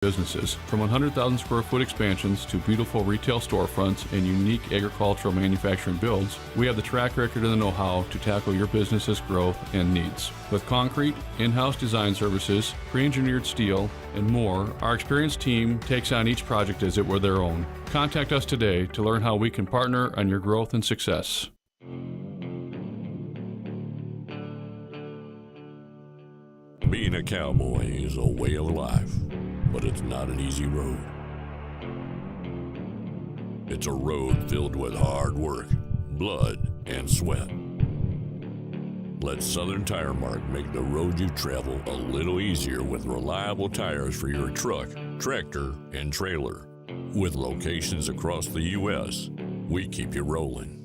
businesses. From 100,000 square foot expansions to beautiful retail storefronts and unique agricultural manufacturing builds, we have the track record and the know-how to tackle your business's growth and needs. With concrete, in-house design services, pre-engineered steel, and more, our experienced team takes on each project as it were their own. Contact us today to learn how we can partner on your growth and success. Being a cowboy is a way of life, but it's not an easy road. It's a road filled with hard work, blood, and sweat. Let Southern Tire Mart make the road you travel a little easier with reliable tires for your truck, tractor, and trailer. With locations across the U.S., we keep you rolling.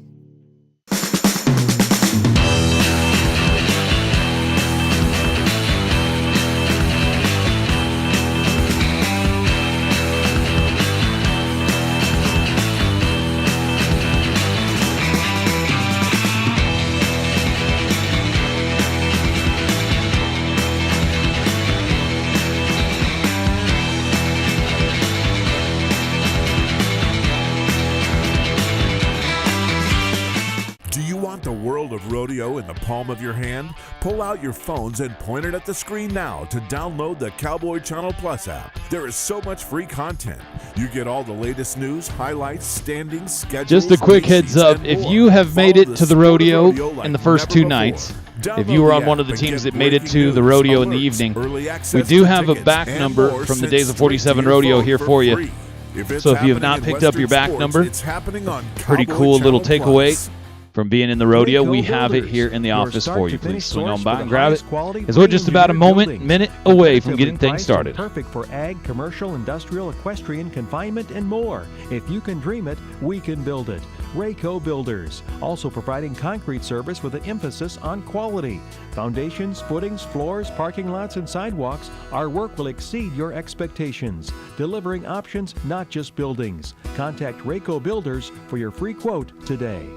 The world of rodeo in the palm of your hand? Pull out your phones and point it at the screen now to download the Cowboy Channel Plus app. There is so much free content. You get all the latest news, highlights, standings, schedules. Just a quick heads up, if you have made it to the rodeo in the first two nights, if you were on one of the teams that made it to the rodeo in the evening, we do have a back number from the Days of 47 rodeo here for you. So if you have not picked up your back number, pretty cool little takeaway from being in the rodeo, we have it here in the office for you. Please swing on by and grab it, as we're just about a minute away from getting things started. Perfect for ag, commercial, industrial, equestrian, confinement, and more. If you can dream it, we can build it. Rayco Builders, also providing concrete service with an emphasis on quality. Foundations, footings, floors, parking lots, and sidewalks, our work will exceed your expectations. Delivering options, not just buildings. Contact Rayco Builders for your free quote today.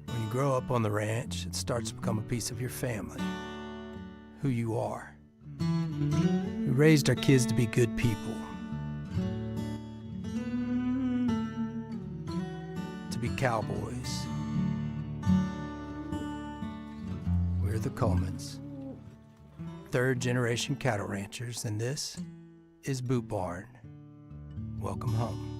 When you grow up on the ranch, it starts to become a piece of your family, who you are. We raised our kids to be good people, to be cowboys. We're the Colemans, third-generation cattle ranchers, and this is Boot Barn. Welcome home.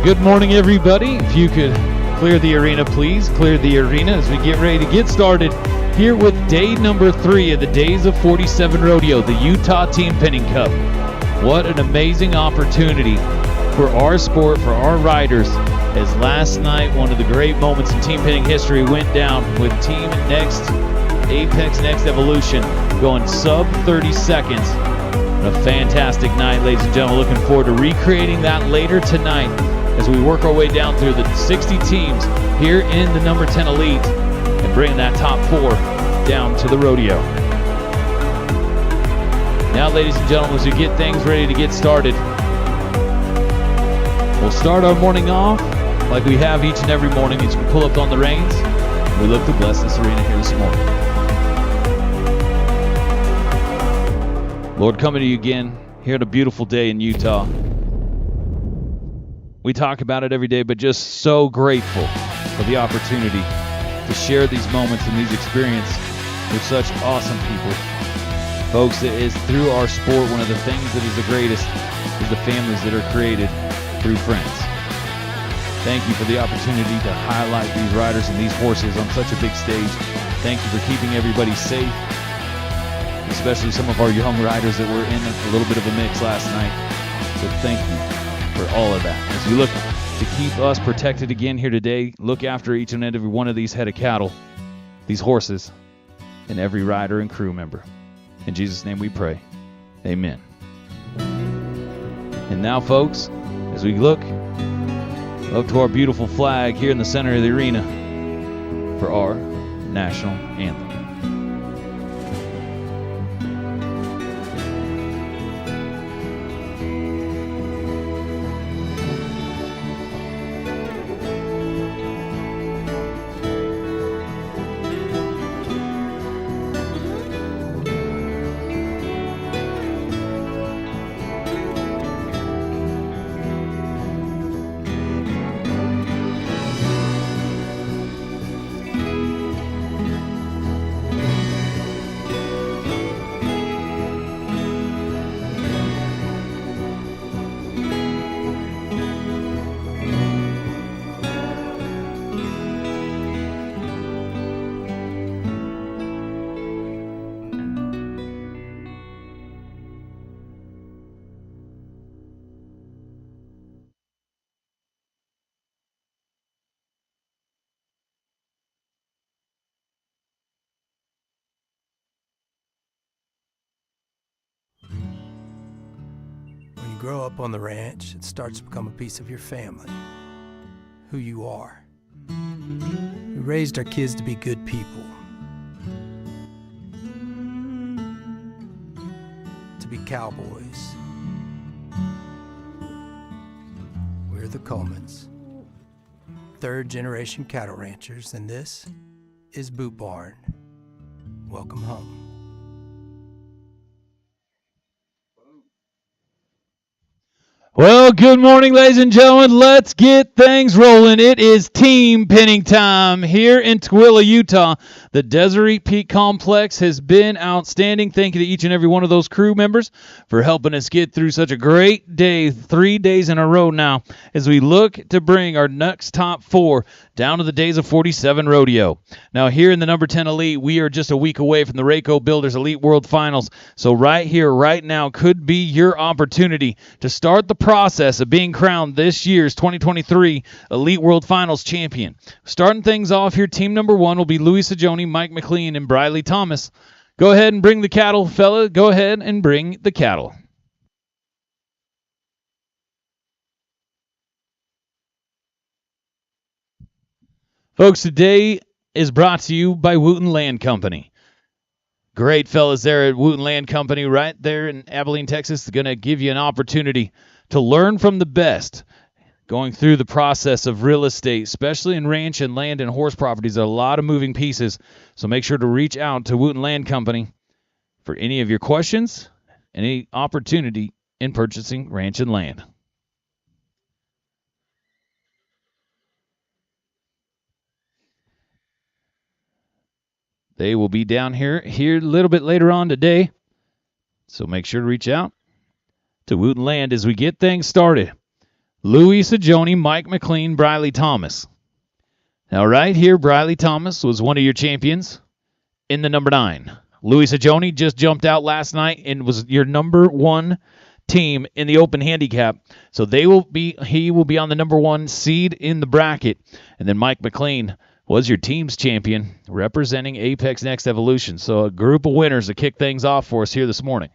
Good morning, everybody. If you could clear the arena, please. Clear the arena as we get ready to get started here with day number 3 of the Days of 47 Rodeo, the Utah Team Pinning Cup. What an amazing opportunity for our sport, for our riders, as last night one of the great moments in team pinning history went down with Team Next, Apex Next Evolution, going sub 30 seconds. A fantastic night, ladies and gentlemen. Looking forward to recreating that later tonight as we work our way down through the 60 teams here in the number 10 Elite and bringing that top 4 down to the rodeo. Now, ladies and gentlemen, as we get things ready to get started, we'll start our morning off like we have each and every morning as we pull up on the reins. We look to bless this arena here this morning. Lord, coming to you again here on a beautiful day in Utah. We talk about it every day, but just so grateful for the opportunity to share these moments and these experiences with such awesome people. Folks, it is through our sport, one of the things that is the greatest is the families that are created through friends. Thank you for the opportunity to highlight these riders and these horses on such a big stage. Thank you for keeping everybody safe, especially some of our young riders that were in a little bit of a mix last night. So thank you for all of that. As we look to keep us protected again here today. Look after each and every one of these head of cattle, these horses, and every rider and crew member. In Jesus' name we pray. Amen. And now, folks, as we look up to our beautiful flag here in the center of the arena for our national anthem. When you grow up on the ranch, it starts to become a piece of your family, who you are. We raised our kids to be good people, to be cowboys. We're the Colemans, third-generation cattle ranchers, and this is Boot Barn. Welcome home. Well, good morning, ladies and gentlemen. Let's get things rolling. It is team pinning time here in Tooele, Utah. The Desert Peak Complex has been outstanding. Thank you to each and every one of those crew members for helping us get through such a great day, 3 days in a row now, as we look to bring our next top four down to the Days of 47 Rodeo. Now, here in the number 10 Elite, we are just a week away from the Rayco Builders Elite World Finals. So right here, right now, could be your opportunity to start the process of being crowned this year's 2023 Elite World Finals champion. Starting things off here, team number one will be Louis Sajoni, Mike McLean, and Briley Thomas. Go ahead and bring the cattle, fella. Go ahead and bring the cattle. Folks, today is brought to you by Wooten Land Company. Great fellas there at Wooten Land Company right there in Abilene, Texas. Going to give you an opportunity to learn from the best going through the process of real estate, especially in ranch and land and horse properties. There are a lot of moving pieces, so make sure to reach out to Wooten Land Company for any of your questions, any opportunity in purchasing ranch and land. They will be down here a little bit later on today, so make sure to reach out to Wooten Land as we get things started. Louis Sajoni, Mike McLean, Briley Thomas. Now right here, Briley Thomas was one of your champions in the number 9. Louis Sajoni just jumped out last night and was your number 1 team in the open handicap. So he will be on the number 1 seed in the bracket. And then Mike McLean was your team's champion representing Apex Next Evolution. So a group of winners to kick things off for us here this morning.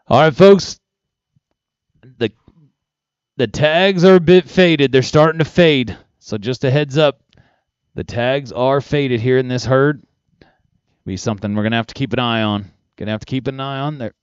All right, folks, the tags are a bit faded. They're starting to fade. So just a heads up, the tags are faded here in this herd. Be something we're going to have to keep an eye on. Going to have to keep an eye on there.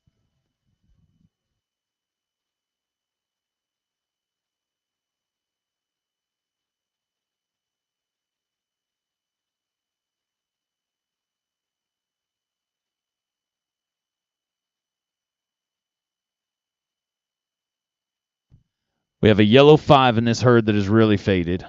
We have a yellow 5 in this herd that is really faded.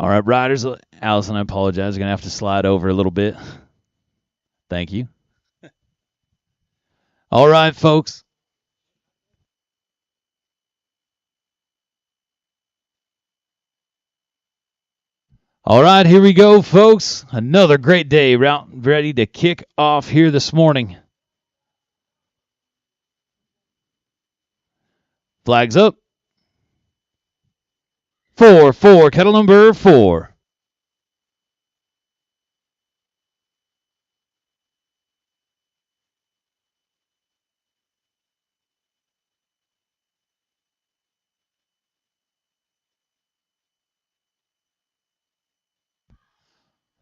All right, riders. Allison, I apologize. I'm going to have to slide over a little bit. Thank you. All right, folks. All right, here we go, folks. Another great day ready to kick off here this morning. Flags up. 4, kettle number 4.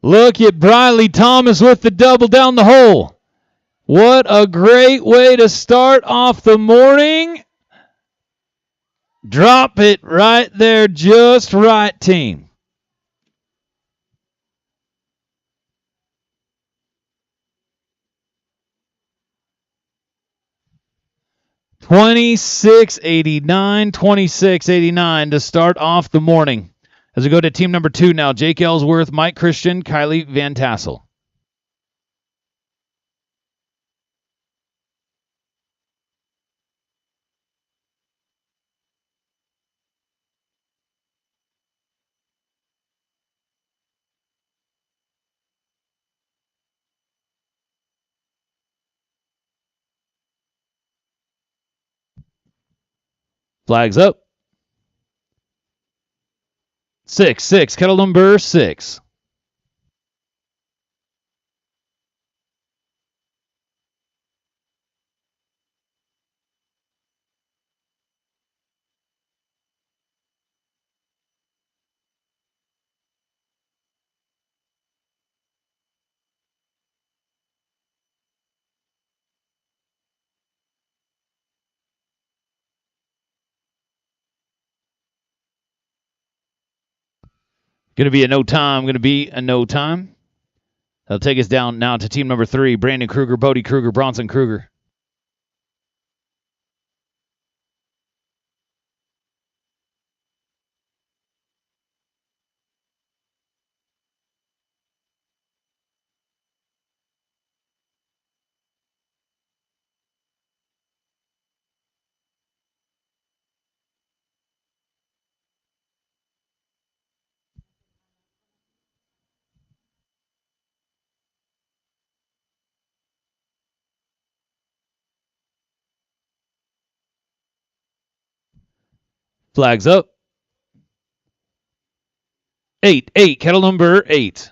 Look at Briley Thomas with the double down the hole. What a great way to start off the morning. Drop it right there, just right, team. $26.89 to start off the morning. As we go to team number 2 now, Jake Ellsworth, Mike Christian, Kylie Van Tassel. Flags up. 6, kettle number 6. Going to be a no time. That'll take us down now to team number 3, Brandon Kruger, Bodie Kruger, Bronson Kruger. Flags up. 8, kettle number 8.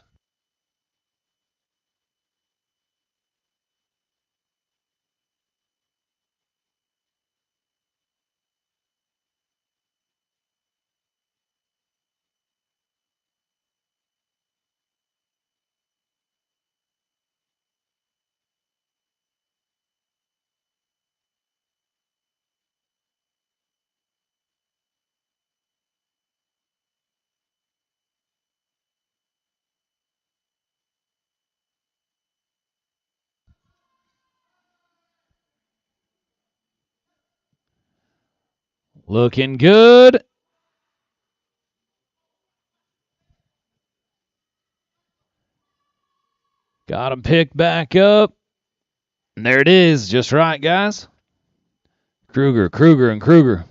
Looking good. Got him picked back up. And there it is. Just right, guys. Kruger, and Kruger.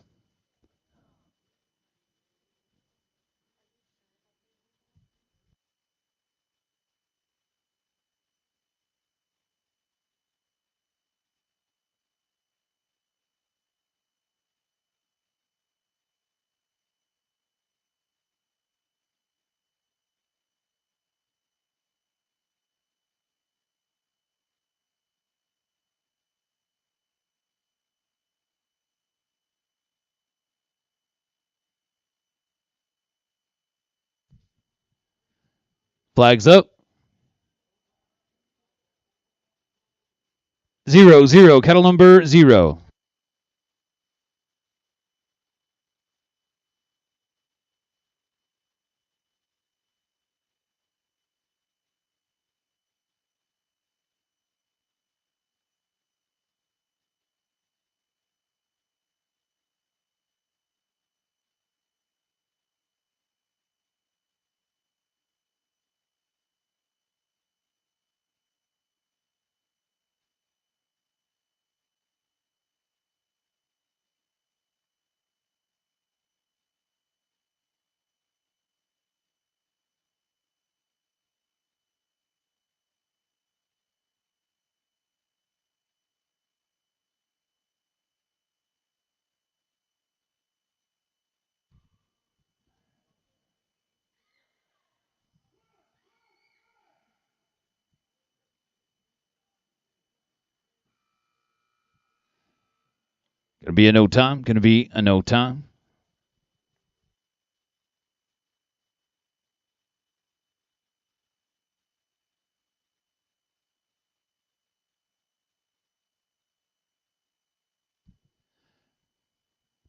Flags up. 0-0. Kettle number 0. Gonna be a no time.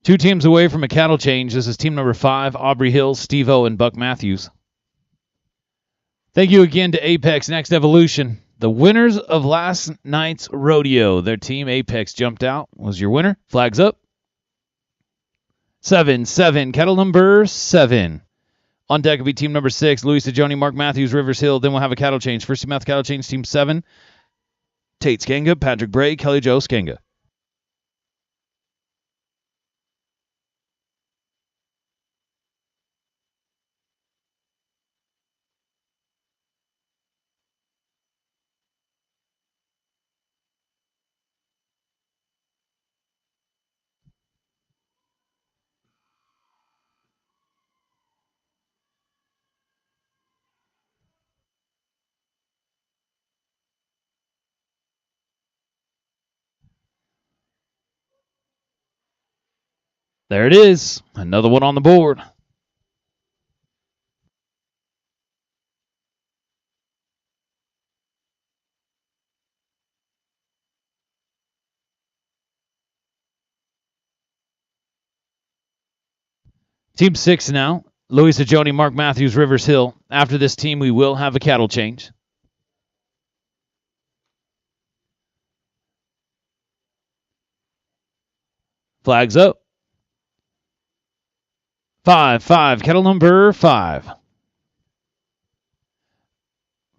Two teams away from a cattle change. This is team number 5, Aubrey Hill, Steve-O, and Buck Matthews. Thank you again to Apex Next Evolution, the winners of last night's rodeo. Their team, Apex, jumped out, was your winner. Flags up. 7-7, kettle number 7. On deck will be team number 6, Louis Sajoni, Mark Matthews, Rivers Hill. Then we'll have a cattle change. First team out the cattle change, team 7, Tate Skenga, Patrick Bray, Kelly Joe Skenga. There it is. Another one on the board. Team 6 now. Louis Sajoni, Mark Matthews, Rivers Hill. After this team, we will have a cattle change. Flags up. 5-5, kettle number 5.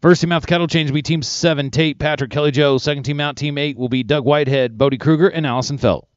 First team out the cattle change will be team 7, Tate, Patrick, Kelly Joe. Second team out, team 8, will be Doug Whitehead, Bodie Kruger, and Allison Felt.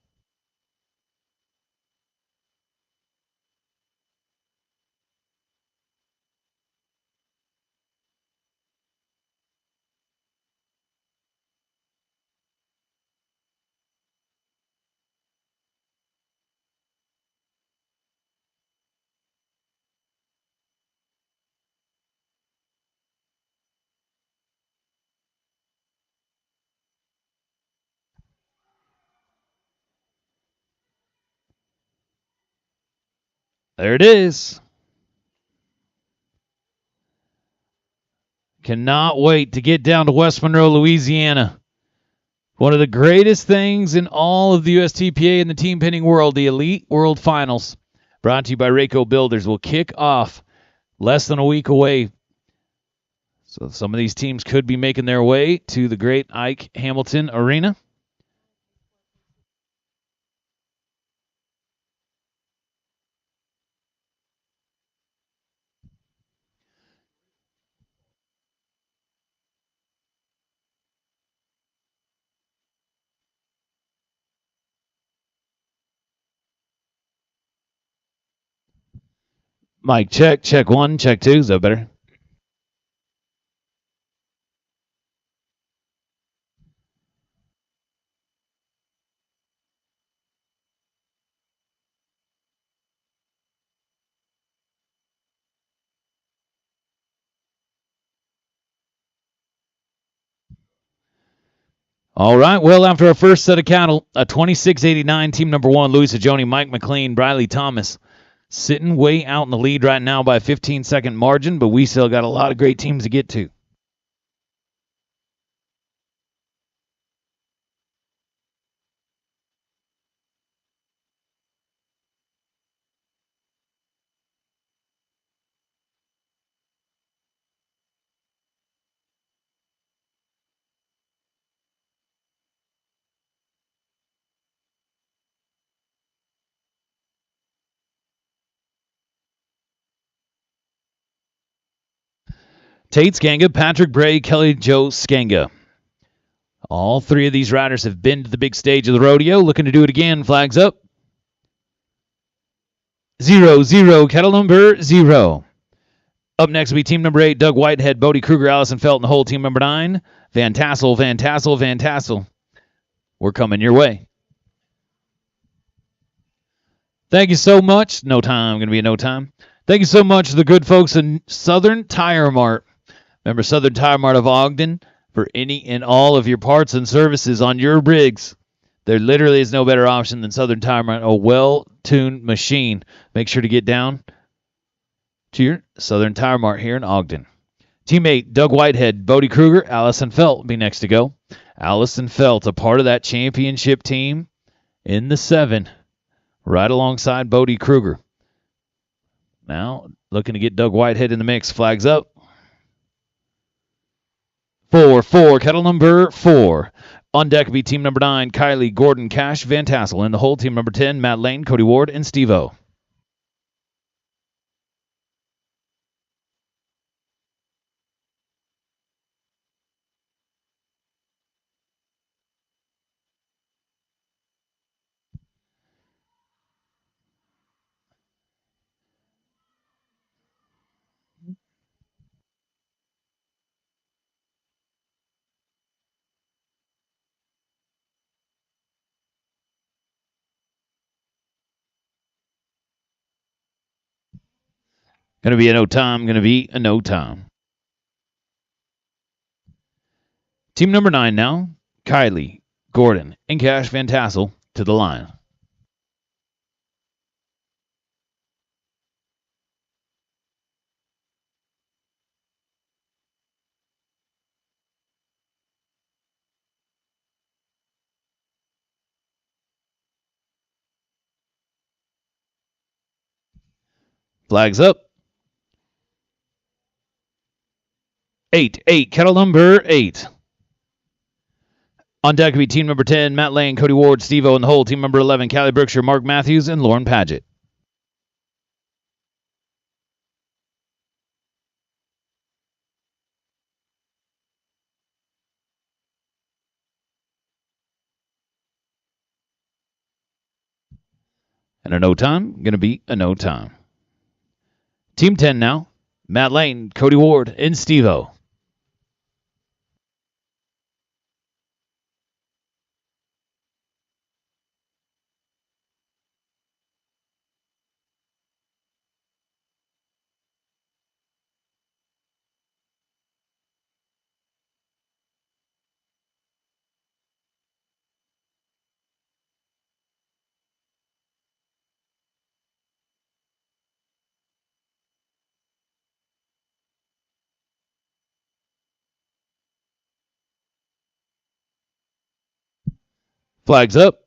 There it is. Cannot wait to get down to West Monroe, Louisiana. One of the greatest things in all of the USTPA and the team pinning world, the Elite World Finals, brought to you by Rayco Builders, will kick off less than a week away. So some of these teams could be making their way to the great Ike Hamilton Arena. Mic check. Check 1, check 2. Is that better? All right. Well, after our first set of cattle, a 26.89, team number 1, Louis Ajoni, Mike McLean, Briley Thomas, sitting way out in the lead right now by a 15-second margin, but we still got a lot of great teams to get to. Tate Skanga, Patrick Bray, Kelly Joe Skanga. All three of these riders have been to the big stage of the rodeo. Looking to do it again. Flags up. 0-0, cattle number 0. Up next will be team number 8, Doug Whitehead, Bodie Kruger, Allison Felt, and the whole team number 9. Van Tassel, Van Tassel, Van Tassel. We're coming your way. Thank you so much. No time. Going to be a no time. Thank you so much to the good folks in Southern Tire Mart. Remember Southern Tire Mart of Ogden for any and all of your parts and services on your rigs. There literally is no better option than Southern Tire Mart, a well-tuned machine. Make sure to get down to your Southern Tire Mart here in Ogden. Team 8, Doug Whitehead, Bodie Kruger, Allison Felt will be next to go. Allison Felt, a part of that championship team in the 7, right alongside Bodie Kruger. Now, looking to get Doug Whitehead in the mix. Flags up. 4-4, cattle number 4. On deck will be team number 9, Kylie, Gordon, Cash, Van Tassel. And the whole team number 10, Matt Lane, Cody Ward, and Steve-O. Going to be a no time. Going to be a no time. Team number 9 now, Kylie, Gordon, and Cash Van Tassel to the line. Flags up. 8, cattle number 8. On deck will be team number 10, Matt Lane, Cody Ward, Steve-O, and the whole team number 11, Callie Brookshire, Mark Matthews, and Lauren Paget. And a no time, going to be a no time. Team 10 now, Matt Lane, Cody Ward, and Steve-O. Flags up.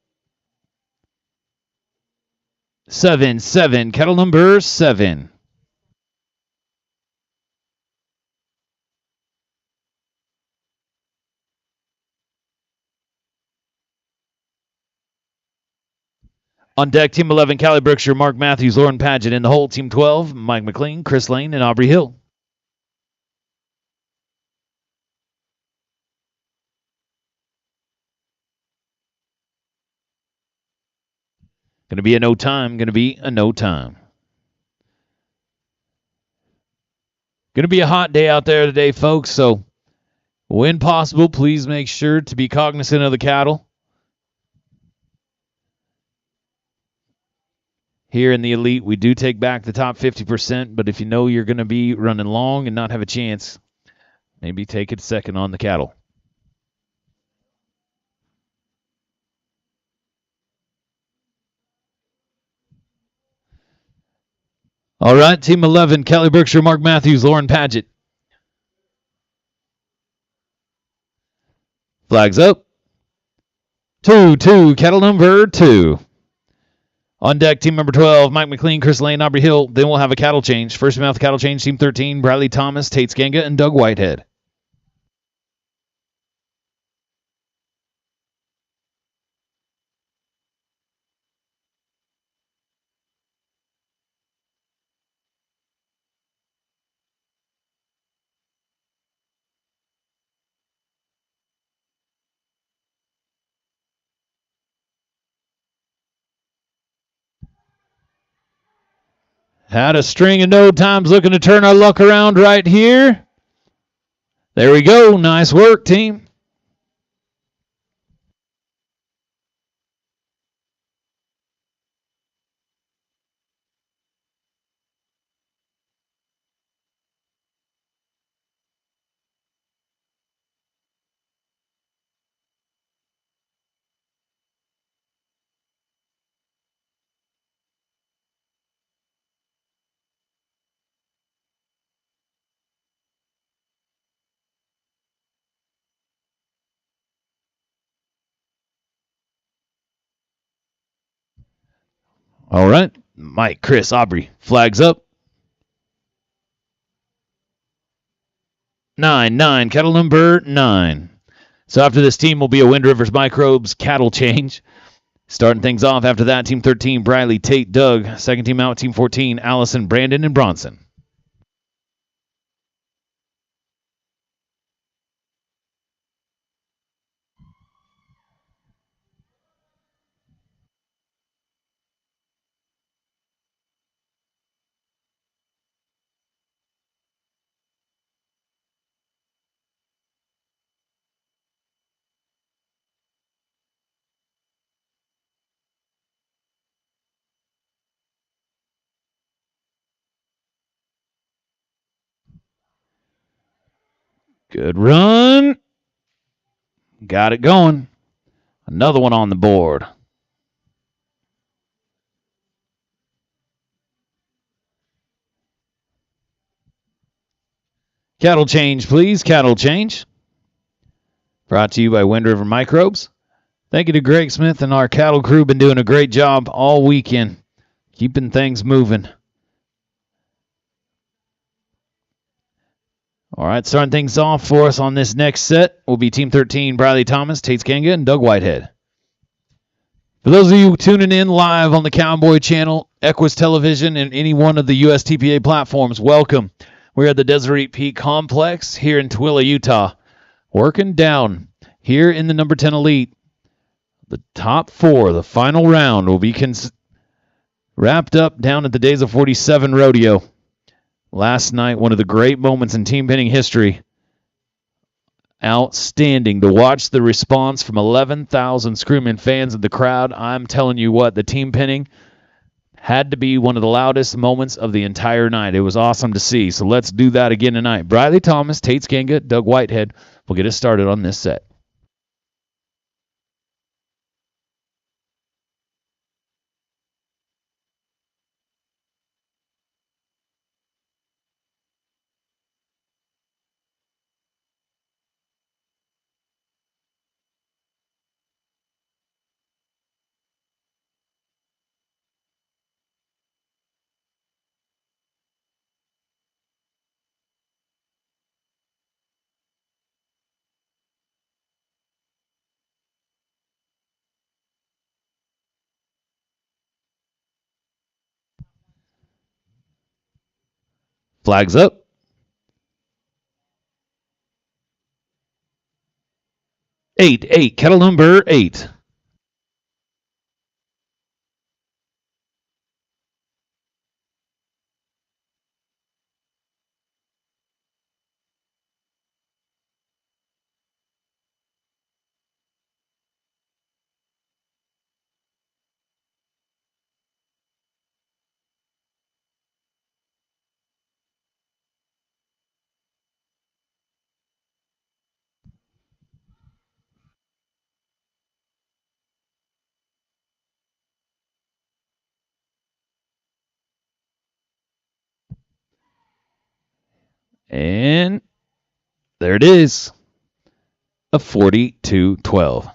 7, cattle number 7. On deck, team 11, Callie Brookshire, Mark Matthews, Lauren Paget, and the whole team 12, Mike McLean, Chris Lane, and Aubrey Hill. Going to be a no time, going to be a no time. Going to be a hot day out there today, folks, so when possible, please make sure to be cognizant of the cattle. Here in the Elite, we do take back the top 50%, but if you know you're going to be running long and not have a chance, maybe take it second on the cattle. All right, Team 11, Kelly Berkshire, Mark Matthews, Lauren Paget. Flags up. 2-2, cattle number 2. On deck, team number 12, Mike McLean, Chris Lane, Aubrey Hill. Then we'll have a cattle change. First mouth cattle change, team 13, Bradley Thomas, Tate Skenga, and Doug Whitehead. Had a string of no times, looking to turn our luck around right here. There we go. Nice work, team. All right. Mike, Chris, Aubrey, flags up. 9-9, cattle number 9. So after this team will be a Wind Rivers Microbes cattle change. Starting things off after that, team 13, Briley, Tate, Doug. Second team out, team 14, Allison, Brandon, and Bronson. Good run. Got it going. Another one on the board. Cattle change, please. Cattle change. Brought to you by Wind River Microbes. Thank you to Greg Smith and our cattle crew. Been doing a great job all weekend, keeping things moving. All right, starting things off for us on this next set will be Team 13, Briley Thomas, Tate Skenga, and Doug Whitehead. For those of you tuning in live on the Cowboy Channel, Equus Television, and any one of the USTPA platforms, welcome. We're at the Desert Peak Complex here in Tooele, Utah. Working down here in the number 10 Elite. The top 4, the final round, will be wrapped up down at the Days of 47 Rodeo. Last night, one of the great moments in team pinning history. Outstanding to watch the response from 11,000 screaming fans in the crowd. I'm telling you what, the team pinning had to be one of the loudest moments of the entire night. It was awesome to see. So let's do that again tonight. Briley Thomas, Tate Skenga, Doug Whitehead will get us started on this set. Flags up. 8-8, kettle number 8. And there it is. A 40-12.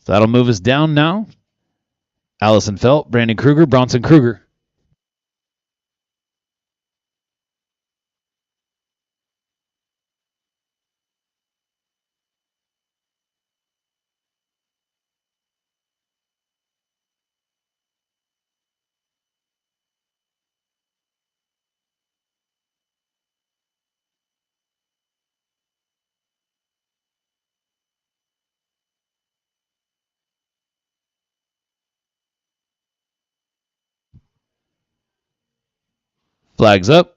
So that'll move us down now. Allison Felt, Brandon Kruger, Bronson Kruger. Flags up.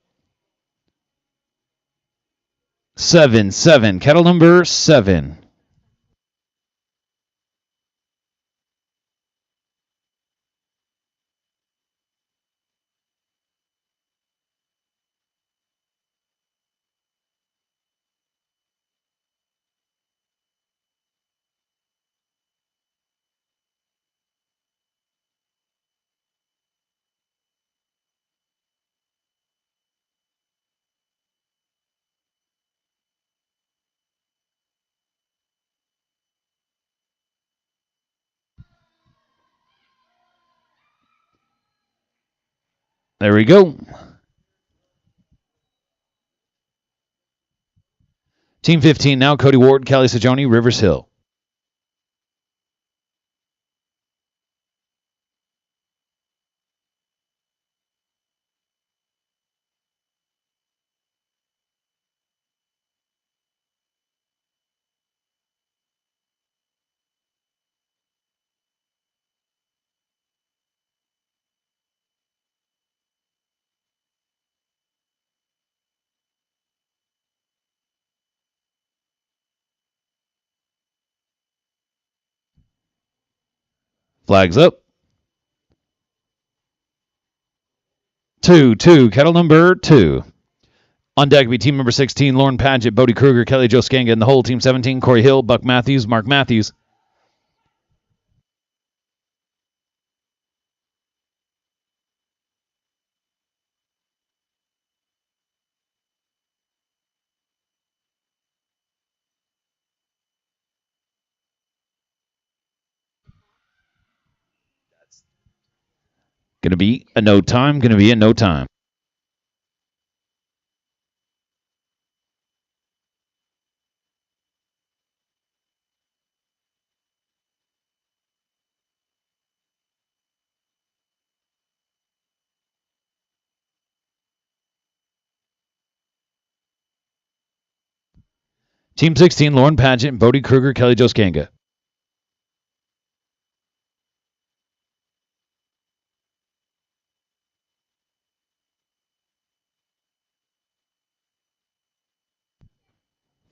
7-7. Kettle number 7. There we go. Team 15 now, Cody Ward, Kelly Sajoni, Rivers Hill. Flags up. 2-2. Kettle number 2. On deck be team number 16, Lauren Padgett, Bodie Kruger, Kelly Jo Skanga, and the whole team 17, Corey Hill, Buck Matthews, Mark Matthews. Gonna be a no time. Gonna be a no time. Team 16, Lauren Padgett, Bodie Kruger, Kelly Jo Skanga.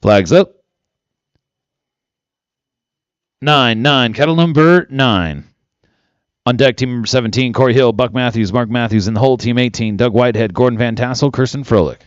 Flags up. 9-9. Kettle number 9. On deck, team number 17, Corey Hill, Buck Matthews, Mark Matthews, and the whole team 18, Doug Whitehead, Gordon Van Tassel, Kirsten Froelich.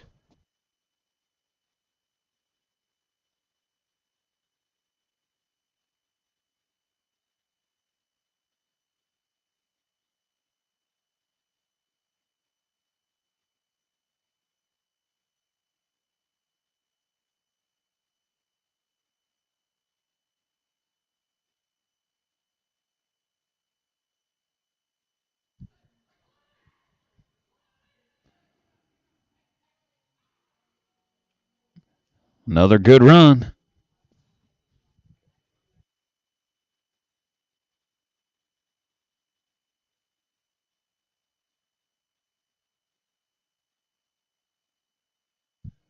Another good run.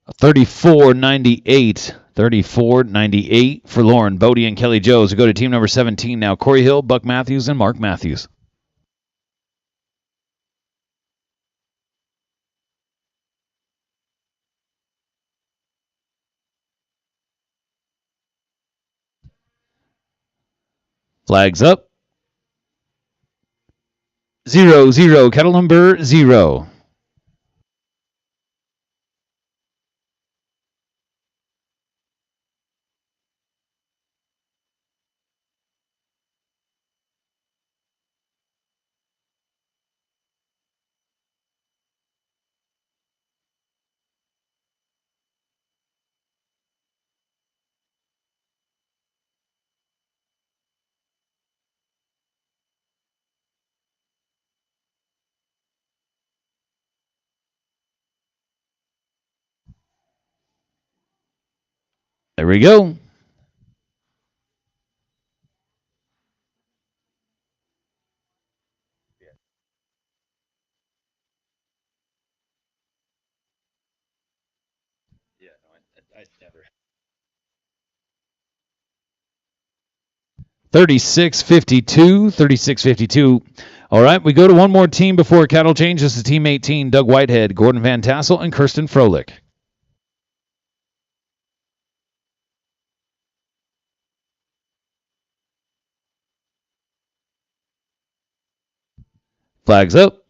A 34-98 34-98 for Lauren, Bodie, and Kelly Joes. We go to team number 17 now. Corey Hill, Buck Matthews, and Mark Matthews. Flags up. 0-0, kettle number 0. There we go. Yeah, no, I never. 36-52. All right, we go to one more team before cattle change. This is team 18, Doug Whitehead, Gordon Van Tassel, and Kirsten Froelich. Flags up.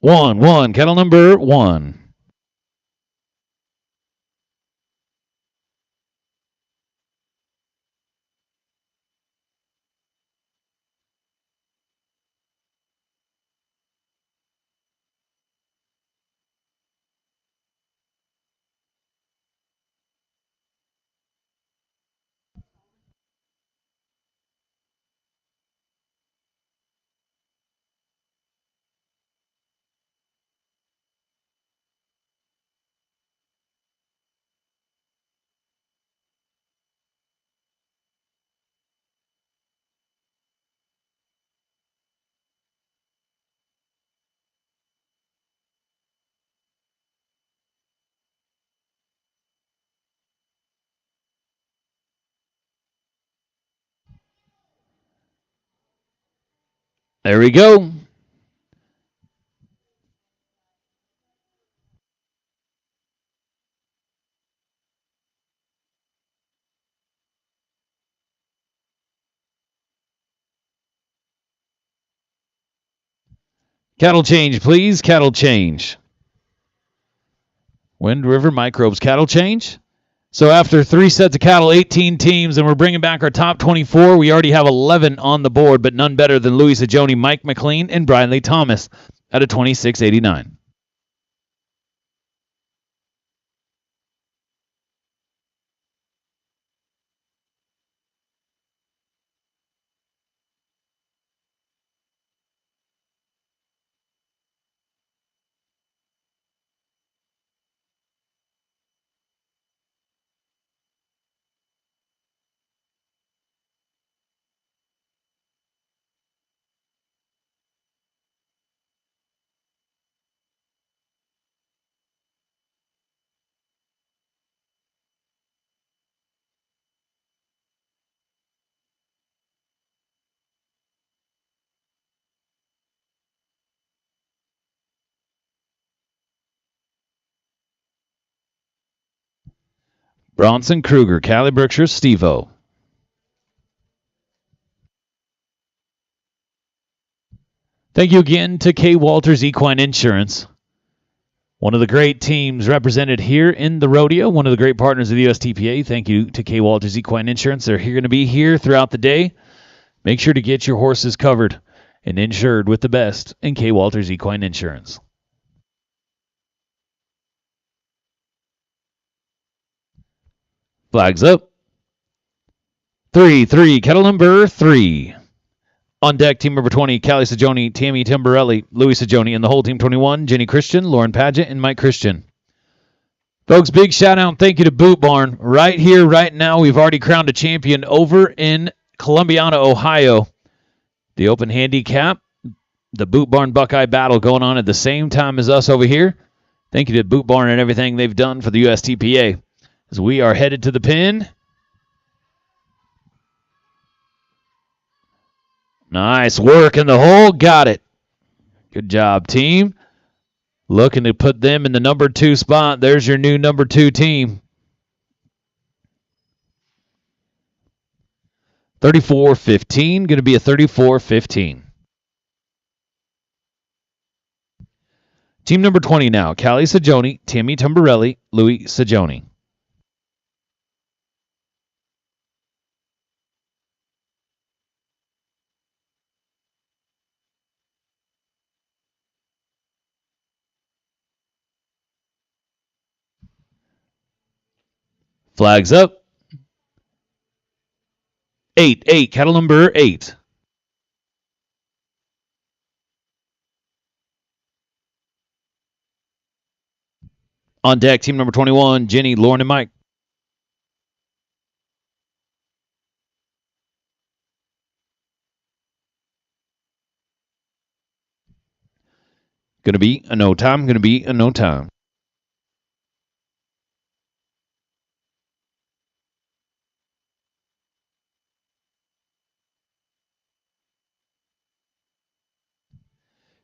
1-1, kettle number 1. There we go. Cattle change, please. Cattle change. Wind River Microbes cattle change. So after 3 sets of cattle, 18 teams, and we're bringing back our top 24. We already have 11 on the board, but none better than Louis Sajoni, Mike McLean, and Brian Lee Thomas at a 26.89. Bronson Kruger, Callie Berkshire, Steve-O. Thank you again to K. Walters Equine Insurance. One of the great teams represented here in the rodeo, one of the great partners of the USTPA. Thank you to K. Walters Equine Insurance. They're going to be here throughout the day. Make sure to get your horses covered and insured with the best in K. Walters Equine Insurance. Flags up. 3-3, kettle number 3. On deck, team number 20, Callie Sajoni, Tammy Timborelli, Louis Sajoni, and the whole team 21, Jenny Christian, Lauren Padgett, and Mike Christian. Folks, big shout out and thank you to Boot Barn. Right here, right now, we've already crowned a champion over in Columbiana, Ohio. The Open Handicap, the Boot Barn Buckeye battle going on at the same time as us over here. Thank you to Boot Barn and everything they've done for the USTPA. As we are headed to the pin. Nice work in the hole. Got it. Good job, team. Looking to put them in the number 2 spot. There's your new number 2 team. 34-15. Going to be a 34-15. Team number 20 now. Callie Sagioni, Tammy Tumbarelli, Louis Sagioni. Flags up. 8, cattle number 8. On deck, team number 21, Jenny, Lauren, and Mike. Going to be a no time. Going to be a no time.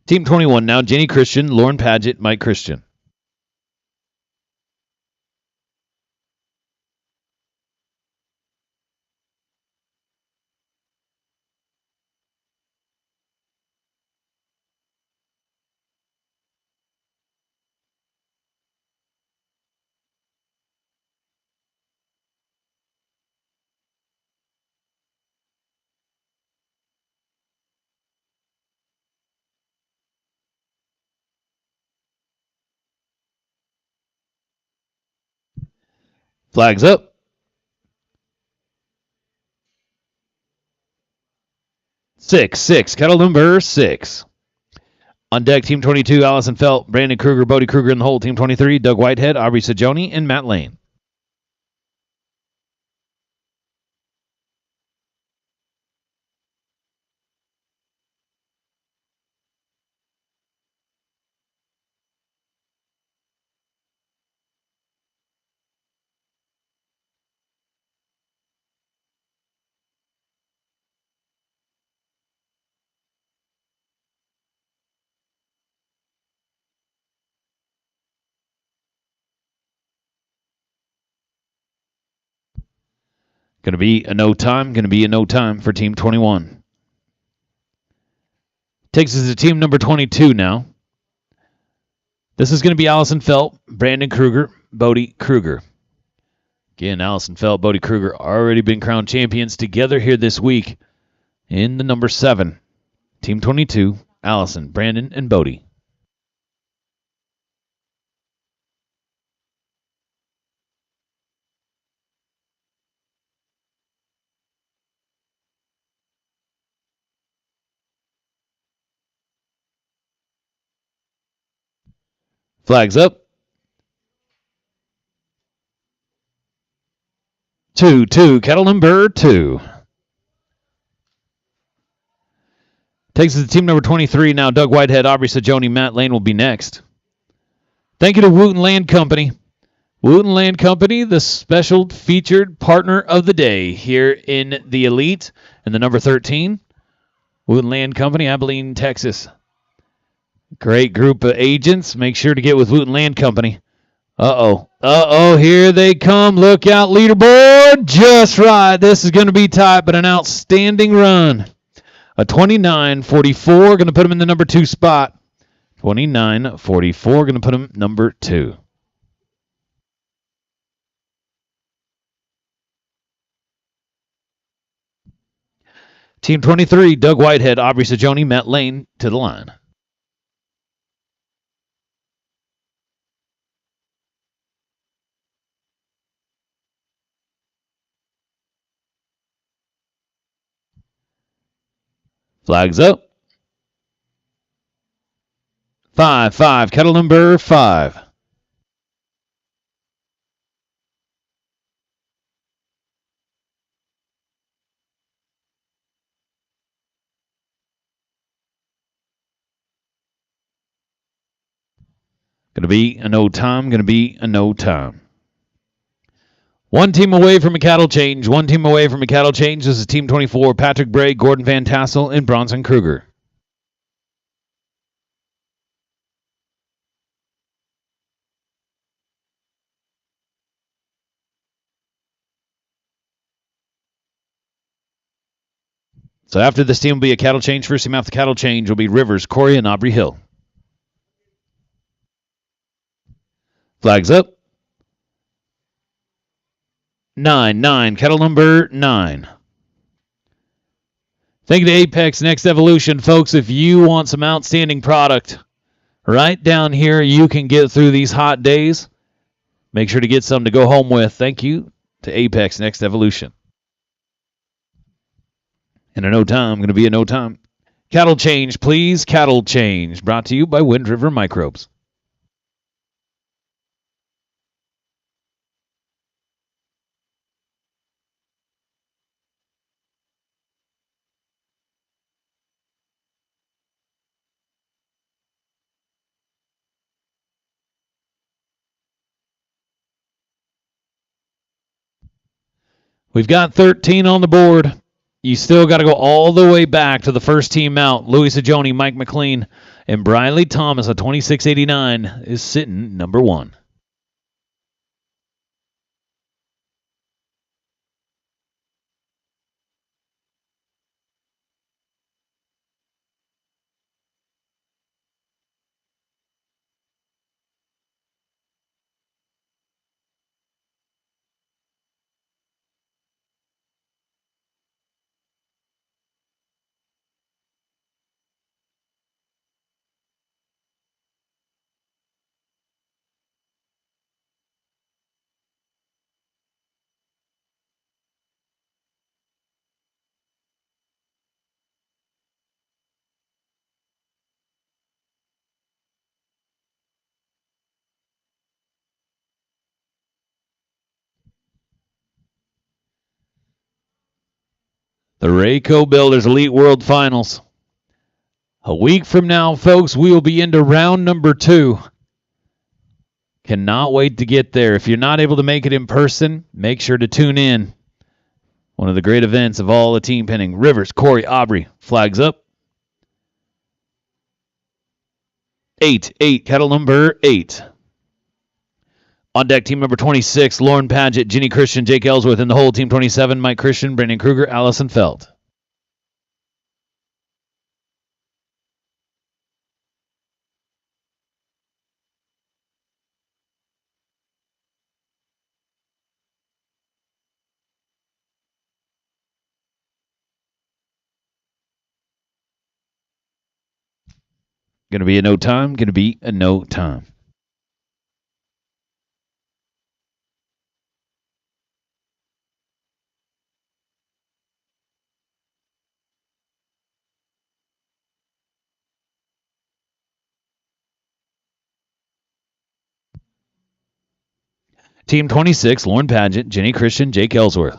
Team 21 now, Jenny Christian, Lauren Paget, Mike Christian. Flags up. 6, cattle number 6. On deck, team 22, Allison Felt, Brandon Kruger, Bodie Kruger in the hole. Team 23, Doug Whitehead, Aubrey Sagioni, and Matt Lane. Going to be a no time. Going to be a no time for team 21. Takes us to team number 22 now. This is going to be Allison Felt, Brandon Kruger, Bodie Kruger. Again, Allison Felt, Bodie Kruger already been crowned champions together here this week in the number 7. Team 22, Allison, Brandon, and Bodie. Flags up. 2, cattle number 2. Takes us to team number 23 now. Doug Whitehead, Aubrey Sagioni, Matt Lane will be next. Thank you to Wooten Land Company. Wooten Land Company, the special featured partner of the day here in the Elite and the number 13. Wooten Land Company, Abilene, Texas. Great group of agents. Make sure to get with Wooten Land Company. Uh-oh, here they come. Look out, leaderboard. Just right. This is going to be tight, but an outstanding run. A 29-44, going to put him in the number 2 spot. 29-44, going to put him number 2. Team 23, Doug Whitehead, Aubrey Sagioni, Matt Lane to the line. Flags up. 5, cattle number 5. Going Going to be a no time. Going to be a no time. One team away from a cattle change. One team away from a cattle change. This is Team 24, Patrick Bray, Gordon Van Tassel, and Bronson Kruger. So after this team will be a cattle change. First team after the cattle change will be Rivers, Corey, and Aubrey Hill. Flags up. 9, cattle number 9. Thank you to Apex Next Evolution. Folks, if you want some outstanding product right down here, you can get through these hot days. Make sure to get some to go home with. Thank you to Apex Next Evolution. And a no time, going to be a no time. Cattle change, please. Cattle change. Brought to you by Wind River Microbes. We've got 13 on the board. You still got to go all the way back to the first team out. Louis Sajoni, Mike McLean, and Briley Thomas, a 2689, is sitting number 1. The Rayco Builders Elite World Finals. A week from now, folks, we will be into round number 2. Cannot wait to get there. If you're not able to make it in person, make sure to tune in. One of the great events of all the team pinning. Rivers, Corey, Aubrey, flags up. 8, cattle number 8. On deck, team number 26, Lauren Padgett, Ginny Christian, Jake Ellsworth, and the whole team 27, Mike Christian, Brandon Kruger, Allison Felt. Going to be a no time, going to be a no time. Team 26, Lauren Padgett, Jenny Christian, Jake Ellsworth.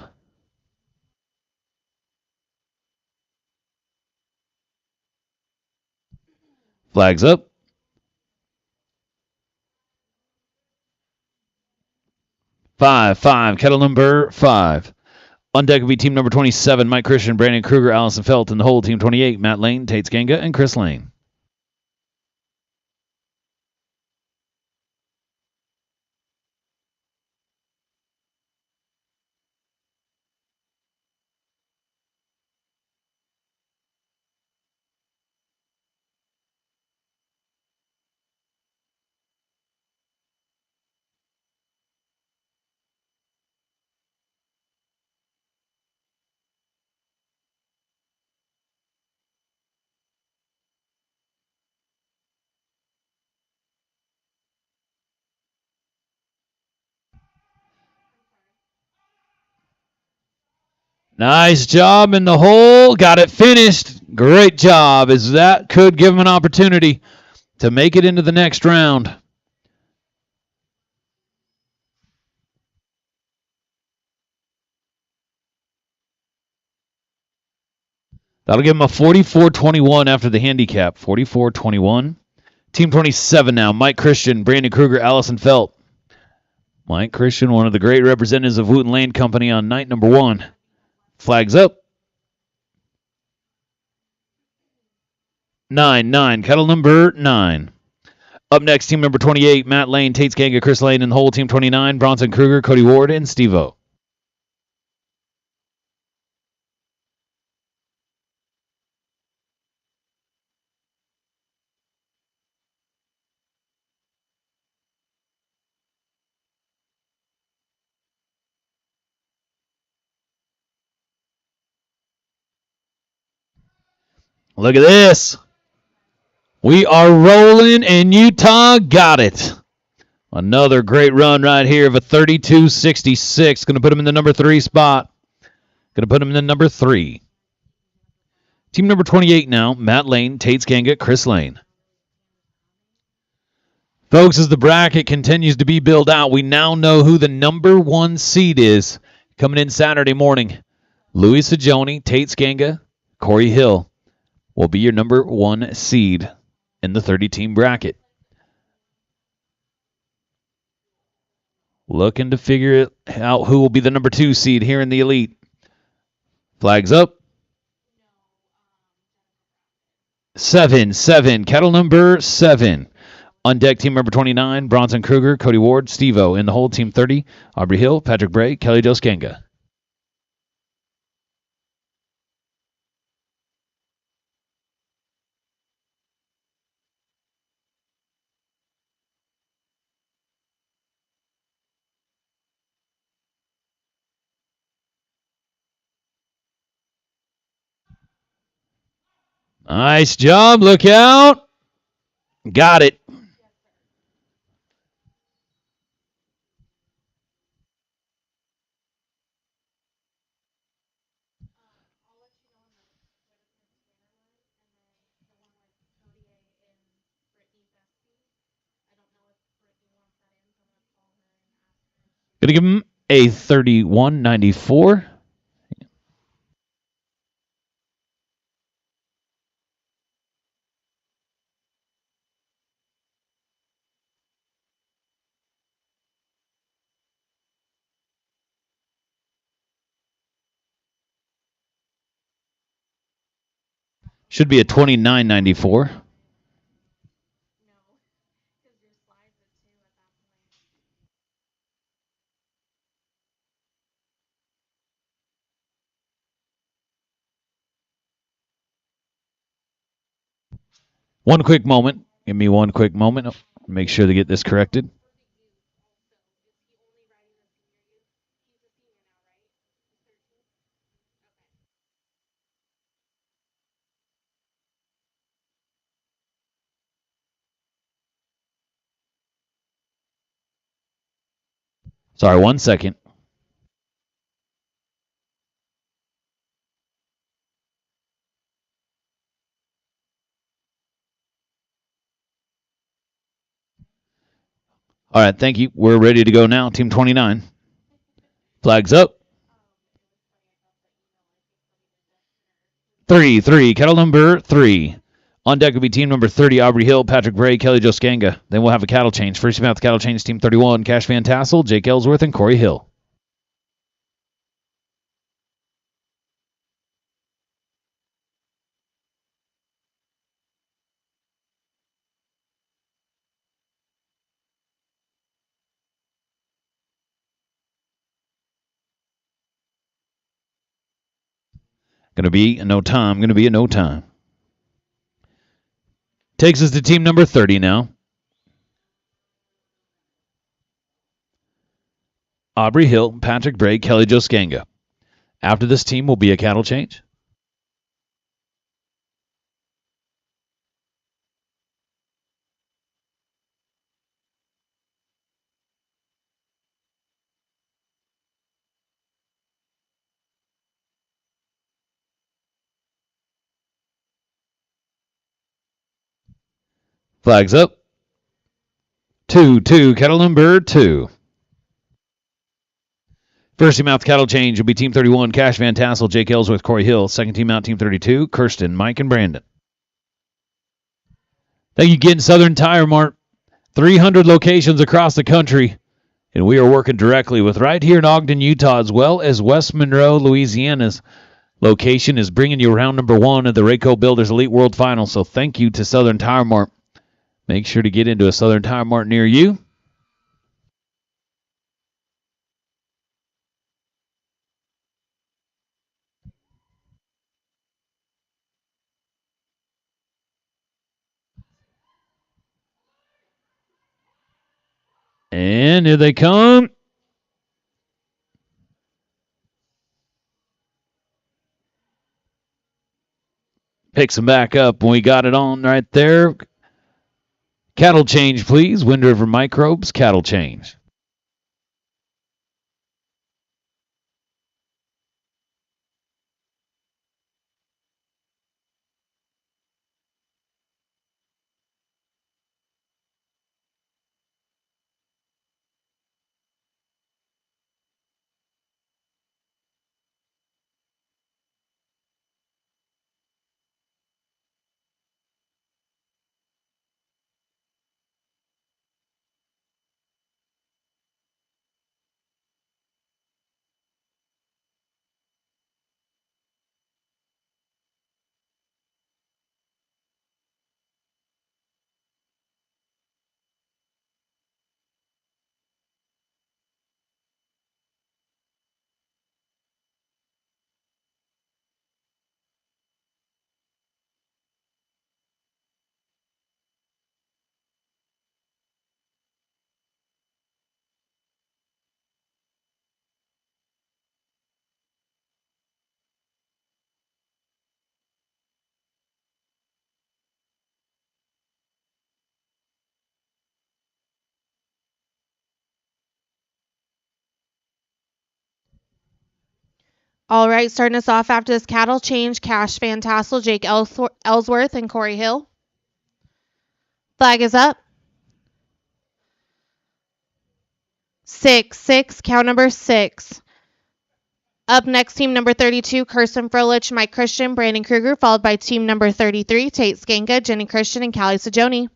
Flags up. 5, cattle number 5. On deck will be team number 27, Mike Christian, Brandon Kruger, Allison Felt, and the whole team 28, Matt Lane, Tate Skanga, and Chris Lane. Nice job in the hole. Got it finished. Great job, as that could give him an opportunity to make it into the next round. That'll give him a 44-21 after the handicap. 44-21. Team 27 now. Mike Christian, Brandon Kruger, Allison Felt. Mike Christian, one of the great representatives of Wooten Lane Company on night number 1. Flags up. 9-9. Kettle number 9. Up next, team number 28, Matt Lane, Tate Skanga, Chris Lane, and the whole team 29, Bronson Kruger, Cody Ward, and Steve-O. Look at this. We are rolling, and Utah got it. Another great run right here of a 32-66. Going to put him in the number 3 spot. Going to put him in the number 3. Team number 28 now, Matt Lane, Tate Skanga, Chris Lane. Folks, as the bracket continues to be built out, we now know who the number 1 seed is coming in Saturday morning. Louis Sajoni, Tate Skanga, Corey Hill will be your number 1 seed in the 30-team bracket. Looking to figure out who will be the number 2 seed here in the Elite. Flags up. 7-7. Kettle number 7. On deck, team number 29, Bronson Kruger, Cody Ward, Steve-O. In the hole, team 30, Aubrey Hill, Patrick Bray, Kelly Doskanga. Nice job. Look out. Got it. Going to give him a 31.94. Should be a 29.94. One quick moment. Give me one quick moment. Make sure to get this corrected. Sorry, 1 second. All right, thank you. We're ready to go now. Team 29. Flags up. 3-3. Kettle number 3. On deck will be team number 30, Aubrey Hill, Patrick Bray, Kelly Joskanga. Then we'll have a cattle change. First team out the cattle change, team 31, Cash Van Tassel, Jake Ellsworth, and Corey Hill. Going to be a no time. Takes us to team number 30 now. Aubrey Hill, Patrick Bray, Kelly Joskanga. After this team will be a cattle change. Flags up. 2-2, cattle number 2. First team out the cattle change will be team 31, Cash Van Tassel, Jake Ellsworth, Corey Hill. Second team out, team 32, Kirsten, Mike, and Brandon. Thank you again, Southern Tire Mart. 300 locations across the country. And we are working directly with right here in Ogden, Utah, as well as West Monroe, Louisiana's location is bringing you round number 1 of the Rayco Builders Elite World Final. So thank you to Southern Tire Mart. Make sure to get into a Southern Tire Mart near you. And here they come. Picks them back up when we got it on right there. Cattle change, please. Wind River Microbes, cattle change. All right, starting us off after this cattle change, Cash Van Tassel, Jake Ellsworth, and Corey Hill. Flag is up. 6, count number 6. Up next, team number 32, Kirsten Froelich, Mike Christian, Brandon Kruger, followed by team number 33, Tate Skanka, Jenny Christian, and Callie Sajoni.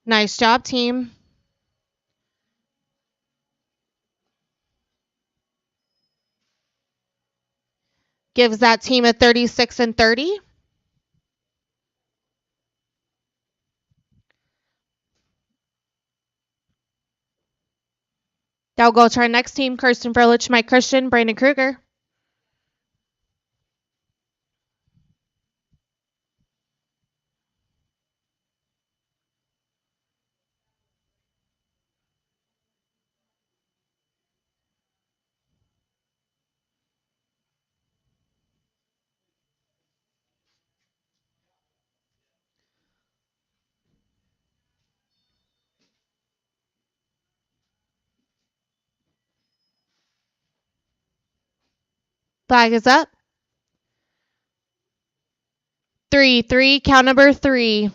Nice job, team. Gives that team a 36 and 30. That'll go to our next team, Kirsten Froelich, Mike Christian, Brandon Kruger. Flag is up. 3, count number 3.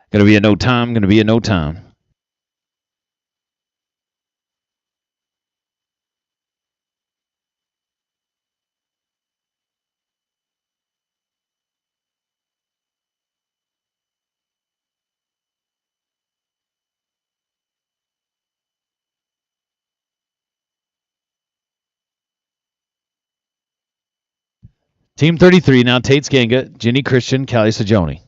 Gonna be a no time, gonna be a no time. Team 33 now, Tate Skanga, Jenny Christian, Callie Sajoni.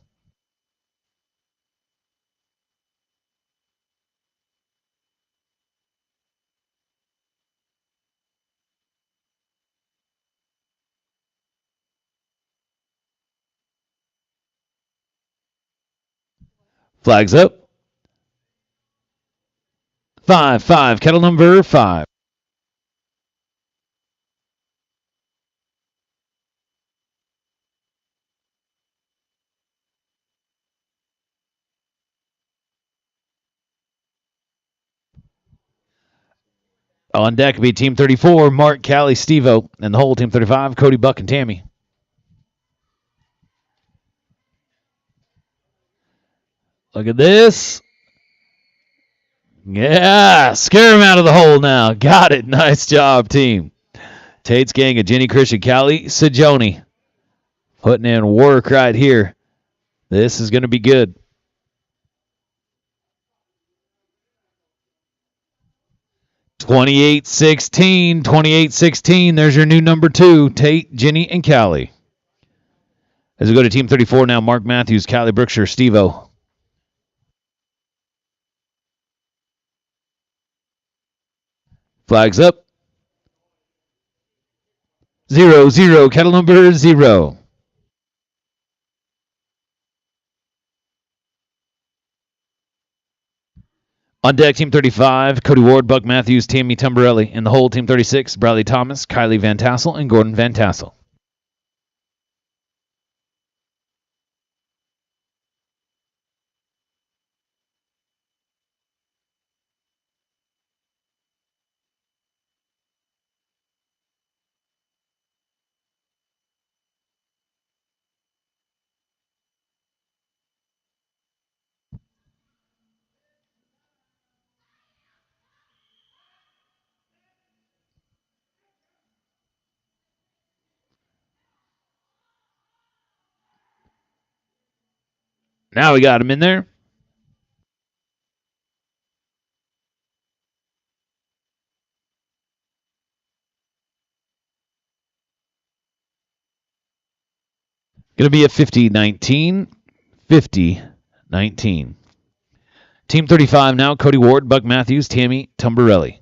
Flags up. 5-5, kettle number 5. On deck will be Team 34, Mark, Callie, Stevo, and the whole Team 35, Cody, Buck, and Tammy. Look at this. Yeah, scare him out of the hole now. Got it. Nice job, team. Tate's gang of Jenny Christian, Callie, Sajoni. Putting in work right here. This is going to be good. $28-16. There's your new number 2, Tate, Jenny, and Callie. As we go to Team 34 now, Mark Matthews, Callie Brookshire, Steve-O. Flags up. 0-0, kettle number 0. On deck, Team 35, Cody Ward, Buck Matthews, Tammy Tumbarelli. In the hole, Team 36, Bradley Thomas, Kylie Van Tassel, and Gordon Van Tassel. Now we got him in there. Going to be a 50-19. 50-19. Team 35 now, Cody Ward, Buck Matthews, Tammy Tumbarelli.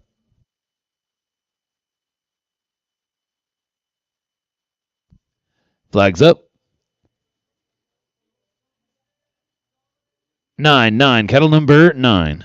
Flags up. 9-9, kettle number 9.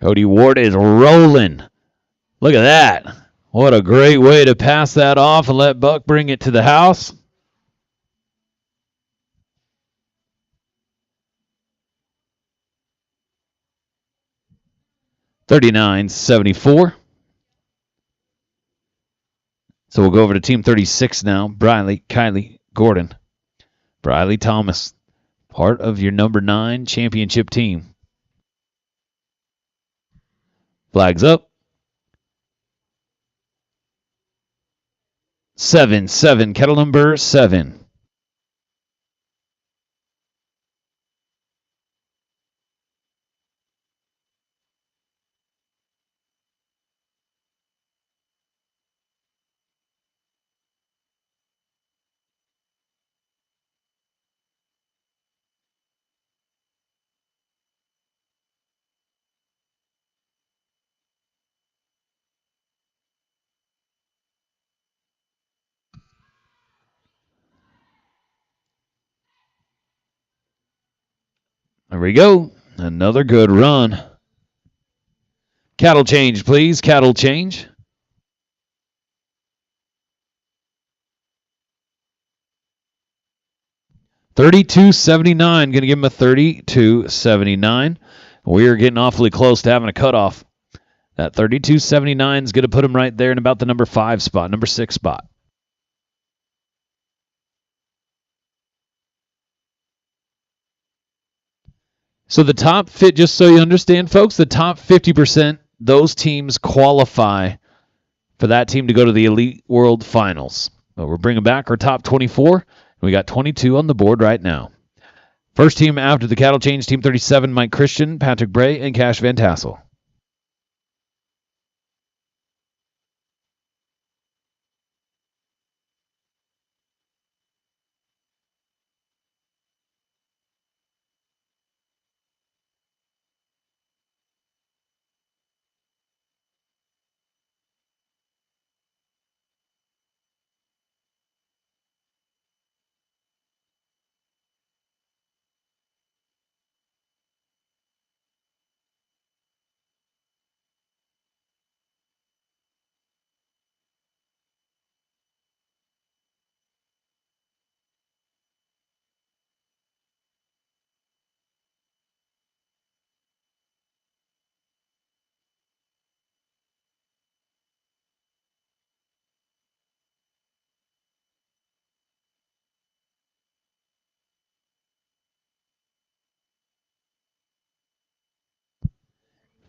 Cody Ward is rolling. Look at that. What a great way to pass that off and let Buck bring it to the house. $39.74. So we'll go over to Team 36 now. Briley, Kylie, Gordon. Briley Thomas, part of your number 9 championship team. Flags up. 7-7, kettle number 7. There we go. Another good run. Cattle change, please. Cattle change. $32.79. Going to give him a $32.79. We are getting awfully close to having a cutoff. That 32.79 is going to put him right there in about the number 5 spot, number 6 spot. So the top fit, just so you understand, folks, the top 50%, those teams qualify for that team to go to the Elite World Finals. But we're bringing back our top 24, and we got 22 on the board right now. First team after the cattle change, Team 37, Mike Christian, Patrick Bray, and Cash Van Tassel.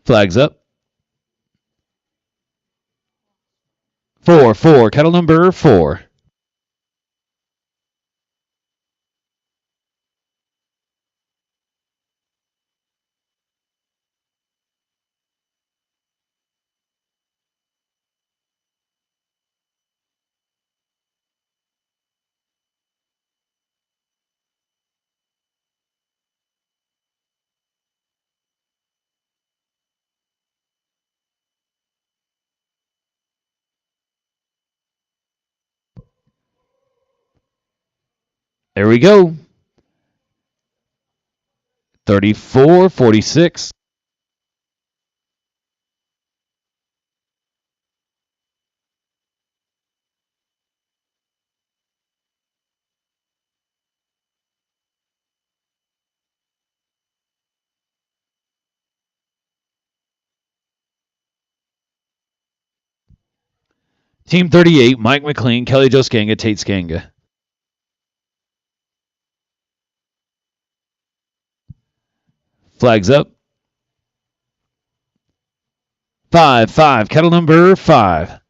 Flags up. 4, cattle number 4. There we go. 34-46. Team 38, Mike McLean, Kelly Jo Skanga, Tate Skanga. Flags up. 5, cattle number 5.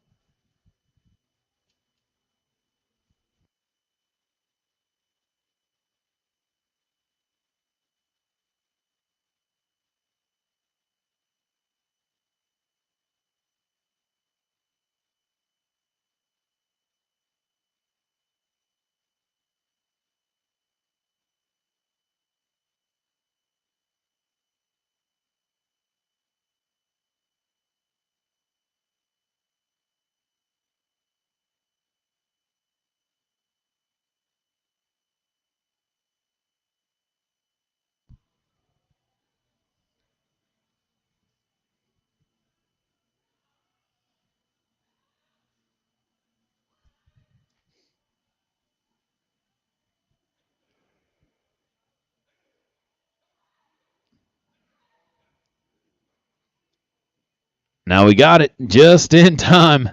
Now we got it just in time.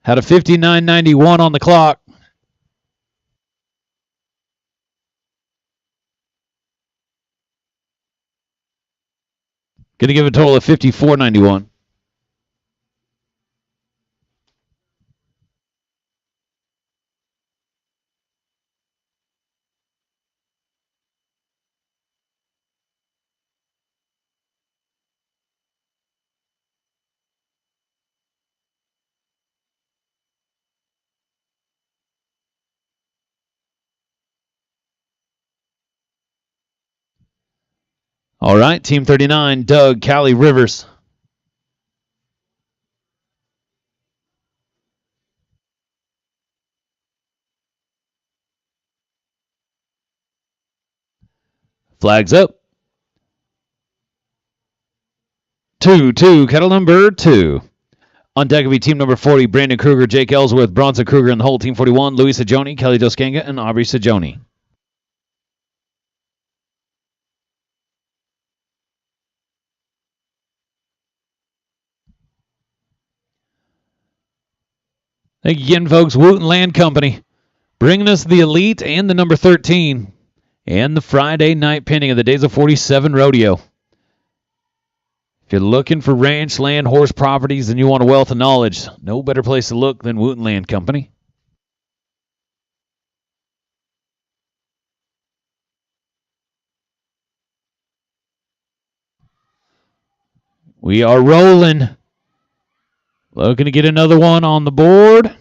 Had a 59.91 on the clock. Going to give a total of 54.91. All right, Team 39, Doug, Callie, Rivers. Flags up. 2, cattle number 2. On deck will be team number 40, Brandon Kruger, Jake Ellsworth, Bronson Kruger, and the whole team 41, Louis Sajoni, Kelly Jo Skanga, and Aubrey Sajoni. Thank you again, folks. Wooten Land Company bringing us the Elite and the number 13 and the Friday night pinning of the Days of 47 Rodeo. If you're looking for ranch, land, horse properties, and you want a wealth of knowledge, no better place to look than Wooten Land Company. We are rolling. Looking to get another one on the board.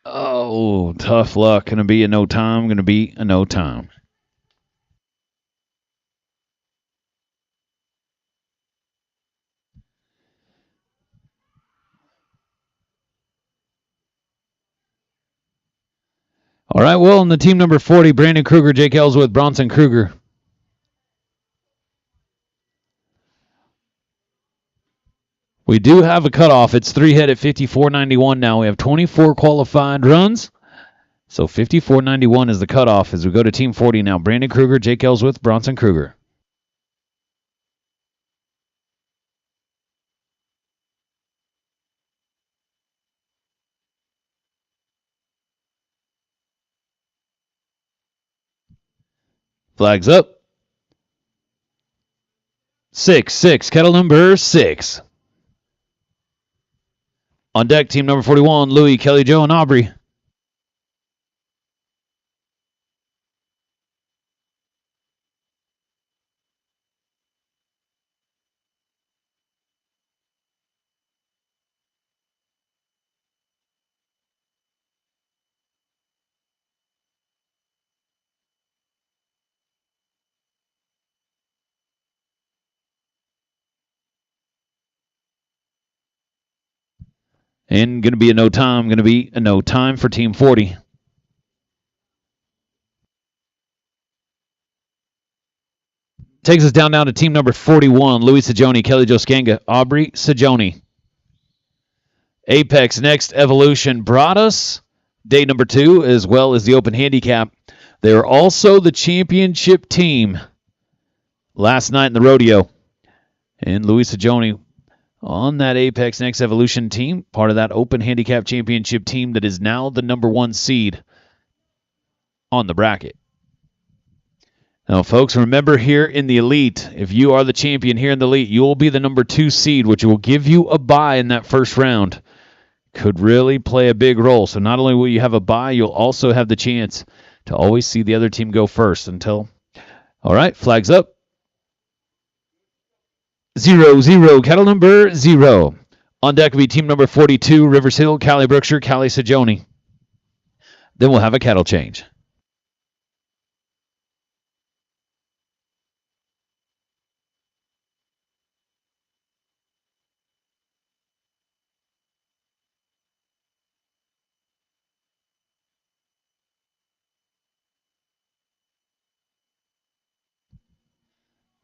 Oh, tough luck. Going to be a no time. Going to be a no time. All right, well, in the team number 40, Brandon Kruger, Jake Ellsworth, Bronson Kruger. We do have a cutoff. It's 3 head at 54.91 now. We have 24 qualified runs. So 54.91 is the cutoff as we go to team 40 now. Brandon Kruger, Jake Ellsworth, Bronson Kruger. Flags up. 6, kettle number 6. On deck, team number 41, Louis, Kelly, Joe, and Aubrey. And going to be a no time. Going to be a no time for team 40. Takes us down to team number 41, Louis Sajoni, Kelly Joe Skanga, Aubrey Sajoni. Apex Next Evolution brought us day number 2 as well as the Open Handicap. They are also the championship team last night in the rodeo. And Louis Sajoni on that Apex Next Evolution team, part of that Open Handicap Championship team that is now the number 1 seed on the bracket. Now, folks, remember here in the Elite, if you are the champion here in the Elite, you will be the number 2 seed, which will give you a bye in that first round. Could really play a big role. So not only will you have a bye, you'll also have the chance to always see the other team go first until... All right, flags up. 0, cattle number 0. On deck will be team number 42, Rivers Hill, Callie Brookshire, Callie Sajoni. Then we'll have a cattle change.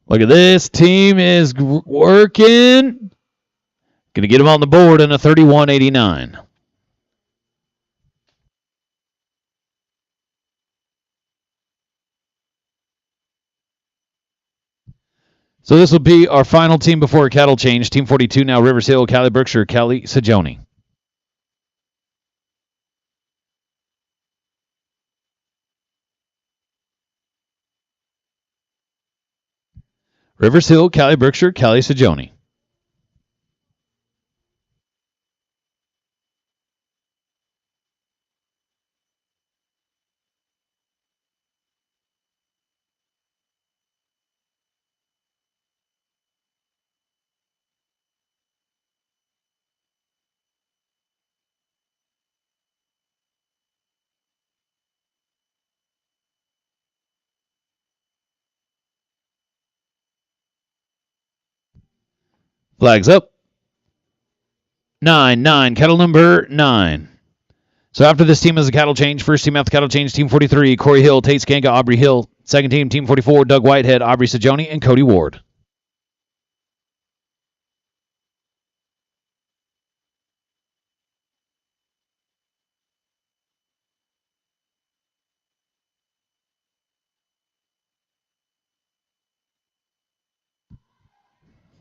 Look at this. Team is working. Going to get him on the board in a 31.89. So this will be our final team before a cattle change. Team 42 now, Rivers Hill, Callie Brookshire, Callie Sajoni. Rivers Hill, Callie Brookshire, Callie Sajoni. Flags up. 9, cattle number 9. So after this team is a cattle change, first team after cattle change, team 43, Corey Hill, Tate Skanka, Aubrey Hill. Second team, team 44, Doug Whitehead, Aubrey Sajoni, and Cody Ward.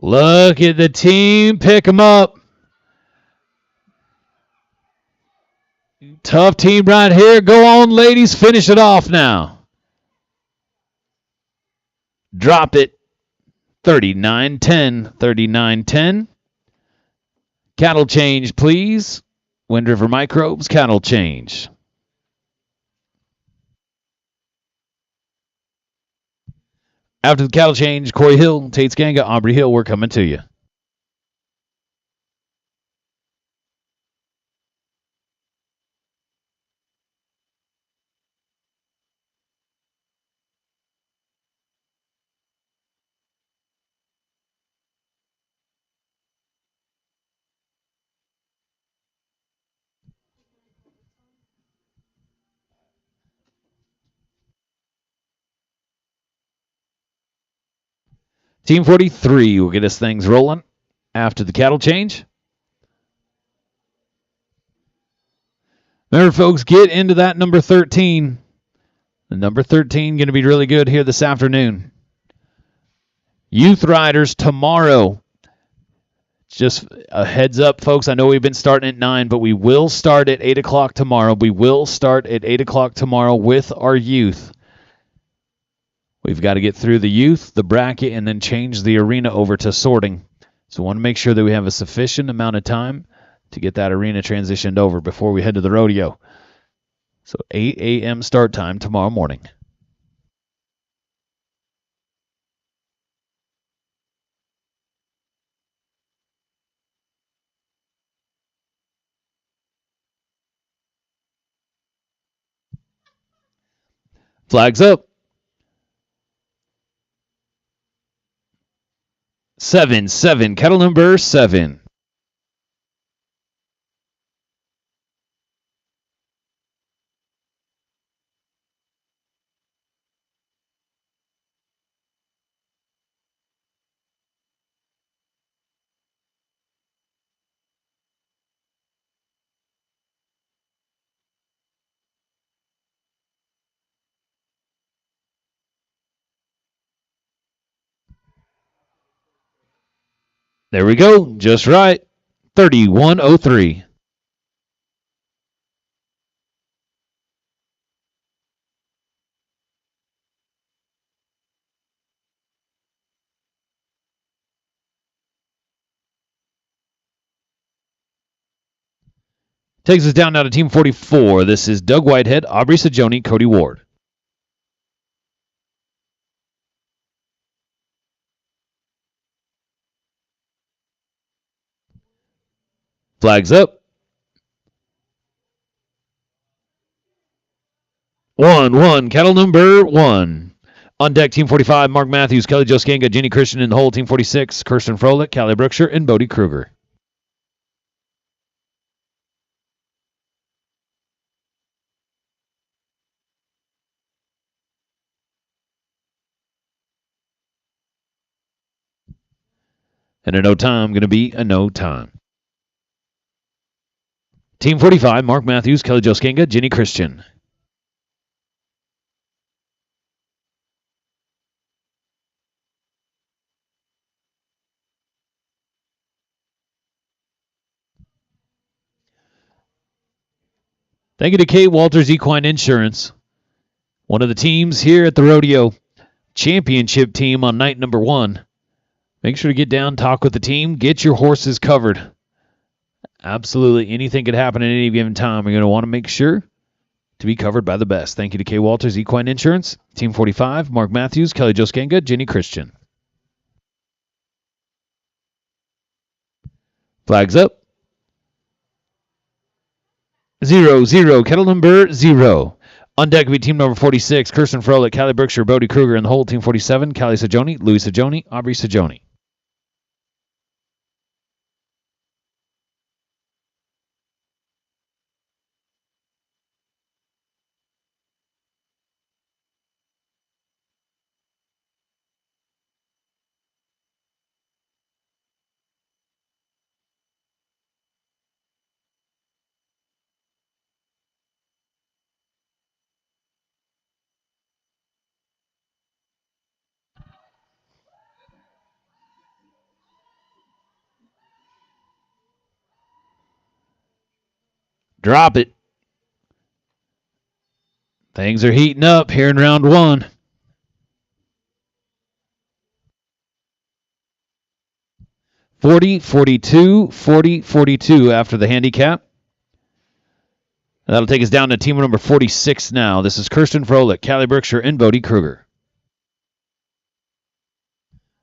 Look at the team. Pick them up. Tough team right here. Go on, ladies. Finish it off now. Drop it. 39-10. 39-10. Cattle change, please. Wind River Microbes, cattle change. After the cattle change, Corey Hill, Tate Skanga, Aubrey Hill, we're coming to you. Team 43 will get us things rolling after the cattle change. Remember, folks, get into that number 13. The number 13 going to be really good here this afternoon. Youth Riders tomorrow. Just a heads up, folks. I know we've been starting at 9, but we will start at 8 o'clock tomorrow. We will start at 8 o'clock tomorrow with our youth. We've got to get through the youth, the bracket, and then change the arena over to sorting. So we want to make sure that we have a sufficient amount of time to get that arena transitioned over before we head to the rodeo. So 8 a.m. start time tomorrow morning. Flags up. 7-7, cattle number 7. There we go. Just right. 31:03. Takes us down now to Team 44. This is Doug Whitehead, Aubrey Sajoni, Cody Ward. Flags up. 1-1, cattle number 1. On deck, Team 45, Mark Matthews, Kelly Joskanga, Jenny Christian in the hole. Team 46, Kirsten Froelich, Callie Brookshire, and Bodie Kruger. And a no time, going to be a no time. Team 45, Mark Matthews, Kelly Joskanga, Jenny Christian. Thank you to Kate Walters Equine Insurance, one of the teams here at the rodeo championship team on night number 1. Make sure to get down, talk with the team, get your horses covered. Absolutely anything could happen at any given time. You're going to want to make sure to be covered by the best. Thank you to Kay Walters Equine Insurance, Team 45, Mark Matthews, Kelly Joskanga, Jenny Christian. Flags up. 0-0, kettle number 0. On deck will be team number 46, Kirsten Froelich, Callie Brookshire, Bodie Kruger, and the whole team 47, Callie Sajoni, Louis Sajoni, Aubrey Sajoni. Drop it. Things are heating up here in round one. (40-42, 40-42 after the handicap. That'll take us down to team number 46 now. This is Kirsten Froelich, Callie Berkshire, and Bodie Kruger.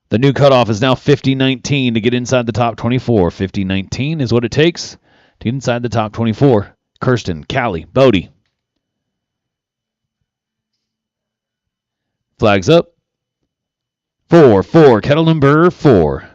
The new cutoff is now 50-19 to get inside the top 24. 50-19 is what it takes to get inside the top 24. Kirsten, Callie, Bodie. Flags up. 4, kettle number 4.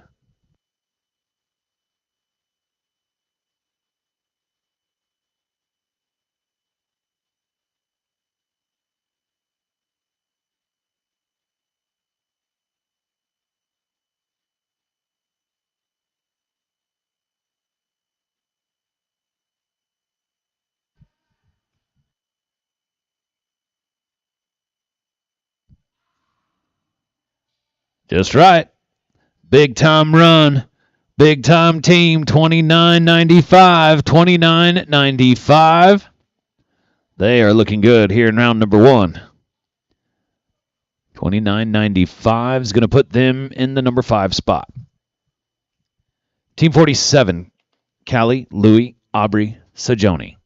Just right. Big time run. Big time team. 29.95. 29.95. They are looking good here in round number 1. 29.95 is going to put them in the number 5 spot. Team 47. Callie, Louie, Aubrey, Sajoni.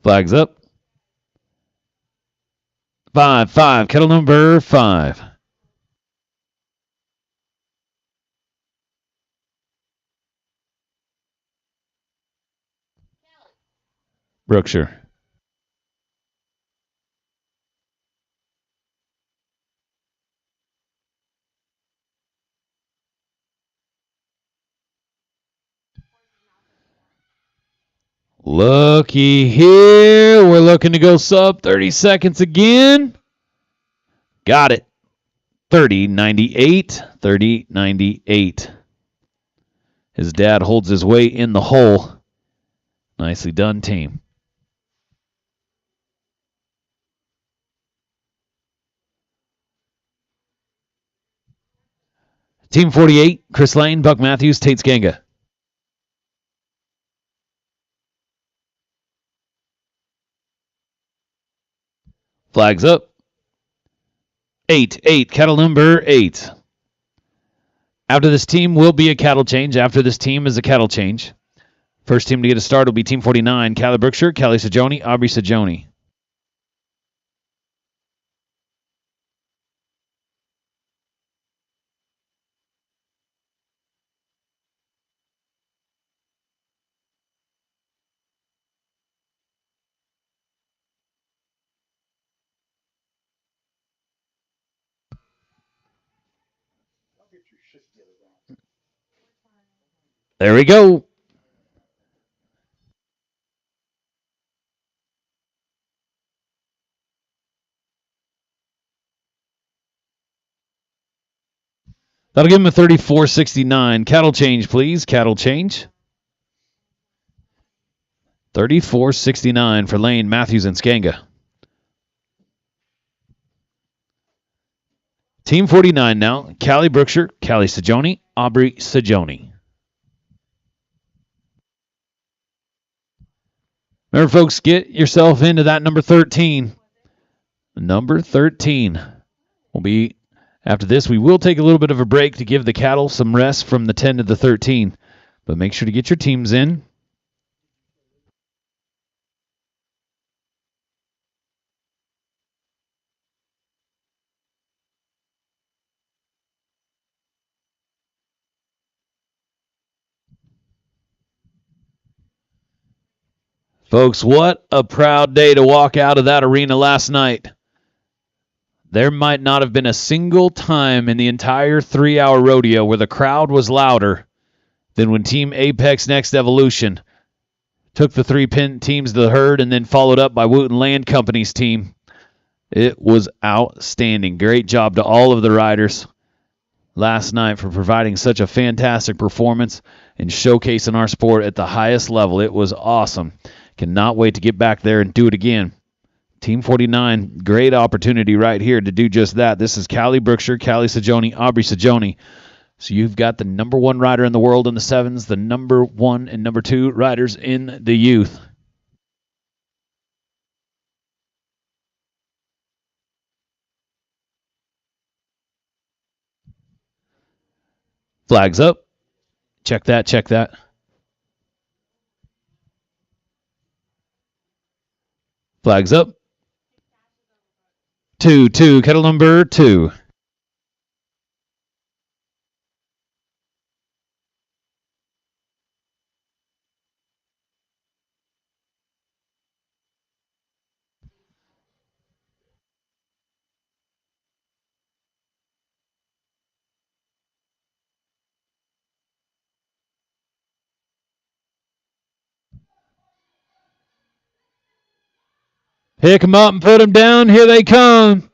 Flags up. 5, kettle number 5. Brookshire. Looky here. We're looking to go sub 30 seconds again. Got it. 30.98. 30.98. His dad holds his weight in the hole. Nicely done, team. Team 48, Chris Lane, Buck Matthews, Tate Skanga. Flags up. 8, cattle number 8. After this team will be a cattle change. After this team is a cattle change. First team to get a start will be Team 49, Callie Berkshire, Callie Sajoni, Aubrey Sajoni. There we go. That'll give him a 34.69. Cattle change, please. Cattle change. 34.69 for Lane, Matthews, and Skanga. Team 49 now. Callie Berkshire, Callie Sajoni, Aubrey Sajoni. Remember, folks, get yourself into that number 13. Number 13 will be, after this, we will take a little bit of a break to give the cattle some rest from the 10 to the 13. But make sure to get your teams in. Folks, what a proud day to walk out of that arena last night. There might not have been a single time in the entire 3-hour rodeo where the crowd was louder than when Team Apex Next Evolution took the 3 teams to the herd and then followed up by Wooten Land Company's team. It was outstanding. Great job to all of the riders. last night for providing such a fantastic performance and showcasing our sport at the highest level. It was awesome. Cannot wait to get back there and do it again. Team 49, great opportunity right here to do just that. This is Callie Brookshire, Callie Sajoni, Aubrey Sajoni. So you've got the number 1 rider in the world in the sevens, the number 1 and number 2 riders in the youth. Flags up. Check that, check that. Flags up. 2, kettle number 2. Pick them up and put them down. Here they come.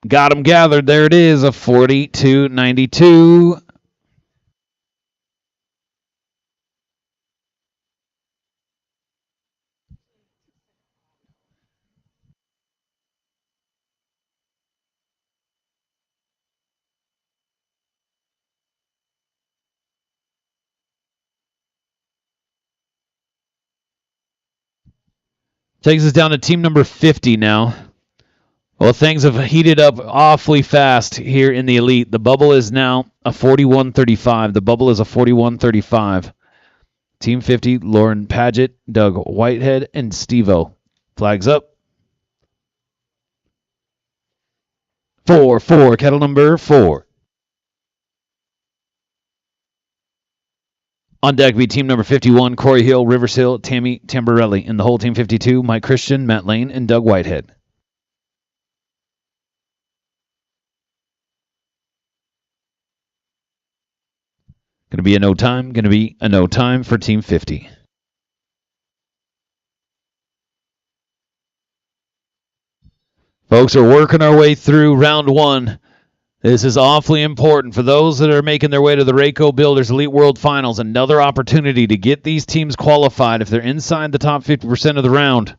Got them gathered. There it is, a 42.92. Takes us down to team number 50 now. Well, things have heated up awfully fast here in the elite. The bubble is now a 41.35. The bubble is a 41.35. Team 50, Lauren Paget, Doug Whitehead, and Steve-O. Flags up. 4, kettle number 4. On deck be team number 51, Corey Hill, Rivers Hill, Tammy Tamborelli. In the whole team 52, Mike Christian, Matt Lane, and Doug Whitehead. Going to be a no time. Going to be a no time for team 50. Folks are working our way through round 1. This is awfully important for those that are making their way to the Rayco Builders Elite World Finals. Another opportunity to get these teams qualified if they're inside the top 50% of the round.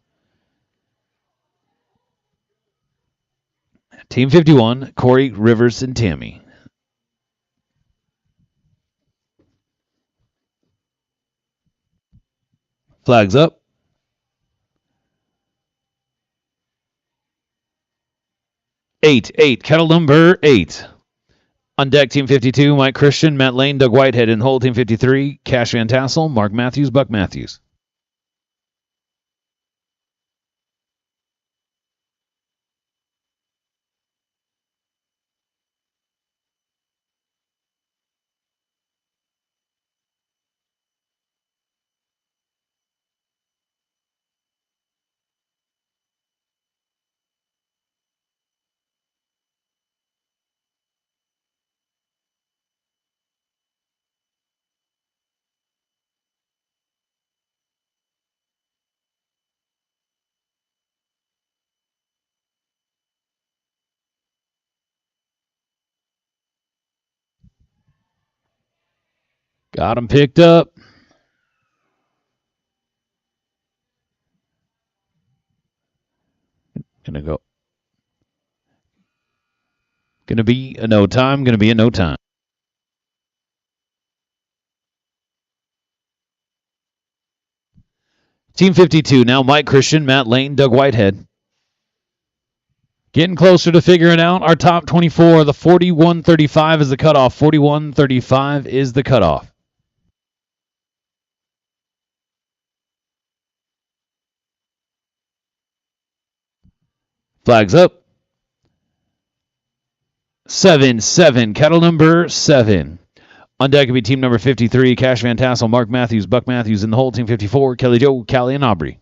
Team 51, Corey, Rivers, and Tammy. Flags up. 8, kettle number 8. On deck, team 52, Mike Christian, Matt Lane, Doug Whitehead. In the whole team 53, Cash Van Tassel, Mark Matthews, Buck Matthews. Got him picked up. Gonna go. Gonna be a no time. Gonna be a no time. Team 52 now, Mike Christian, Matt Lane, Doug Whitehead. Getting closer to figuring out our top 24. The 41.35 is the cutoff. 41.35 is the cutoff. Flags up. 7, kettle number 7. On deck will be team number 53, Cash Van Tassel, Mark Matthews, Buck Matthews. In the whole team 54, Kelly Joe, Callie, and Aubrey.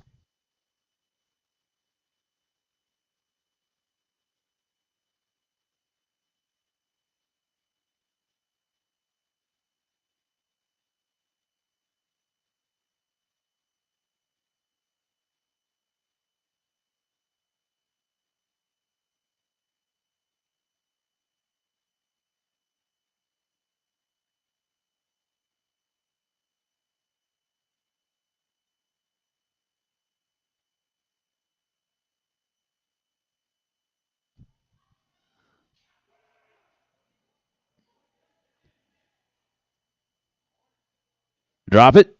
Drop it.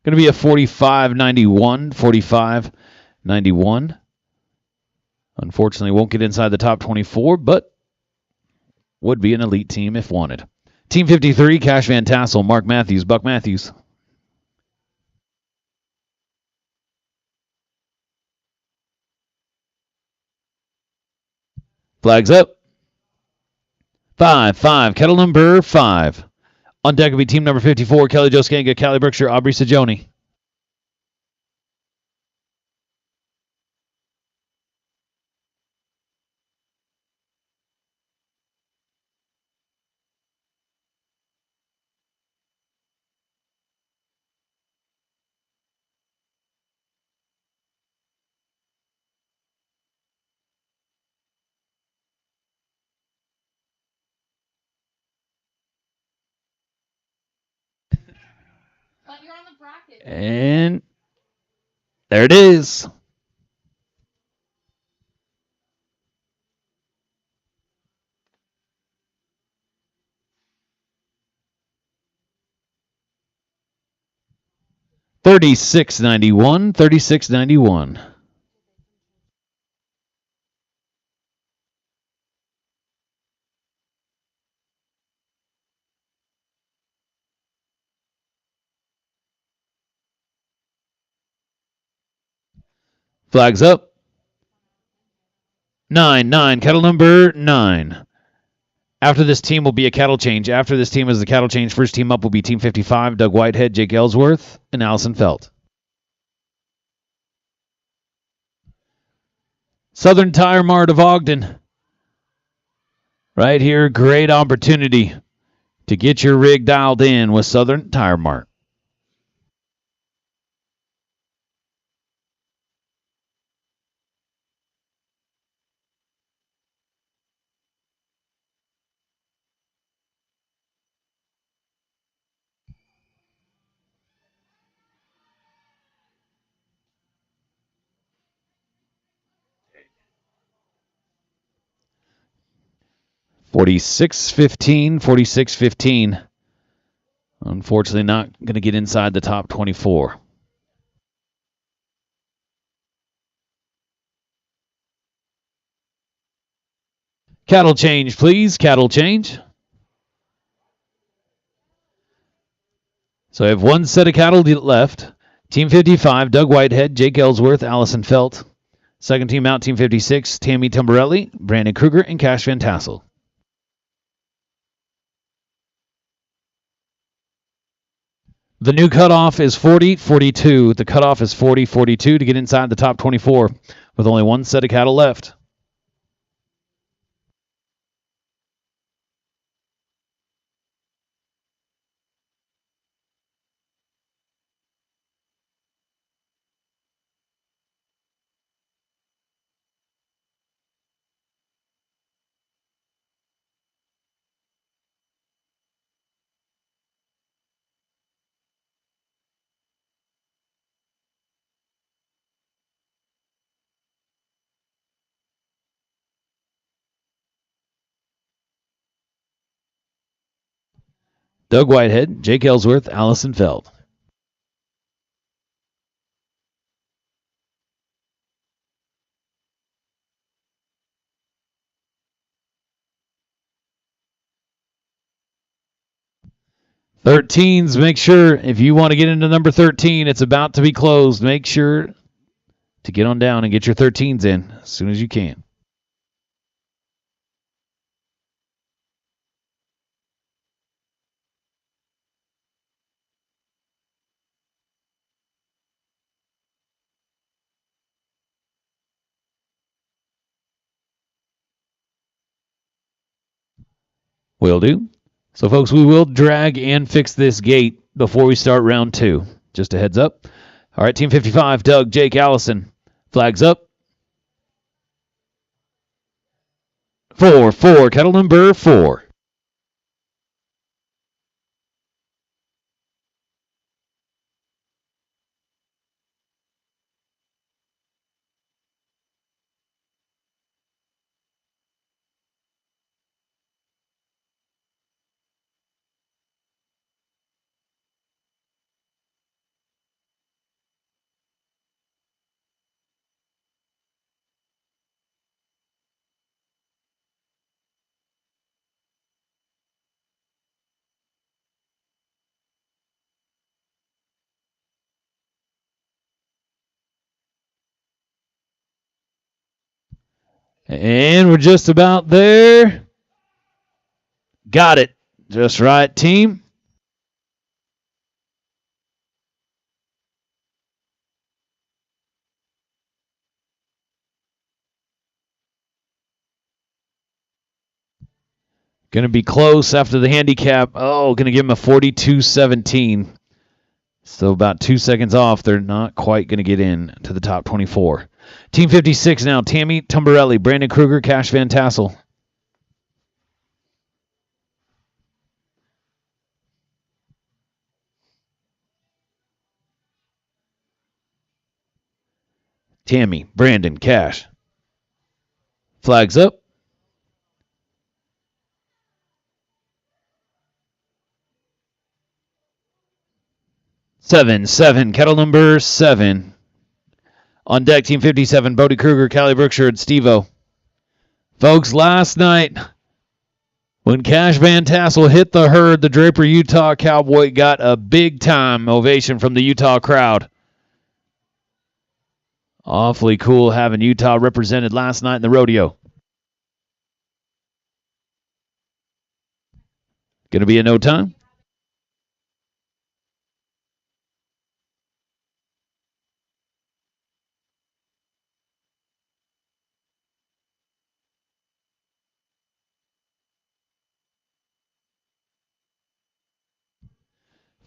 Going to be a 45-91. 45-91. Unfortunately, won't get inside the top 24, but would be an elite team if wanted. Team 53, Cash Van Tassel, Mark Matthews, Buck Matthews. Flags up. 5-5, kettle number 5. On deck will be team number 54, Kelly Jo Skanga, Callie Brookshire, Aubrey Sajoni. And there it is. $36.91, $36.91. Flags up. 9-9, kettle number 9. After this team will be a cattle change. After this team is the cattle change. First team up will be Team 55, Doug Whitehead, Jake Ellsworth, and Allison Felt. Southern Tire Mart of Ogden. Right here, great opportunity to get your rig dialed in with Southern Tire Mart. $46.15. Unfortunately, not going to get inside the top 24. Cattle change, please. Cattle change. So I have one set of cattle left. Team 55, Doug Whitehead, Jake Ellsworth, Allison Felt. Second team out, Team 56, Tammy Tumbarelli, Brandon Kruger, and Cash Van Tassel. The new cutoff is 40-42. The cutoff is 40-42 to get inside the top 24 with only one set of cattle left. Doug Whitehead, Jake Ellsworth, Allison Feld. Thirteens, make sure if you want to get into number 13, it's about to be closed. Make sure to get on down and get your 13s in as soon as you can. Will do. So, folks, we will drag and fix this gate before we start round 2. Just a heads up. All right, Team 55, Doug, Jake, Allison. Flags up. 4-4, kettle number 4. And we're just about there. Got it. Just right, team. Going to be close after the handicap. Oh, going to give him a 42-17. So about 2 seconds off. They're not quite going to get in to the top 24. Team 56 now. Tammy Tumbarelli, Brandon Kruger, Cash Van Tassel. Tammy, Brandon, Cash. Flags up. 7-7, kettle number 7. On deck, Team 57, Bodie Kruger, Callie Brookshire, and Steve-O. Folks, last night, when Cash Van Tassel hit the herd, the Draper, Utah Cowboy got a big-time ovation from the Utah crowd. Awfully cool having Utah represented last night in the rodeo. Going to be a no time.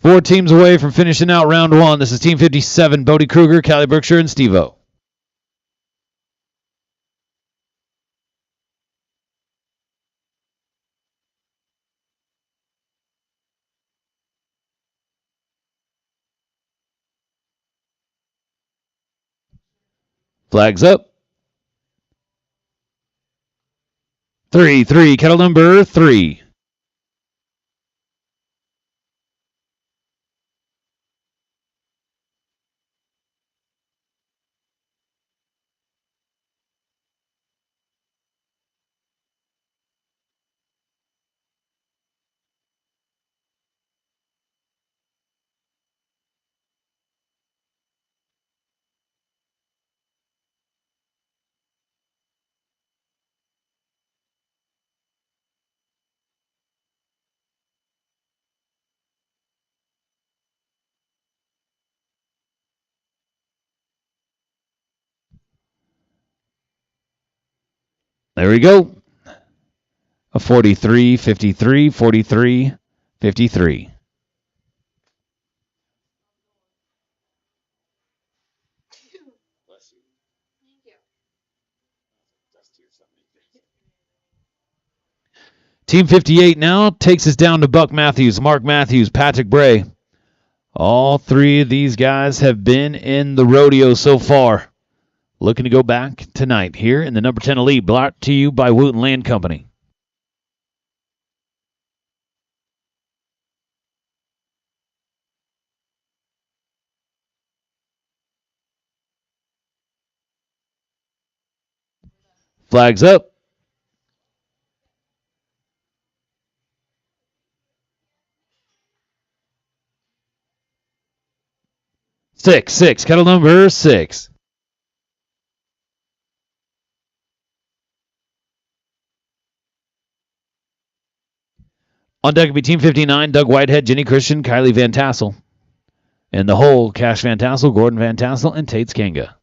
Four teams away from finishing out round one. This is Team 57, Bodie Kruger, Callie Brookshire, and Steve-O. Flags up. 3-3, kettle number 3. There we go. A 43-53, 43-53. Team 58 now takes us down to Buck Matthews, Mark Matthews, Patrick Bray. All three of these guys have been in the rodeo so far. Looking to go back tonight here in the number 10 Elite, brought to you by Wooten Land Company. Flags up. 6-6, kettle number 6. On deck will be Team 59, Doug Whitehead, Jenny Christian, Kylie Van Tassel. And the whole, Cash Van Tassel, Gordon Van Tassel, and Tate Skanga.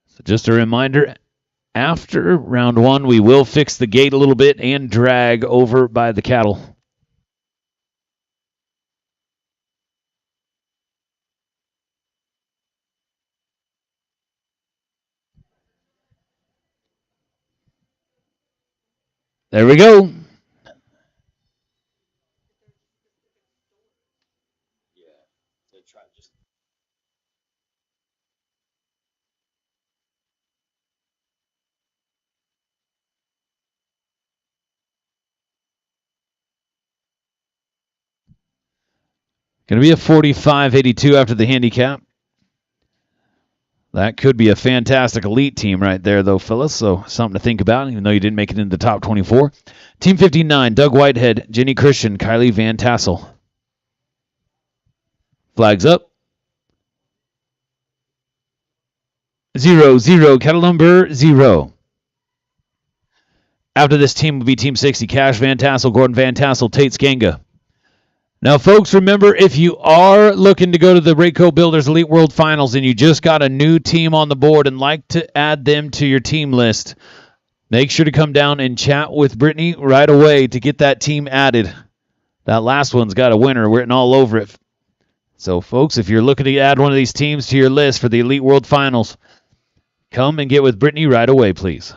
So just a reminder, after round one, we will fix the gate a little bit and drag over by the cattle. There we go. Going to be a 45-82 after the handicap. That could be a fantastic elite team right there, though, fellas. So something to think about, even though you didn't make it into the top 24. Team 59, Doug Whitehead, Jenny Christian, Kylie Van Tassel. Flags up. 0-0, cattle number 0. After this team will be Team 60, Cash Van Tassel, Gordon Van Tassel, Tate Skanga. Now, folks, remember, if you are looking to go to the Rayco Builders Elite World Finals and you just got a new team on the board and like to add them to your team list, make sure to come down and chat with Brittany right away to get that team added. That last one's got a winner written all over it. So, folks, if you're looking to add one of these teams to your list for the Elite World Finals, come and get with Brittany right away, please.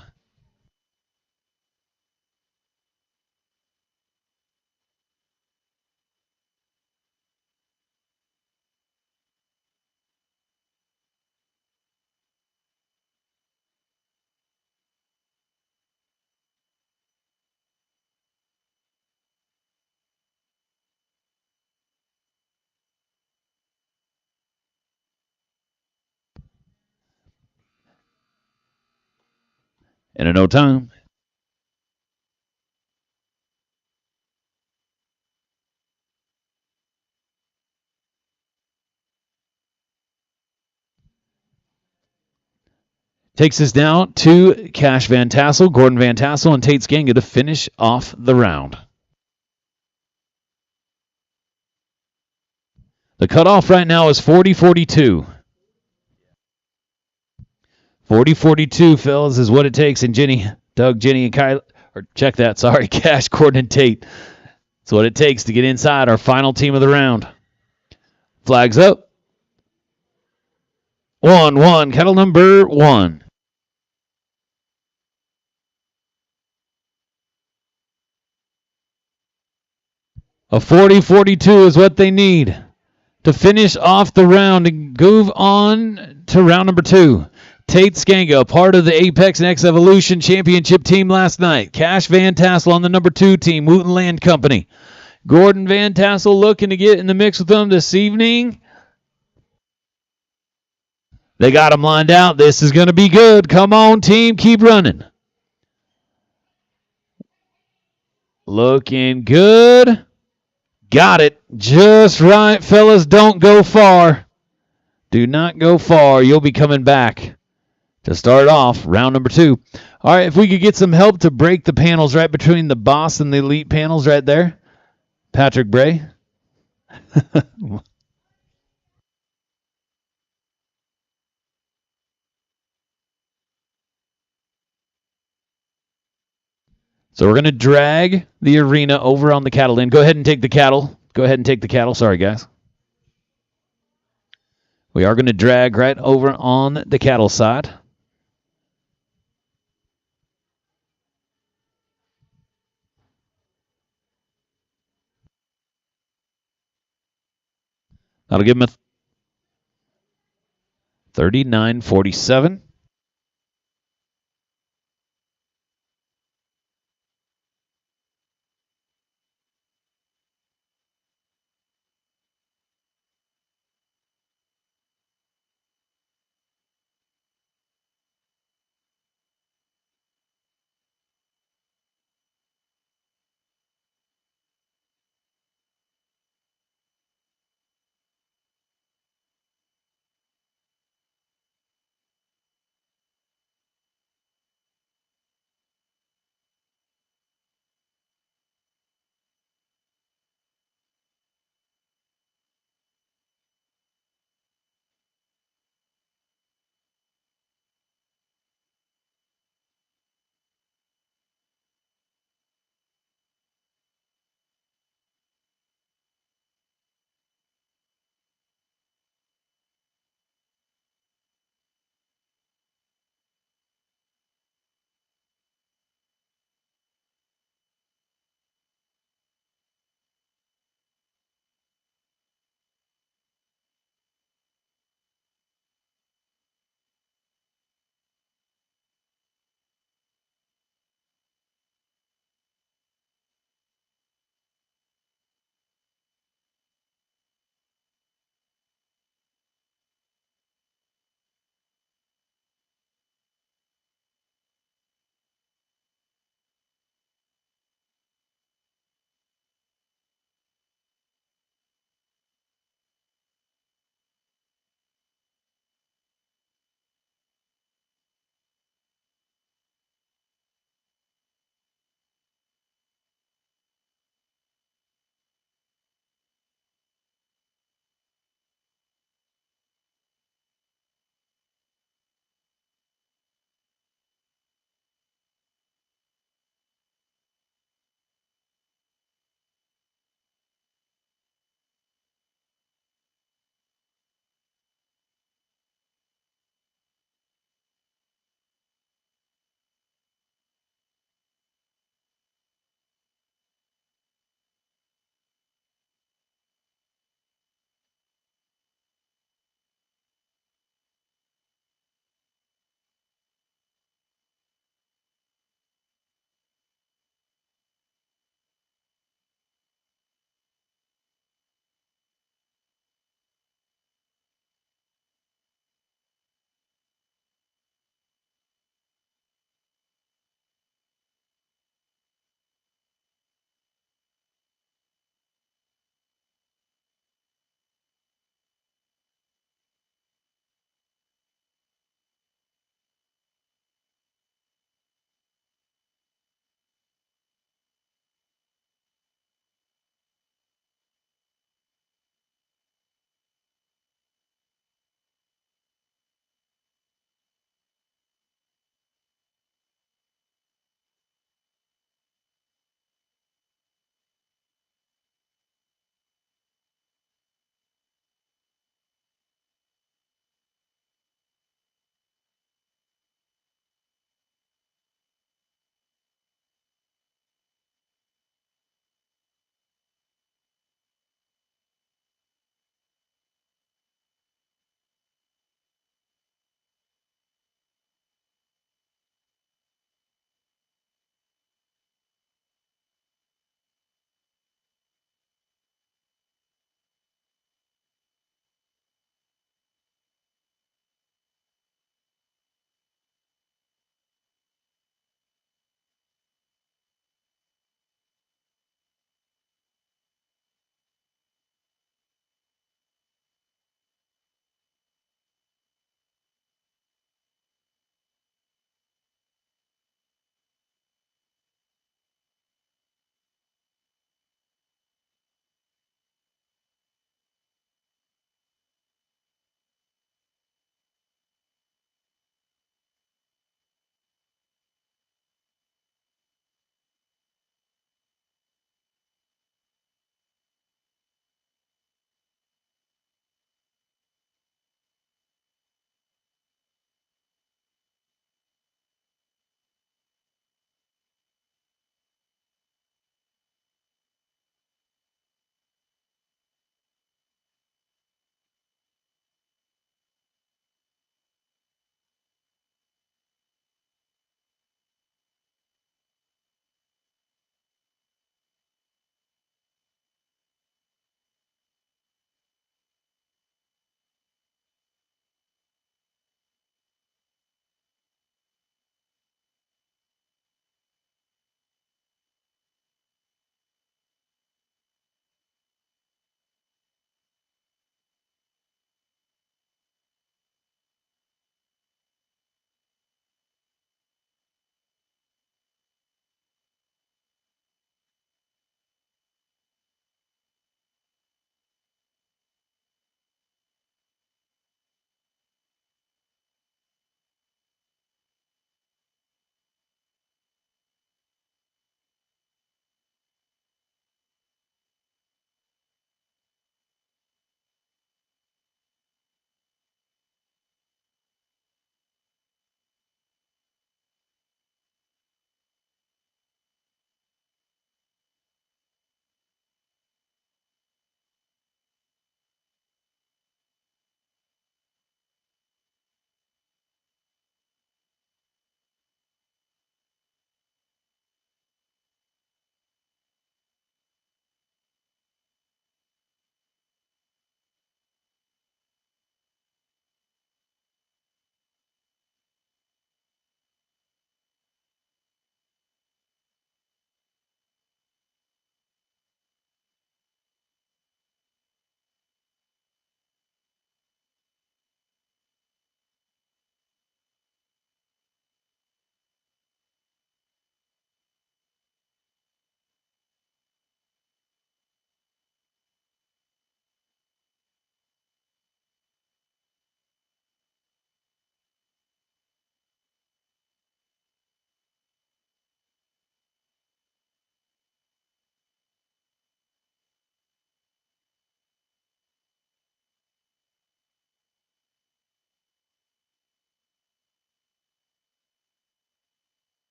And in no time. Takes us down to Cash Van Tassel, Gordon Van Tassel, and Tate Skanga to finish off the round. The cutoff right now is 40-42. 40-42, fellas, is what it takes. And Doug, Jenny, and Kyle, or check that, sorry, Cash, Gordon, and Tate. That's what it takes to get inside our final team of the round. Flags up. 1-1, cattle number 1. A 40-42 is what they need to finish off the round and move on to round number 2. Tate Skanga, part of the Apex Next Evolution Championship team last night. Cash Van Tassel on the number 2 team, Wooten Land Company. Gordon Van Tassel looking to get in the mix with them this evening. They got them lined out. This is going to be good. Come on, team. Keep running. Looking good. Got it. Just right, fellas. Don't go far. Do not go far. You'll be coming back to start off round number 2. All right, if we could get some help to break the panels right between the boss and the elite panels right there. Patrick Bray. So we're going to drag the arena over on the cattle end. Go ahead and take the cattle. Go ahead and take the cattle. Sorry, guys. We are going to drag right over on the cattle side. That'll give him a 39.47.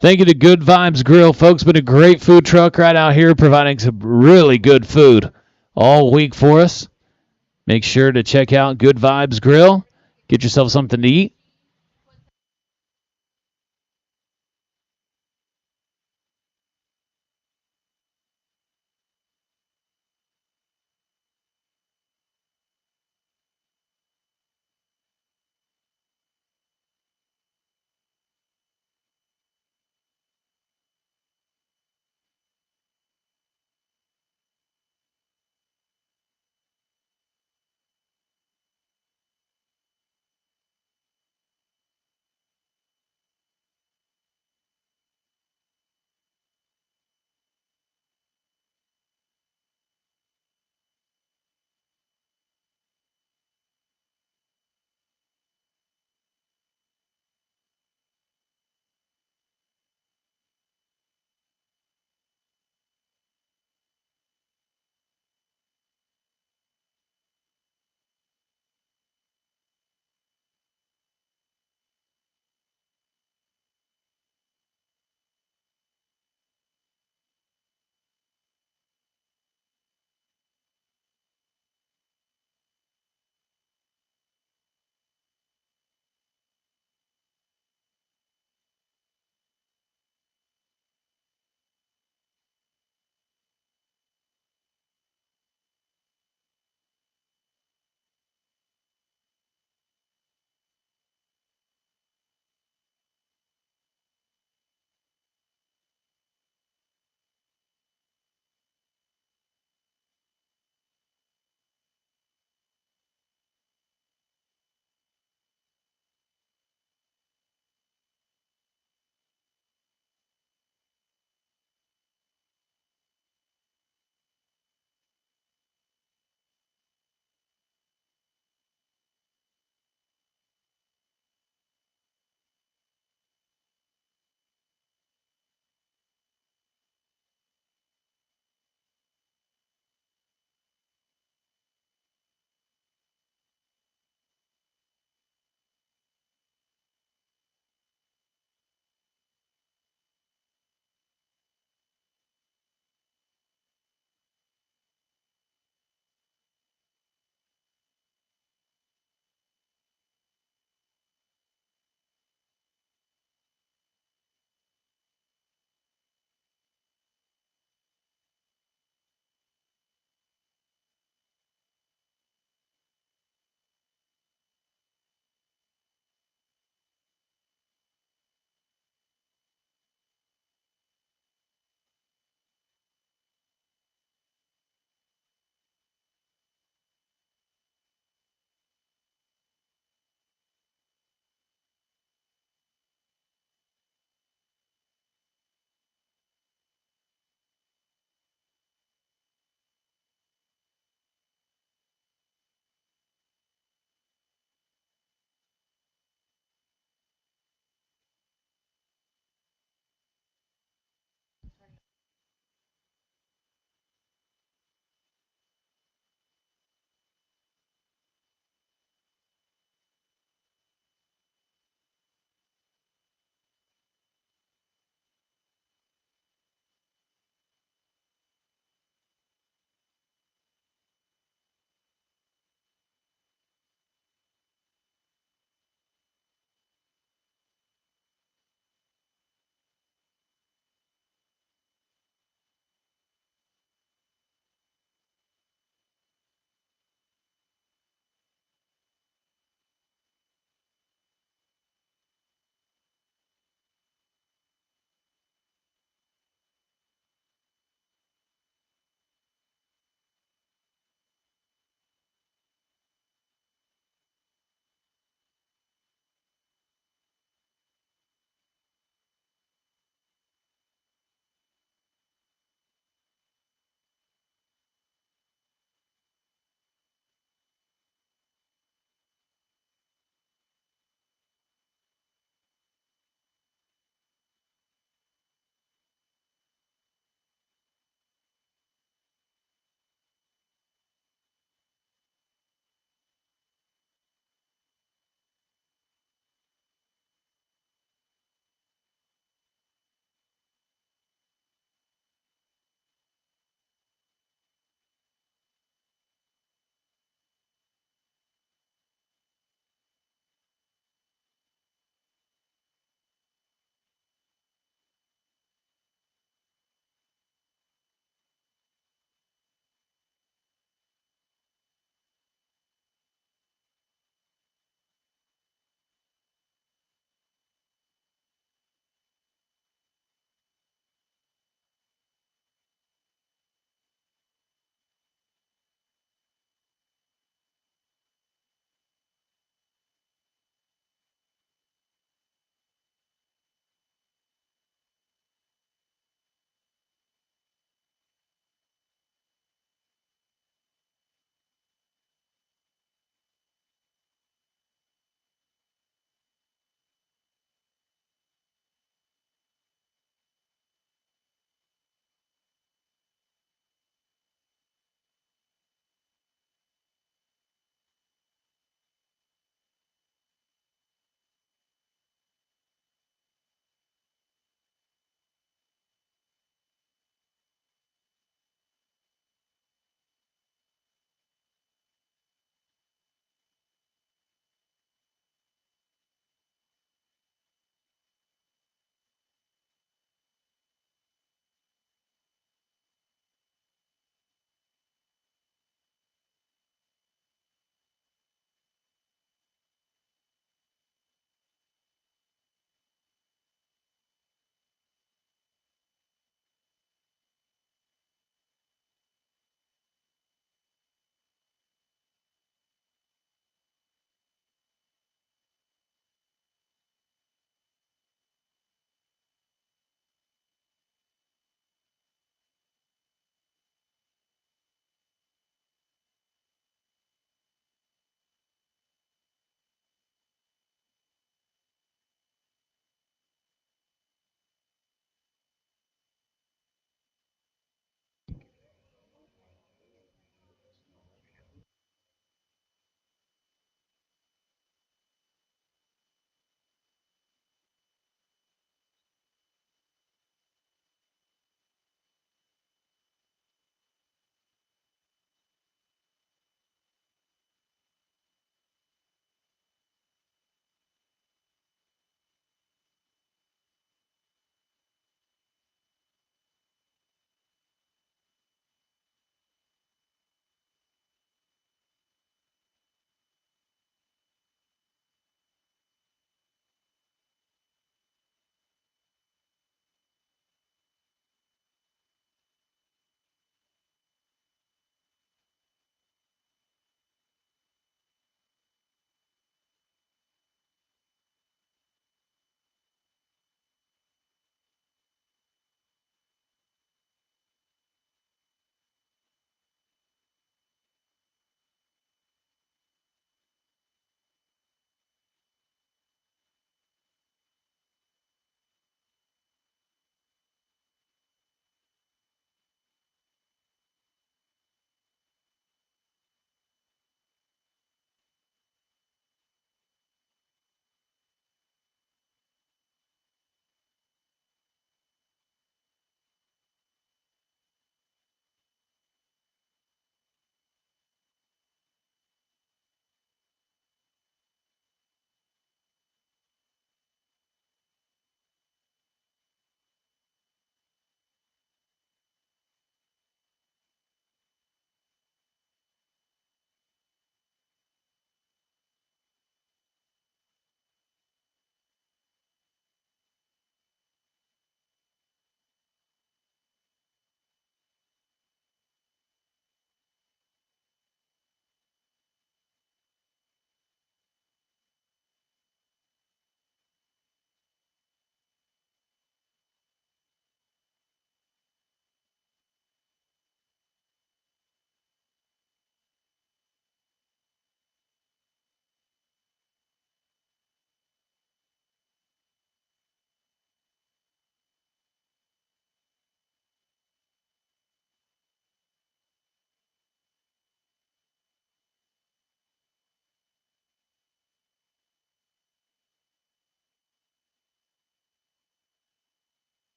Thank you to Good Vibes Grill, folks. Been a great food truck right out here providing some really good food all week for us. Make sure to check out Good Vibes Grill. Get yourself something to eat.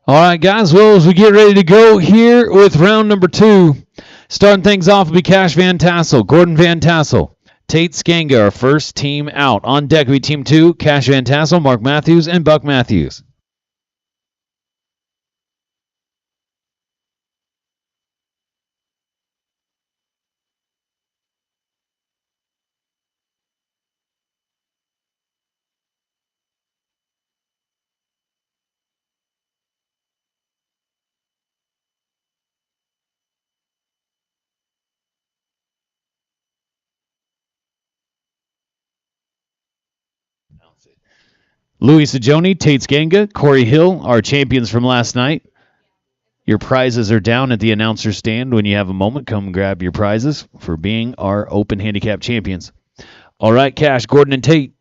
All right, guys. Well, as we get ready to go here with round number 2, starting things off will be Cash Van Tassel, Gordon Van Tassel, Tate Skanga, our first team out. On deck will be Team 2, Cash Van Tassel, Mark Matthews, and Buck Matthews. Louis Sajoni, Tate Skanga, Corey Hill, our champions from last night. Your prizes are down at the announcer stand. When you have a moment, come grab your prizes for being our Open Handicap champions. All right, Cash, Gordon, and Tate.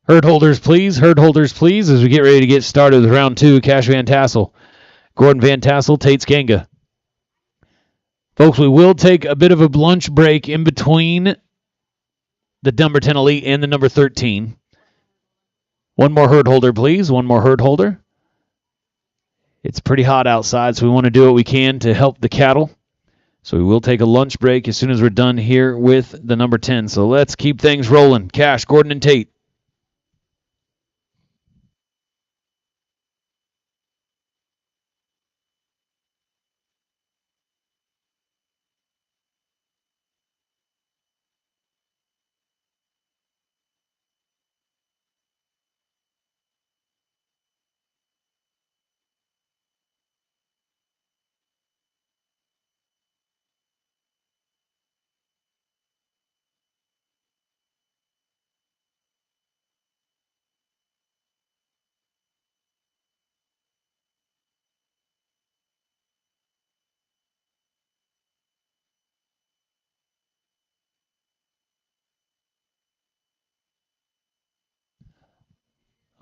Herd holders, please. Herd holders, please, as we get ready to get started with round 2. Cash Van Tassel, Gordon Van Tassel, Tate Skanga. Folks, we will take a bit of a lunch break in between the number 10 Elite and the number 13. One more herd holder, please. One more herd holder. It's pretty hot outside, so we want to do what we can to help the cattle. So we will take a lunch break as soon as we're done here with the number 10. So let's keep things rolling. Cash, Gordon, and Tate.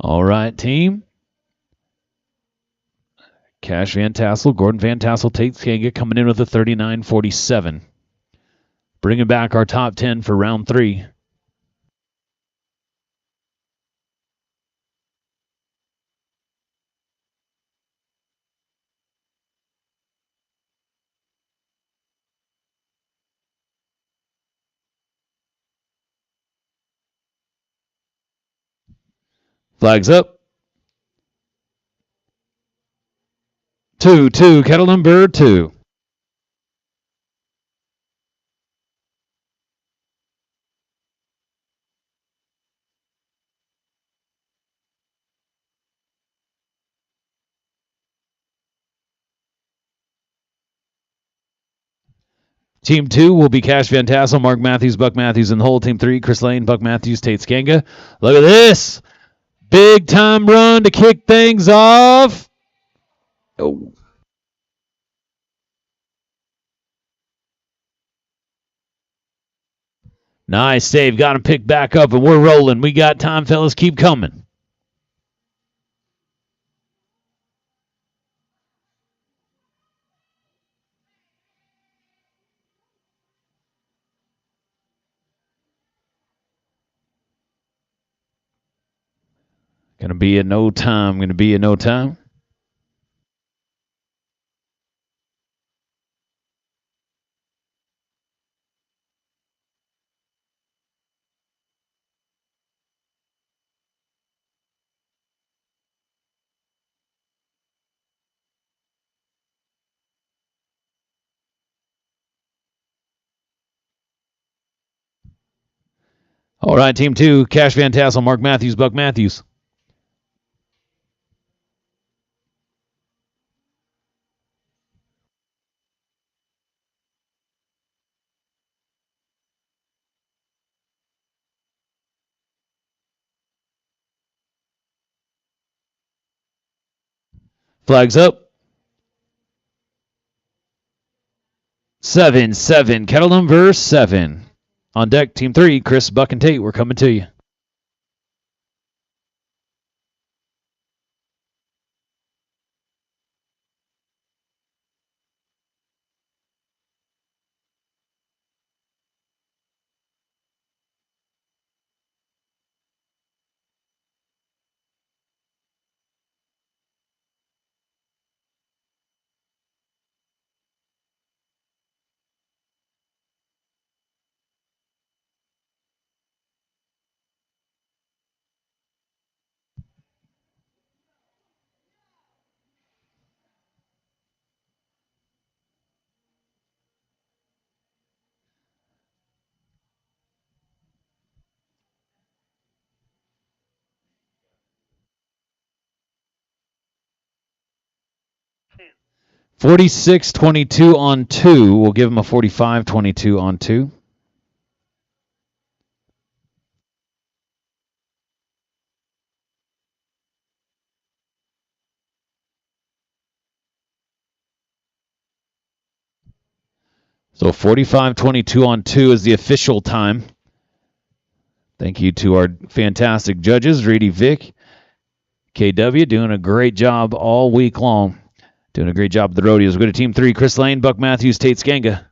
All right, team. Cash Van Tassel, Gordon Van Tassel, Tate Skanga coming in with a 39.47. Bringing back our top 10 for round 3. Flags up. 2, kettle number 2. Team 2 will be Cash Van Tassel, Mark Matthews, Buck Matthews in the hole. Team 3, Chris Lane, Buck Matthews, Tate Skanga. Look at this. Big time run to kick things off. Oh. Nice save. Got him picked back up, and we're rolling. We got time, fellas. Keep coming. Gonna be in no time. All right, Team 2, Cash Van Tassel, Mark Matthews, Buck Matthews. Flags up. 7, kettle number 7. On deck, Team 3, Chris, Buck, and Tate, we're coming to you. 46-22 on 2. We'll give them a 45-22 on 2. So 45-22 on 2 is the official time. Thank you to our fantastic judges, Reedy, Vic, KW, doing a great job all week long. Doing a great job at the rodeos. We go to Team 3, Chris Lane, Buck Matthews, Tate Skanga.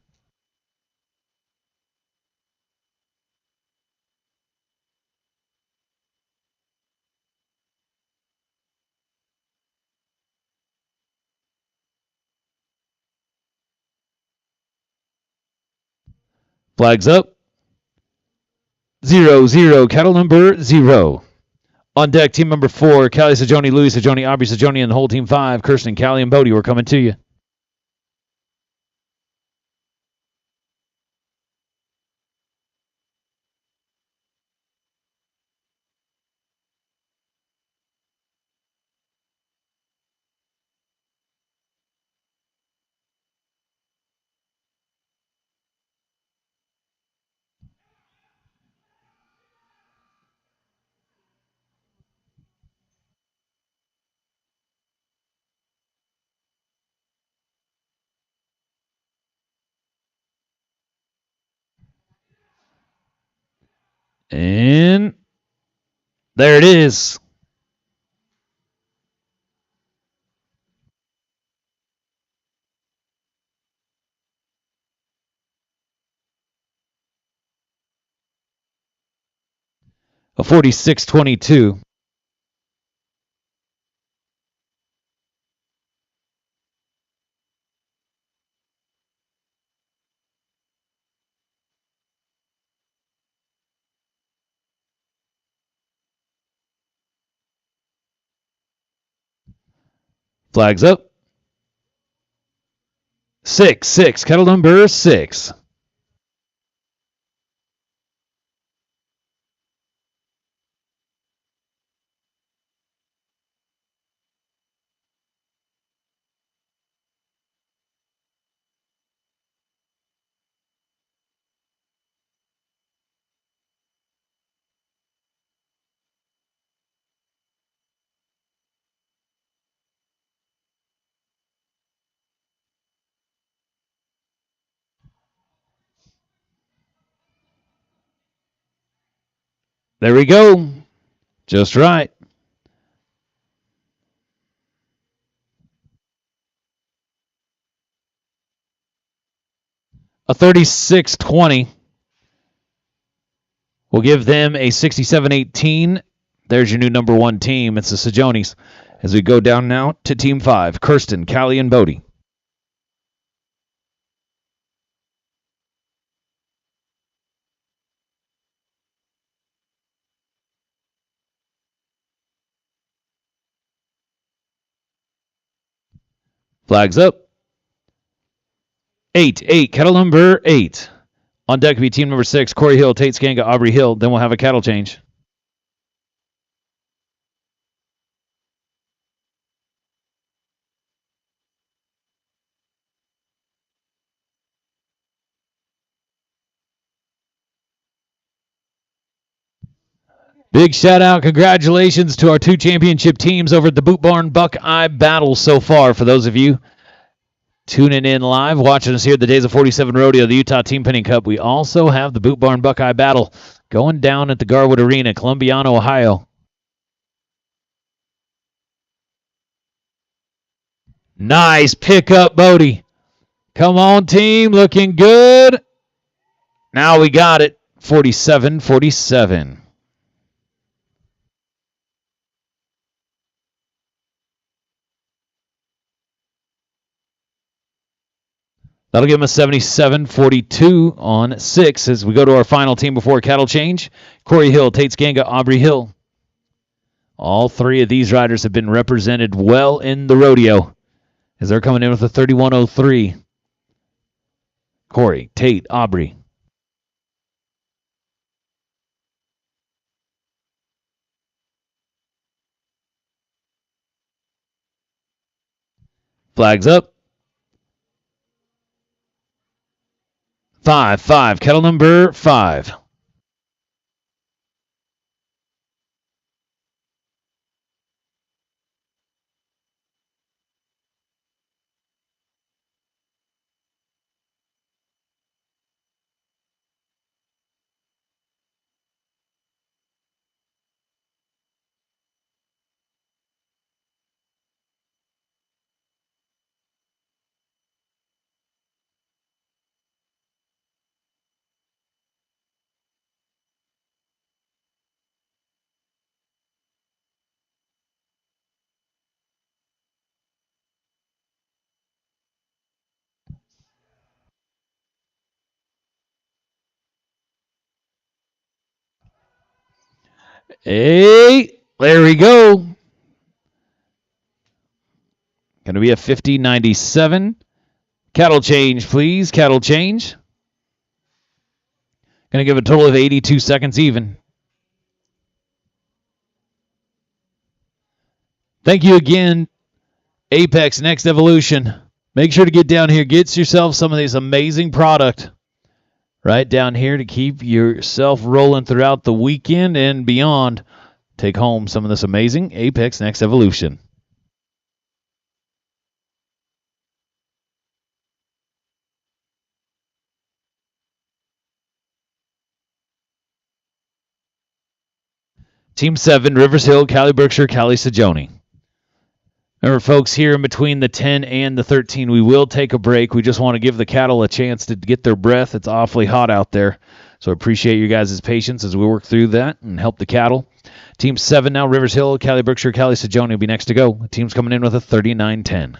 Flags up. 0-0, cattle number 0. On deck, team number 4, Callie Sajoni, Louis Sajoni, Aubrey Sajoni, and the whole team 5, Kirsten, Callie, and Bodie, we're coming to you. And there it is. A 46-22. Flags up. 6-6, cattle number 6. There we go. Just right. A 36-20. We'll give them a 67-18. There's your new number 1 team. It's the Sajonis. As we go down now to Team 5, Kirsten, Callie, and Bodie. Flags up. 8-8, cattle number 8. On deck will be team number 6, Corey Hill, Tate Skanga, Aubrey Hill. Then we'll have a cattle change. Big shout out, congratulations to our 2 championship teams over at the Boot Barn Buckeye Battle so far. For those of you tuning in live, watching us here at the Days of 47 Rodeo, the Utah Team Penning Cup, we also have the Boot Barn Buckeye Battle going down at the Garwood Arena, Columbiana, Ohio. Nice pickup, Bodie. Come on, team, looking good. Now we got it, 47-47. That'll give them a 77-42 on 6 as we go to our final team before cattle change. Corey Hill, Tate Skanga, Aubrey Hill. All 3 of these riders have been represented well in the rodeo as they're coming in with a 31-03. Corey, Tate, Aubrey. Flags up. 5. Kettle number 5. Hey, there we go. Going to be a 50.97. Cattle change, please. Cattle change. Going to give a total of 82 seconds even. Thank you again, Apex Next Evolution. Make sure to get down here. Get yourself some of this amazing product right down here to keep yourself rolling throughout the weekend and beyond. Take home some of this amazing Apex Next Evolution. Team 7, Rivers Hill, Cali Berkshire, Cali Sajoni. Remember, folks, here in between the 10 and the 13, we will take a break. We just want to give the cattle a chance to get their breath. It's awfully hot out there. So I appreciate you guys' patience as we work through that and help the cattle. Team 7 now, Rivers Hill, Cali Berkshire, Cali Sajoni will be next to go. Team's coming in with a 39-10.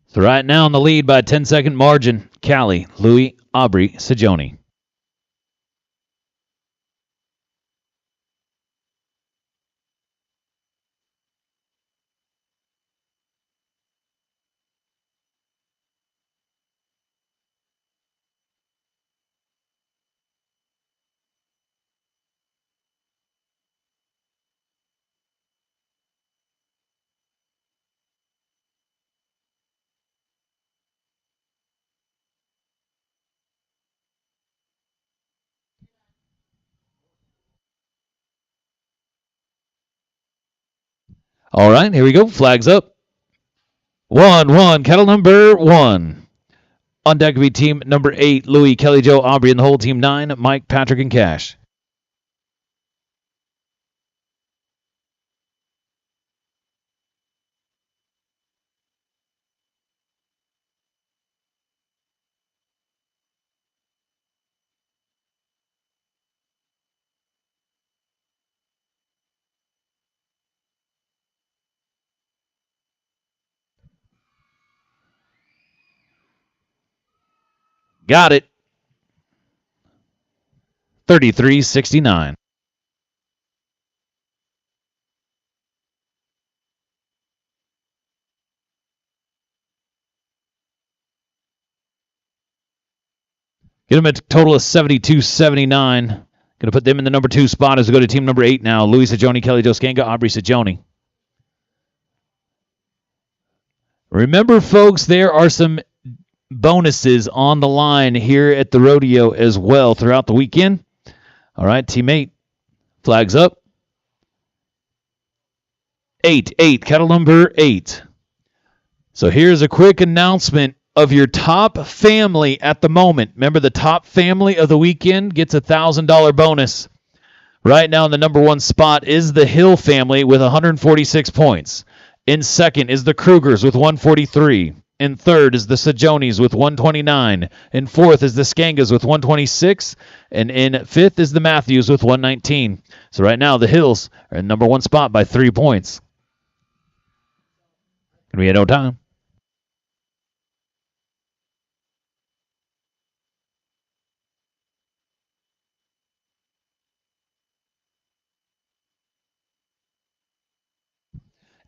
So right now in the lead by a 10-second margin, Cali, Louis, Aubrey, Sajoni. All right, here we go. Flags up. 1, cattle number 1. On deck will be team number 8, Louis, Kelly, Joe, Aubrey, and the whole team 9, Mike, Patrick, and Cash. Got it. 33-69. Get them a total of 72-79. Going to put them in the number 2 spot as we go to team number 8 now. Louis Sajoni, Kelly Joe Skanga, Aubrey Sajoni. Remember, folks, there are some bonuses on the line here at the rodeo as well throughout the weekend. All right, team 8. Flags up. 8, cattle number 8. So here's a quick announcement of your top family at the moment. Remember, the top family of the weekend gets a $1,000 bonus. Right now in the number 1 spot is the Hill family with 146 points. In second is the Krugers with 143. In third is the Sajonis with 129. In fourth is the Skangas with 126. And in fifth is the Matthews with 119. So right now the Hills are in number 1 spot by 3 points. Gonna be at no time.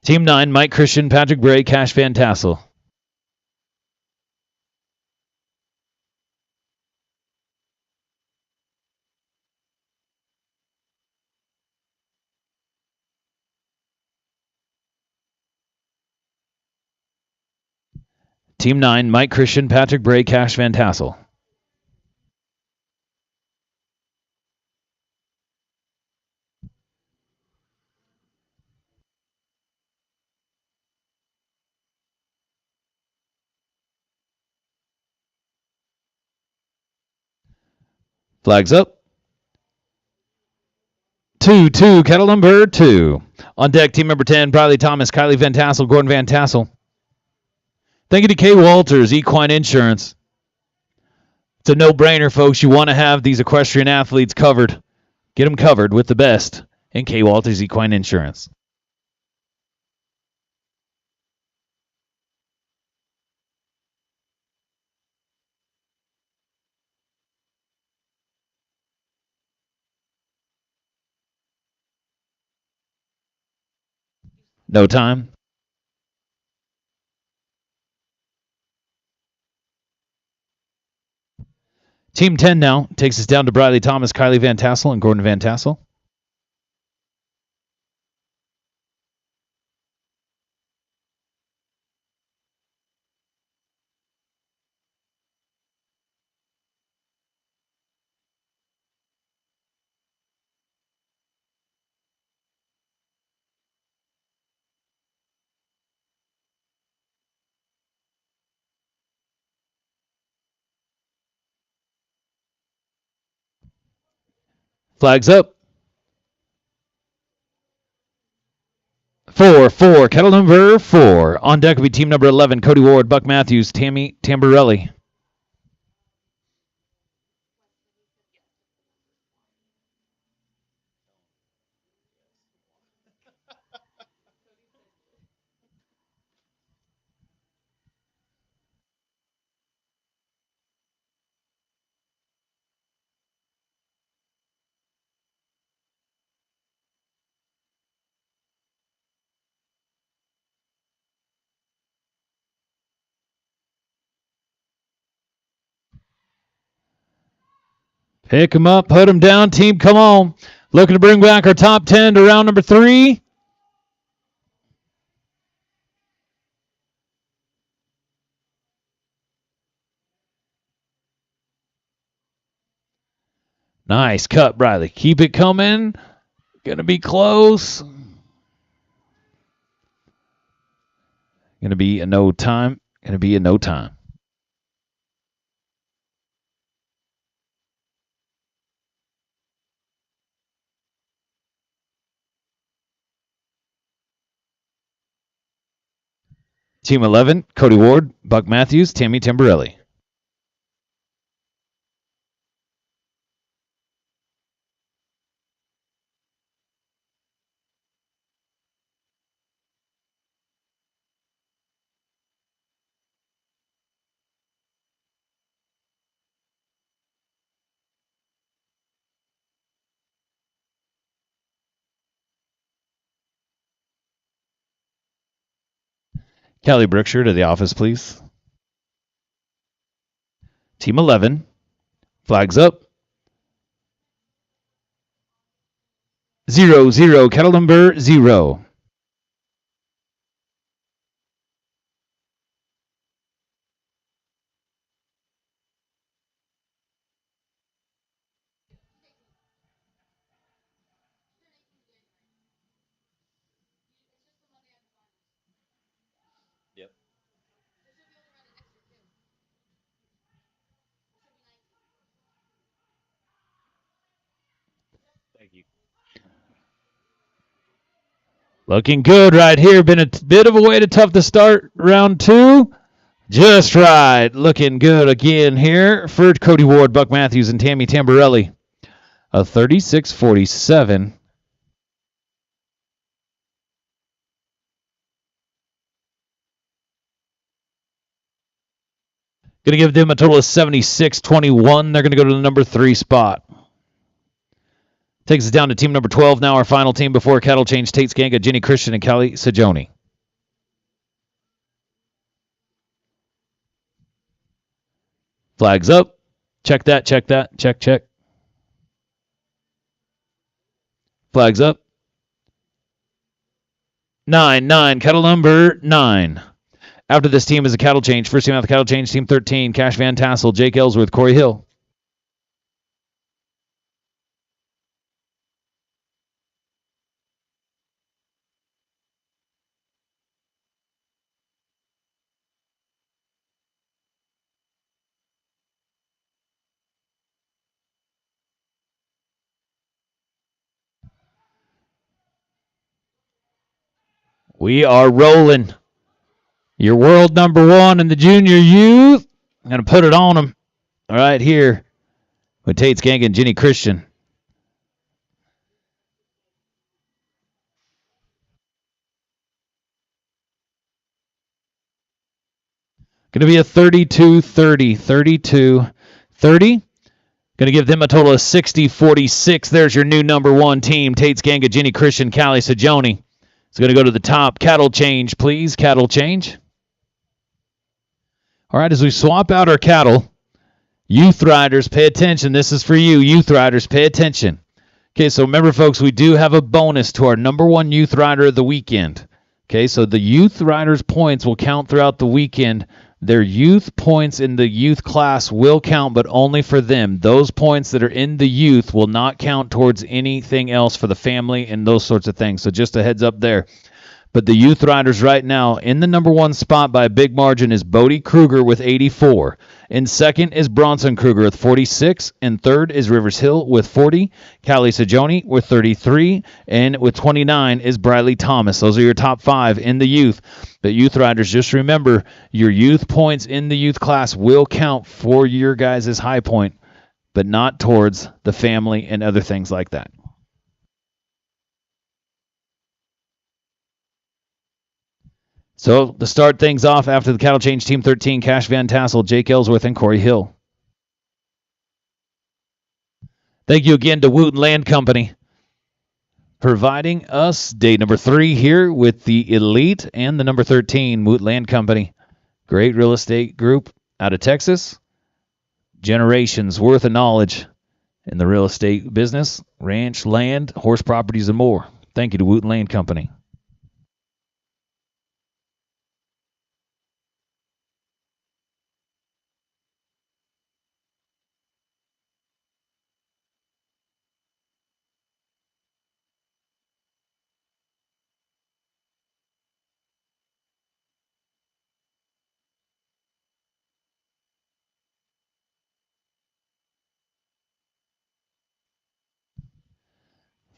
Team 9, Mike Christian, Patrick Bray, Cash Van Tassel. Team 9, Mike Christian, Patrick Bray, Cash Van Tassel. Flags up. 2-2, kettle number 2. On deck, team number 10, Briley Thomas, Kylie Van Tassel, Gordon Van Tassel. Thank you to K. Walters, Equine Insurance. It's a no-brainer, folks. You want to have these equestrian athletes covered. Get them covered with the best in K. Walters Equine Insurance. No time. Team 10 now takes us down to Briley Thomas, Kylie Van Tassel, and Gordon Van Tassel. Flags up. 4-4, kettle number 4. On deck will be team number 11, Cody Ward, Buck Matthews, Tammy Tamborelli. Pick them up, put them down, team, come on. Looking to bring back our top 10 to round number 3. Nice cut, Briley. Keep it coming. Gonna be close. Gonna be a no time. Team 11, Cody Ward, Buck Matthews, Tammy Tamborelli. Callie Brookshire to the office, please. Team 11, flags up. 0-0, kettle number 0. Looking good right here. Been a bit of a way to tough to start round 2. Just right. Looking good again here for Cody Ward, Buck Matthews, and Tammy Tamborelli. A 36-47. Going to give them a total of 76-21. They're going to go to the number 3 spot. Takes us down to team number 12 now, our final team before cattle change. Tate Skanga, Jenny Christian, and Kelly Sajoni. Flags up. Check that, check that, check, check. Flags up. 9, cattle number 9. After this team is a cattle change. First team out the cattle change, team 13, Cash Van Tassel, Jake Ellsworth, Corey Hill. We are rolling. Your world number 1 in the junior youth. I'm going to put it on them. All right, here with Tate Skank and Jenny Christian. Going to be a 32-30. 32-30. Going to give them a total of 60-46. There's your new number 1 team. Tate Skank, Jenny Christian, Callie Sajoni. It's going to go to the top. Cattle change, please. Cattle change. All right, as we swap out our cattle, youth riders, pay attention. This is for you. Youth riders, pay attention. Okay, so remember, folks, we do have a bonus to our number 1 youth rider of the weekend. Okay, so the youth riders' points will count throughout the weekend. Their youth points in the youth class will count, but only for them. Those points that are in the youth will not count towards anything else for the family and those sorts of things. So just a heads up there. But the youth riders right now, in the number 1 spot by a big margin is Bodie Kruger with 84. In second is Bronson Kruger with 46. In third is Rivers Hill with 40. Callie Sajoni with 33. And with 29 is Bradley Thomas. Those are your top 5 in the youth. But youth riders, just remember, your youth points in the youth class will count for your guys' high point, but not towards the family and other things like that. So to start things off after the cattle change, team 13, Cash Van Tassel, Jake Ellsworth, and Corey Hill. Thank you again to Wooten Land Company, providing us day number 3 here with the Elite and the number 13, Wooten Land Company. Great real estate group out of Texas. Generations worth of knowledge in the real estate business, ranch, land, horse properties, and more. Thank you to Wooten Land Company.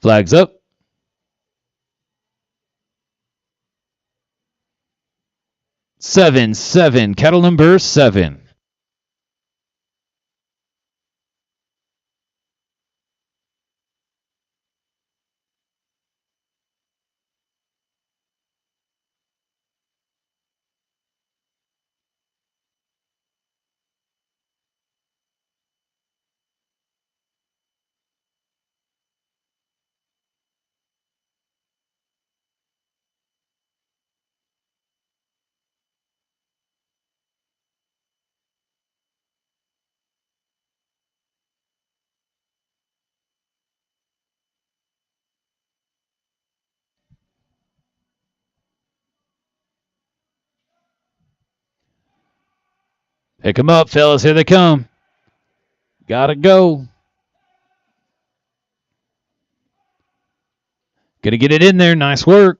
Flags up. Seven, cattle number 7. Pick them up, fellas. Here they come. Gotta go. Gonna get it in there. Nice work.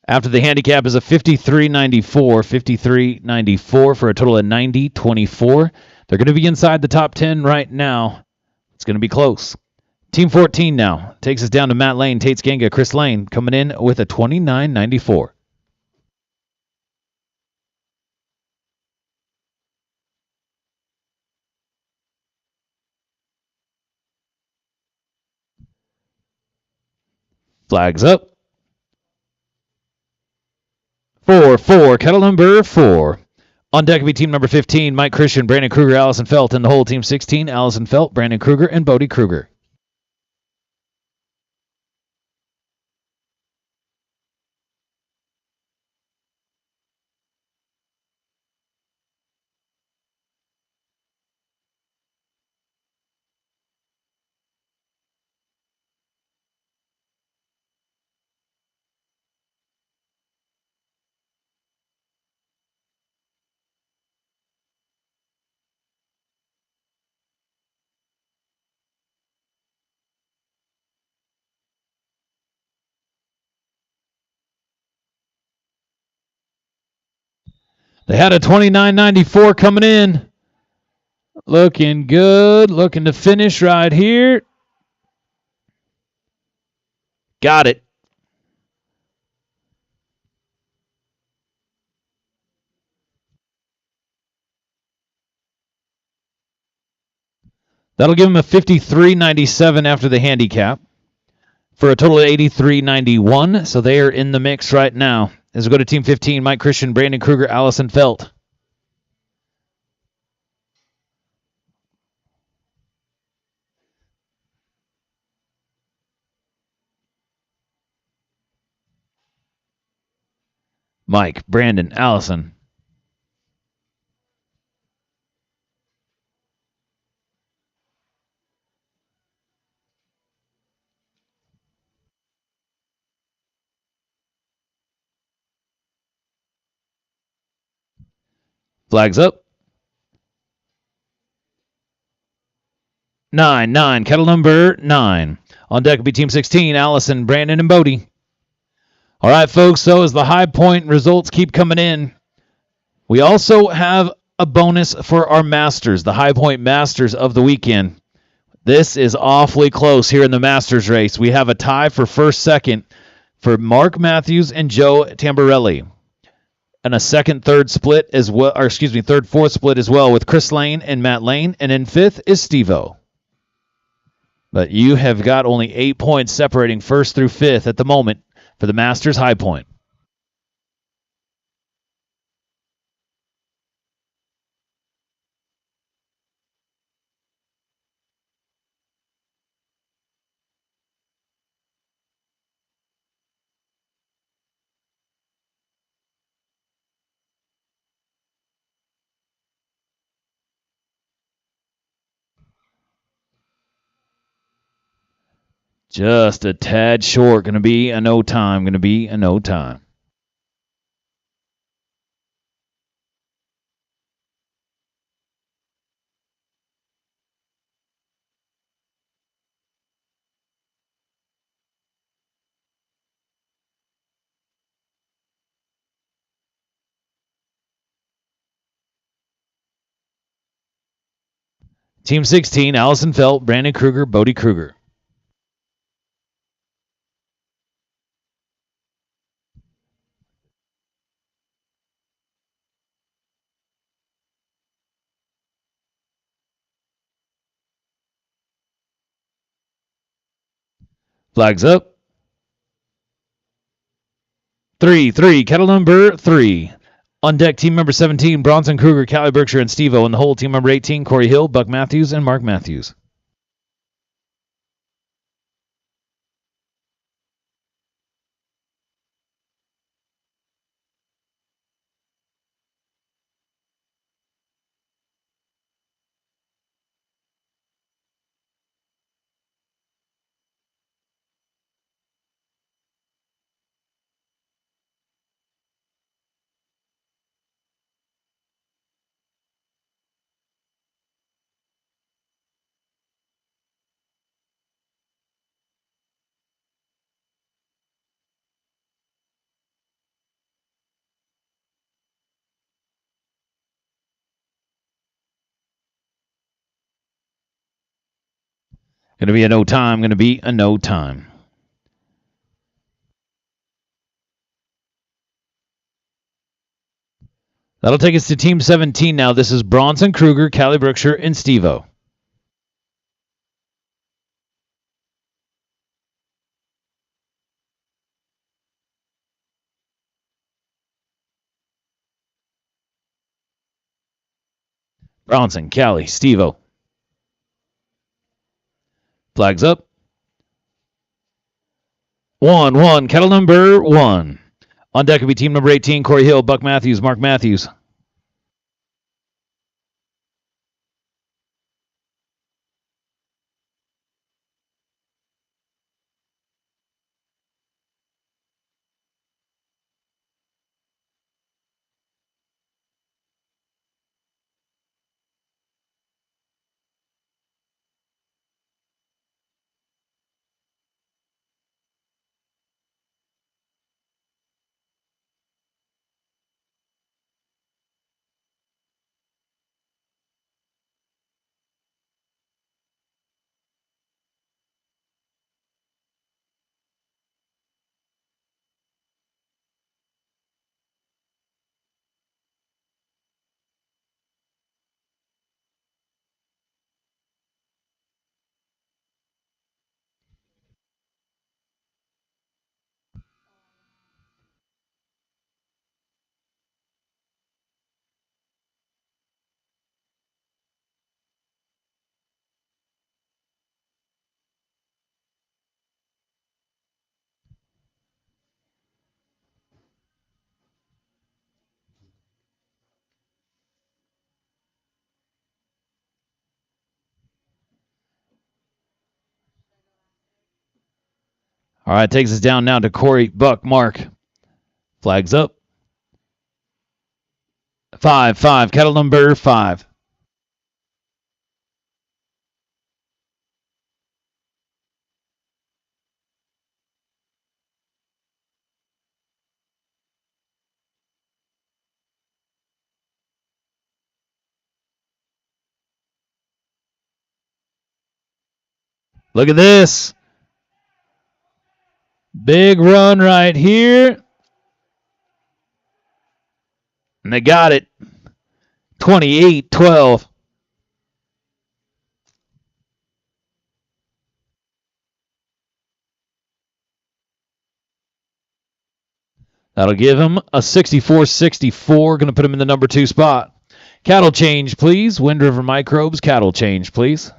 After the handicap is a 53.94 for a total of 90.24. They're going to be inside the top 10 right now. It's going to be close. Team 14 now takes us down to Matt Lane, Tate Skanka, Chris Lane coming in with a 29.94. Flags up. 4, cattle number 4. On deck will be team number 15, Mike Christian, Brandon Kruger, Allison Felt, and the whole team 16, Allison Felt, Brandon Kruger, and Bodie Kruger. They had a 29.94 coming in. Looking good. Looking to finish right here. Got it. That'll give them a 53.97 after the handicap for a total of 83.91. So they are in the mix right now. As we go to Team 15, Mike Christian, Brandon Kruger, Allison Felt. Mike, Brandon, Allison. Flags up. 9. Kettle number 9. On deck will be Team 16, Allison, Brandon, and Bodie. All right, folks, so as the high point results keep coming in, we also have a bonus for our Masters, the High Point Masters of the weekend. This is awfully close here in the Masters race. We have a tie for first, second for Mark Matthews and Joe Tamborelli. And a second, third split as well, or excuse me, third, fourth split as well with Chris Lane and Matt Lane. And in fifth is Steve-O. But you have got only 8 points separating first through fifth at the moment for the Masters High Point. Just a tad short. Going to be a no time. Going to be a no time. Team 16, Allison Felt, Brandon Kruger, Bodie Kruger. Flags up. 3, kettle number 3. On deck, team member 17, Bronson Kruger, Callie Berkshire, and Steve-O. And the whole team member 18, Corey Hill, Buck Matthews, and Mark Matthews. Going to be a no time. Going to be a no time. That'll take us to Team 17 now. This is Bronson Kruger, Callie Berkshire, and Steve-O. Bronson, Callie, Steve-O. Flags up. 1, kettle number 1. On deck will be team number 18, Corey Hill, Buck Matthews, Mark Matthews. All right, takes us down now to Corey Buck Mark. Flags up. 5, cattle number 5. Look at this. Big run right here. And they got it. 28-12. That'll give him a 64-64. Going to put him in the number 2 spot. Cattle change, please. Wind River Microbes, cattle change, please.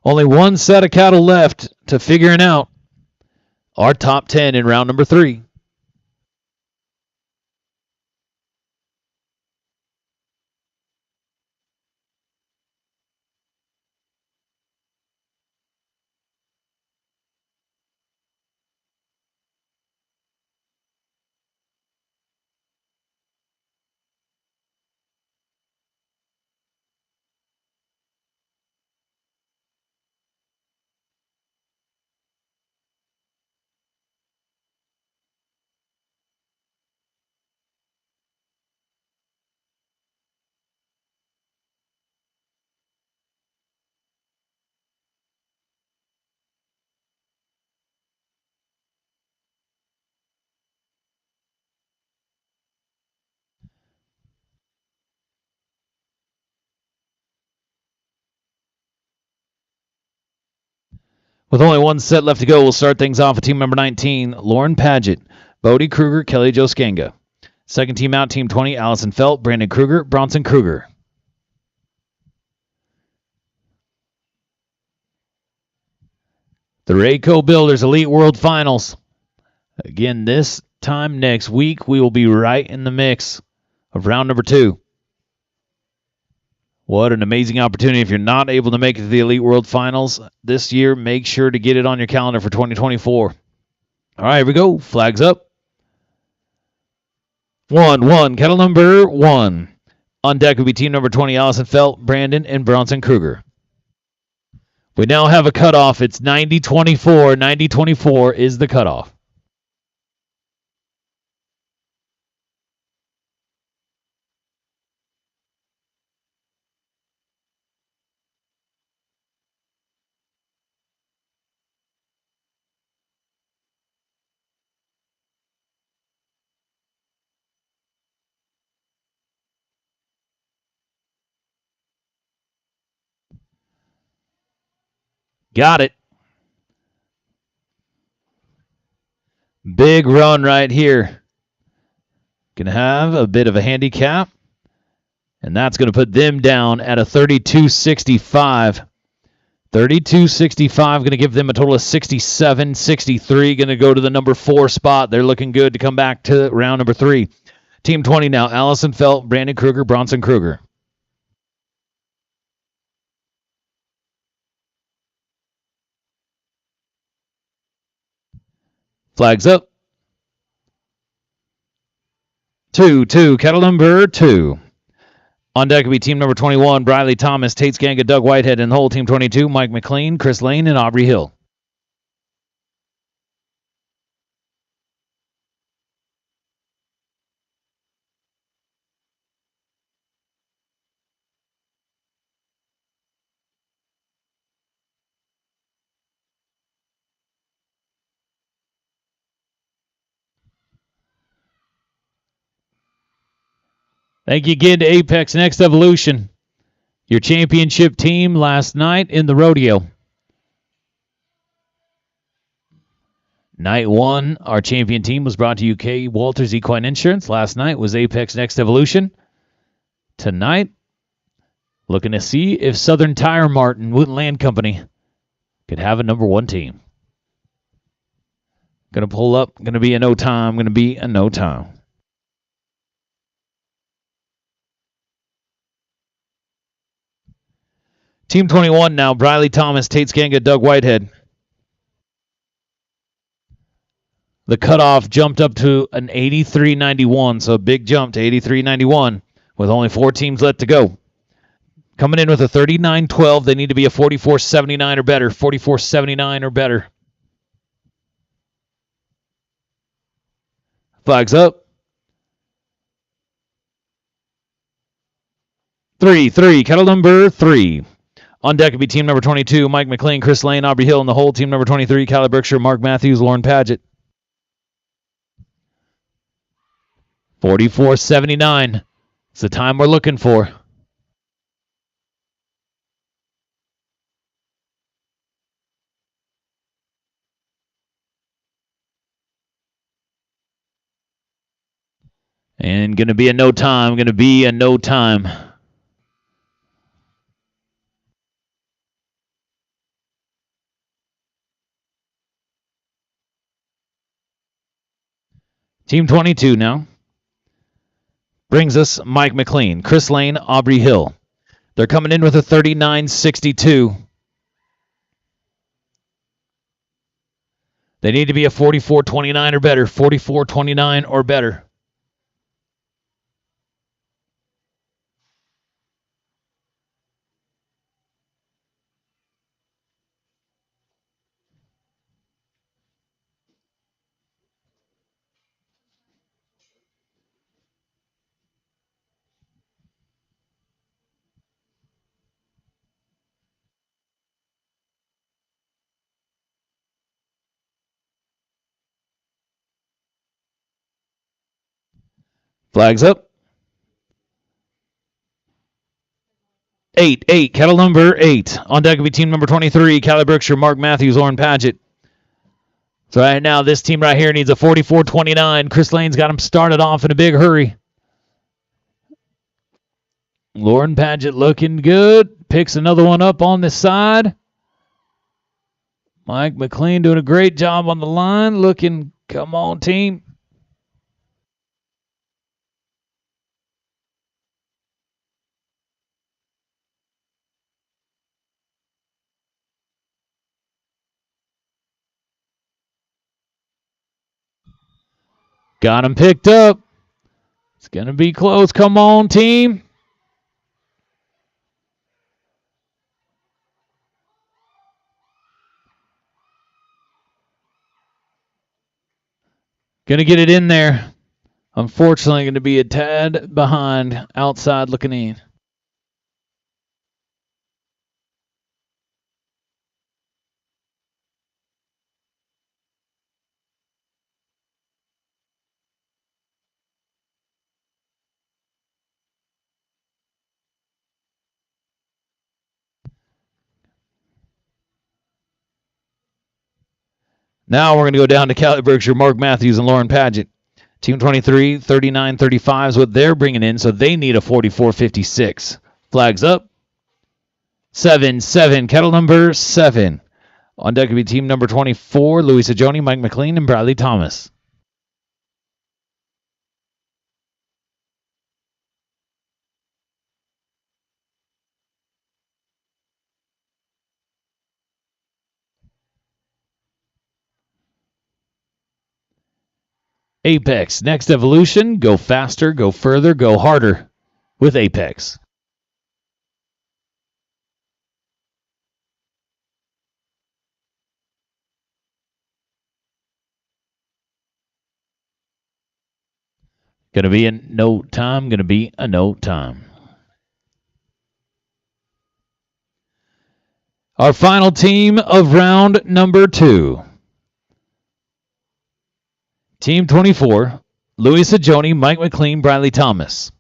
Only one set of cattle left to figuring out our top 10 in round number 3. With only one set left to go, we'll start things off with team number 19, Lauren Paget, Bodie Kruger, Kelly Jo Skanga. Second team out, team 20, Allison Felt, Brandon Kruger, Bronson Kruger. The Rayco Builders Elite World Finals. Again, this time next week, we will be right in the mix of round number 2. What an amazing opportunity. If you're not able to make it to the Elite World Finals this year, make sure to get it on your calendar for 2024. All right, here we go. Flags up. 1, cattle number 1. On deck will be team number 20, Allison Felt, Brandon, and Bronson Kruger. We now have a cutoff. It's 90-24. 90-24 is the cutoff. Got it. Big run right here. Going to have a bit of a handicap. And that's going to put them down at a 32-65. 32-65, going to give them a total of 67-63. Going to go to the number 4 spot. They're looking good to come back to round number 3. Team 20 now, Allison Felt, Brandon Kruger, Bronson Kruger. Flags up. 2, cattle number 2. On deck will be team number 21, Briley Thomas, Tate Skanga, Doug Whitehead, and the whole team 22, Mike McLean, Chris Lane, and Aubrey Hill. Thank you again to Apex Next Evolution, your championship team last night in the rodeo. Night 1, our champion team was brought to you K. Walters Equine Insurance. Last night was Apex Next Evolution. Tonight, looking to see if Southern Tire Mart and Wooten Land Company could have a number 1 team. Going to pull up. Going to be a no time. Going to be a no time. Team 21 now, Briley Thomas, Tate Skanga, Doug Whitehead. The cutoff jumped up to an 83.91, so a big jump to 83.91 with only 4 teams left to go. Coming in with a 39.12, they need to be a 44.79 or better. 44.79 or better. Flags up. 3, kettle number 3. On deck will be team number 22, Mike McLean, Chris Lane, Aubrey Hill in the hole. Team number 23, Callie Berkshire, Mark Matthews, Lauren Paget. 44.79. It's the time we're looking for. And going to be a no time. Team 22 now. Brings us Mike McLean, Chris Lane, Aubrey Hill. They're coming in with a 39.62. They need to be a 44.29 or better. 44.29 or better. Flags up. 8, kettle number 8. On deck will be team number 23, Callie Berkshire, Mark Matthews, Lauren Paget. So right now, this team right here needs a 44.29. Chris Lane's got them started off in a big hurry. Lauren Paget looking good. Picks another one up on the side. Mike McLean doing a great job on the line. Looking, come on, team. Got him picked up. It's going to be close. Come on, team. Going to get it in there. Unfortunately, going to be a tad behind, outside looking in. Now we're going to go down to Callie Berkshire, Mark Matthews, and Lauren Paget. Team 23, 39.35 is what they're bringing in, so they need a 44.56. Flags up. 7, kettle number 7. On deck will be team number 24, Louis Sajoni, Mike McLean, and Bradley Thomas. Apex. Next evolution, go faster, go further, go harder with Apex. Going to be a no time. Our final team of round number 2. Team 24, Louis Sajoni, Mike McLean, Bradley Thomas.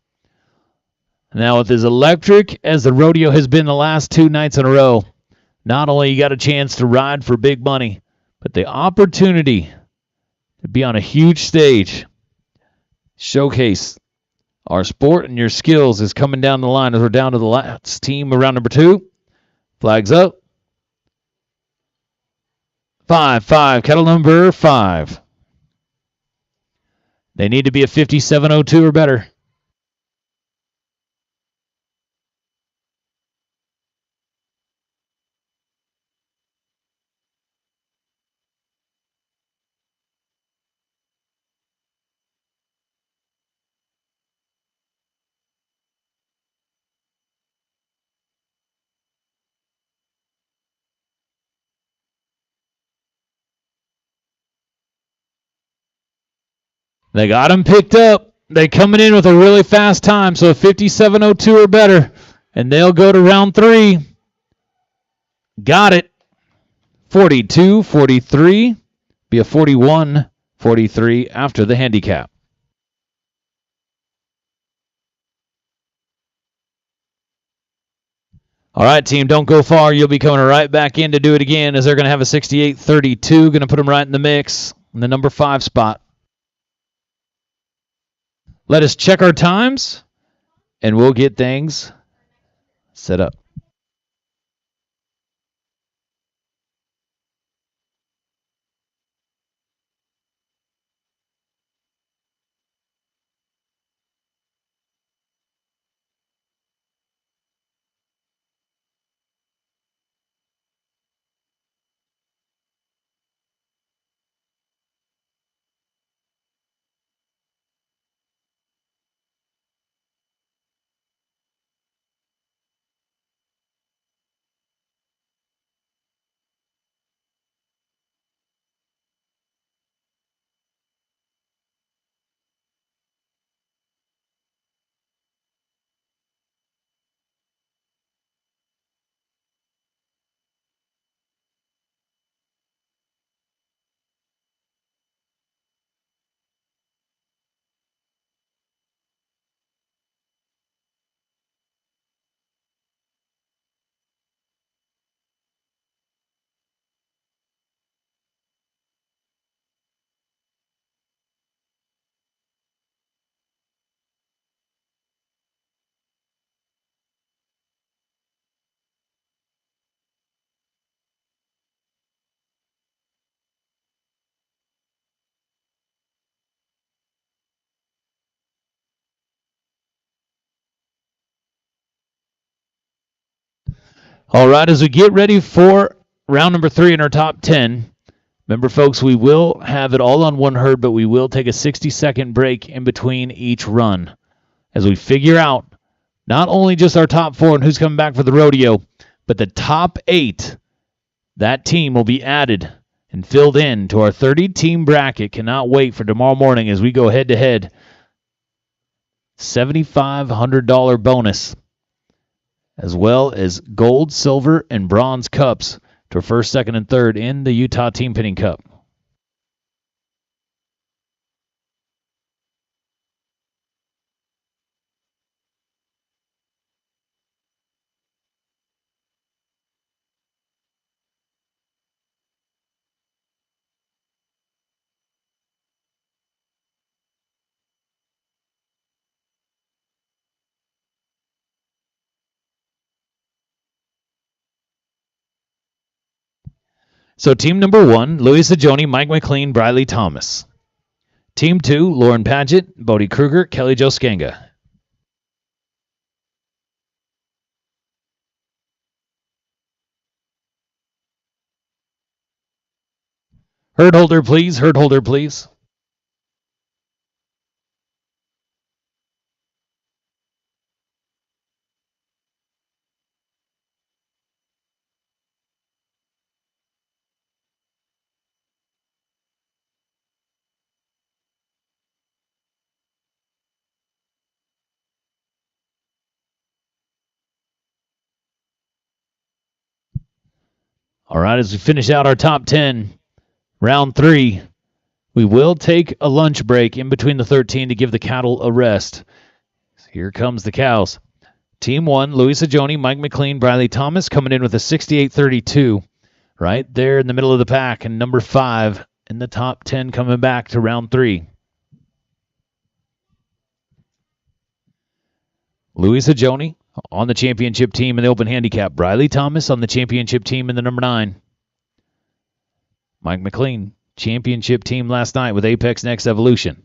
Now, with as electric as the rodeo has been the last 2 nights in a row, not only you got a chance to ride for big money, but the opportunity to be on a huge stage, showcase our sport and your skills is coming down the line as we're down to the last team of round number 2. Flags up. 5, kettle number 5. They need to be a 57.02 or better. – They got him picked up. They coming in with a really fast time, so 57:02 or better, and they'll go to round 3. Got it. 42:43. Be a 41:43 after the handicap. All right, team, don't go far. You'll be coming right back in to do it again as they're going to have a 68:32. Going to put them right in the mix in the number 5 spot. Let us check our times, and we'll get things set up. All right, as we get ready for round number 3 in our top 10, remember, folks, we will have it all on one herd, but we will take a 60-second break in between each run as we figure out not only just our top 4 and who's coming back for the rodeo, but the top 8. That team will be added and filled in to our 30-team bracket. Cannot wait for tomorrow morning as we go head-to-head. $7,500 bonus, as well as gold, silver, and bronze cups to first, second, and third in the Utah Team Pinning Cup. So team number 1, Louis Sajoni, Mike McLean, Briley Thomas. Team 2, Lauren Paget, Bodie Kruger, Kelly Jo Skenga. Herd holder, please. Herd holder, please. All right, as we finish out our top 10, round 3, we will take a lunch break in between the 13 to give the cattle a rest. Here comes the cows. Team 1, Louis Sajoni, Mike McLean, Briley Thomas coming in with a 68:32. Right there in the middle of the pack, and number 5 in the top 10 coming back to round 3. Louis Sajoni on the championship team in the open handicap. Briley Thomas on the championship team in the number 9. Mike McLean, championship team last night with Apex Next Evolution.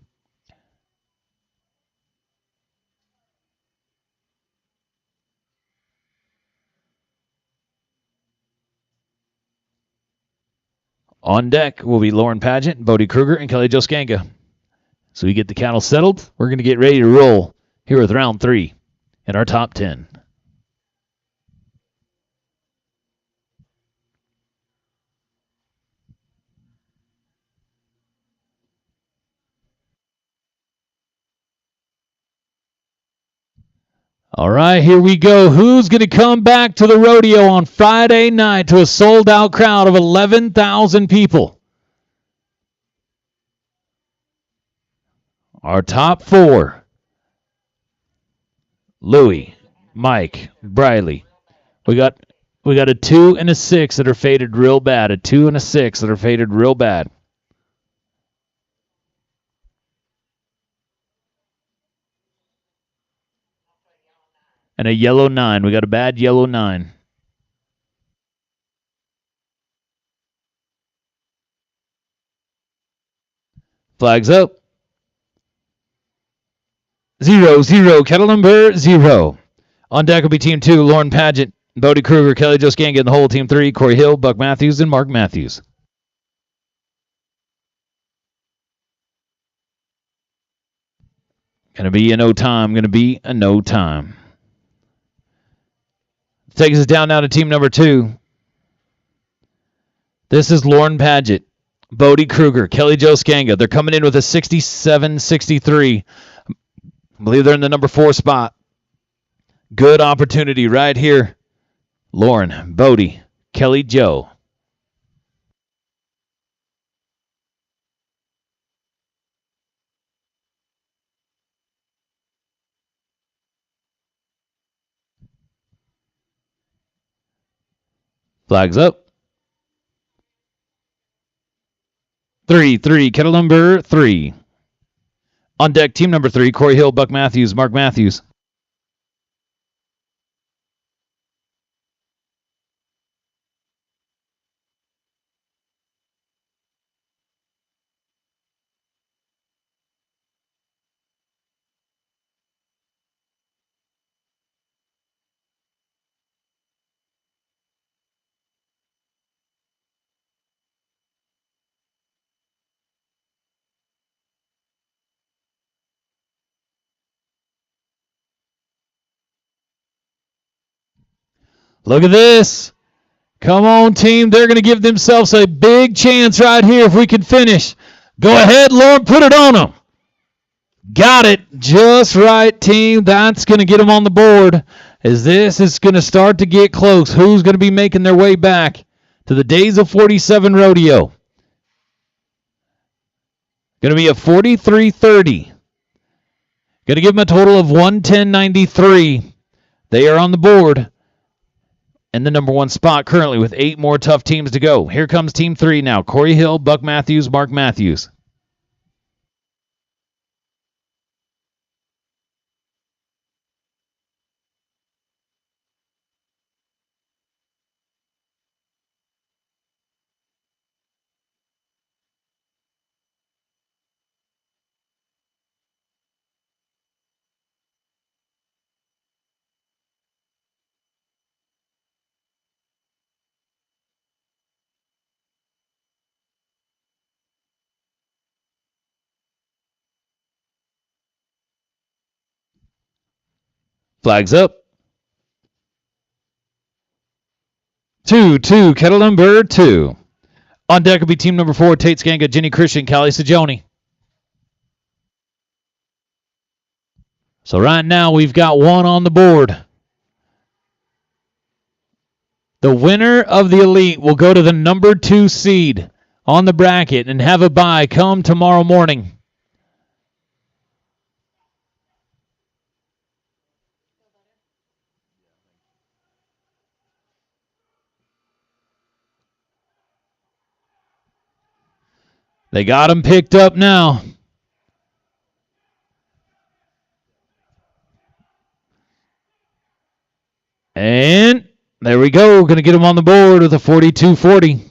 On deck will be Lauren Paget, Bodie Kruger, and Kelly Jo Skenga. So we get the cattle settled. We're going to get ready to roll here with round 3 in our top 10. All right, here we go. Who's going to come back to the rodeo on Friday night to a sold-out crowd of 11,000 people? Our top four: Louie, Mike, Briley. We got a 2 and a 6 that are faded real bad. A 2 and a 6 that are faded real bad. And a yellow 9. We got a bad yellow 9. Flags up. 0-0. Kettle number 0. On deck will be Team 2, Lauren Paget, Bodie Kruger, Kelly Jo Skanga, and the whole Team 3, Corey Hill, Buck Matthews, and Mark Matthews. Gonna be a no time. Takes us down now to team number 2. This is Lauren Paget, Bodie Kruger, Kelly Jo Skanga. They're coming in with a 67-63. I believe they're in the number 4 spot. Good opportunity right here. Lauren, Bodie, Kelly Jo. Flags up. 3-3, kettle number 3. On deck, team number 3, Corey Hill, Buck Matthews, Mark Matthews. Look at this. Come on, team. They're going to give themselves a big chance right here if we can finish. Go ahead, Lord. Put it on them. Got it. Just right, team. That's going to get them on the board as this is going to start to get close. Who's going to be making their way back to the Days of 47 rodeo? Going to be a 43-30. Going to give them a total of 110.93. They are on the board in the number 1 spot currently with 8 more tough teams to go. Here comes Team 3 now. Corey Hill, Buck Matthews, Mark Matthews. Flags up. 2-2, kettle number 2. On deck will be team number 4, Tate Skanga, Jenny Christian, Callie Sajoni. So right now we've got 1 on the board. The winner of the Elite will go to the number 2 seed on the bracket and have a bye come tomorrow morning. They got him picked up now. And there we go. Going to get him on the board with a 42-40.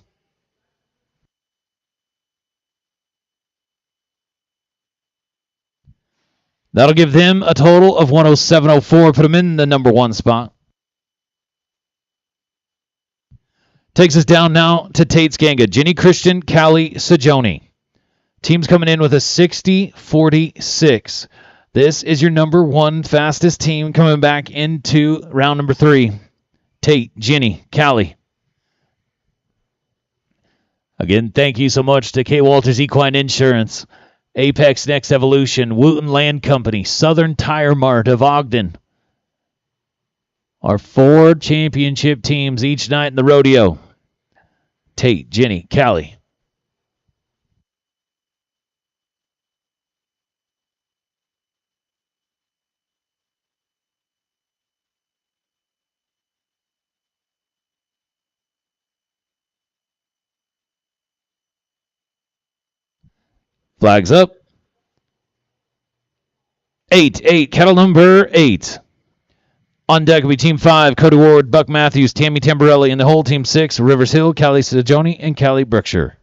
That'll give them a total of 107.04. Put them in the number 1 spot. Takes us down now to Tate Skanga, Jenny Christian, Callie Sajoni. Team's coming in with a 60-46. This is your number 1 fastest team coming back into round number 3. Tate, Jenny, Callie. Again, thank you so much to K. Walters Equine Insurance, Apex Next Evolution, Wooten Land Company, Southern Tire Mart of Ogden, Our 4 championship teams each night in the rodeo. Tate, Jenny, Callie. Flags up. 8, kettle number 8. On deck will be Team 5, Cody Ward, Buck Matthews, Tammy Tamborelli, and the whole Team 6, Rivers Hill, Callie Sajoni, and Callie Brookshire.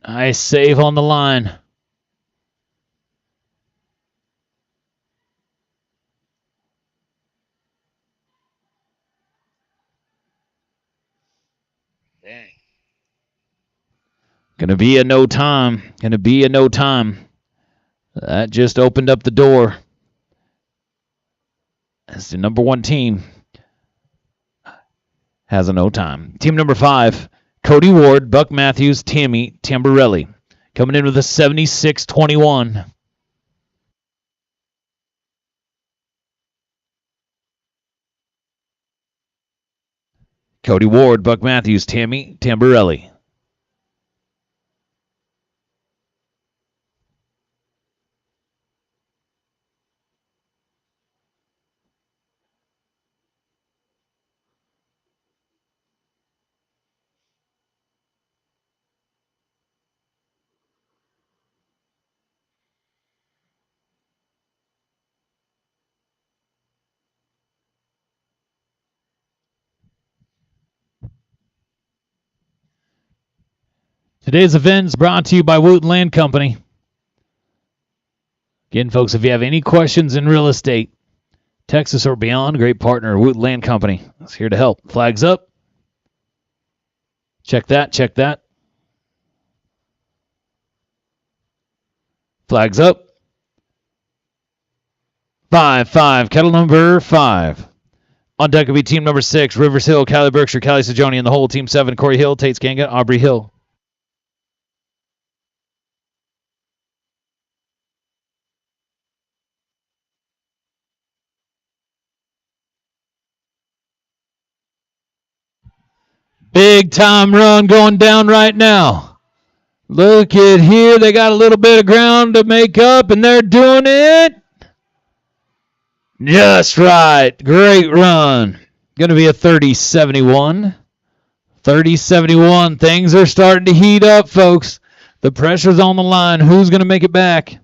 Nice save on the line. Dang. Gonna be a no time. That just opened up the door. As the number 1 team has a no time. Team number 5, Cody Ward, Buck Matthews, Tammy Tamborelli. Coming in with a 76-21. Cody Ward, Buck Matthews, Tammy Tamborelli. Today's event is brought to you by Wooten Land Company. Again, folks, if you have any questions in real estate, Texas or beyond, great partner, Wooten Land Company is here to help. Flags up. Check that. Flags up. 5, kettle number 5. On deck will be team number 6, Rivers Hill, Callie Berkshire, Callie Sajoni, and the whole team 7, Corey Hill, Tate Skanga, Aubrey Hill. Big time run going down right now. Look at here. They got a little bit of ground to make up, and they're doing it just right. Great run. Going to be a 30-71. 30-71. Things are starting to heat up, folks. The pressure's on the line. Who's going to make it back?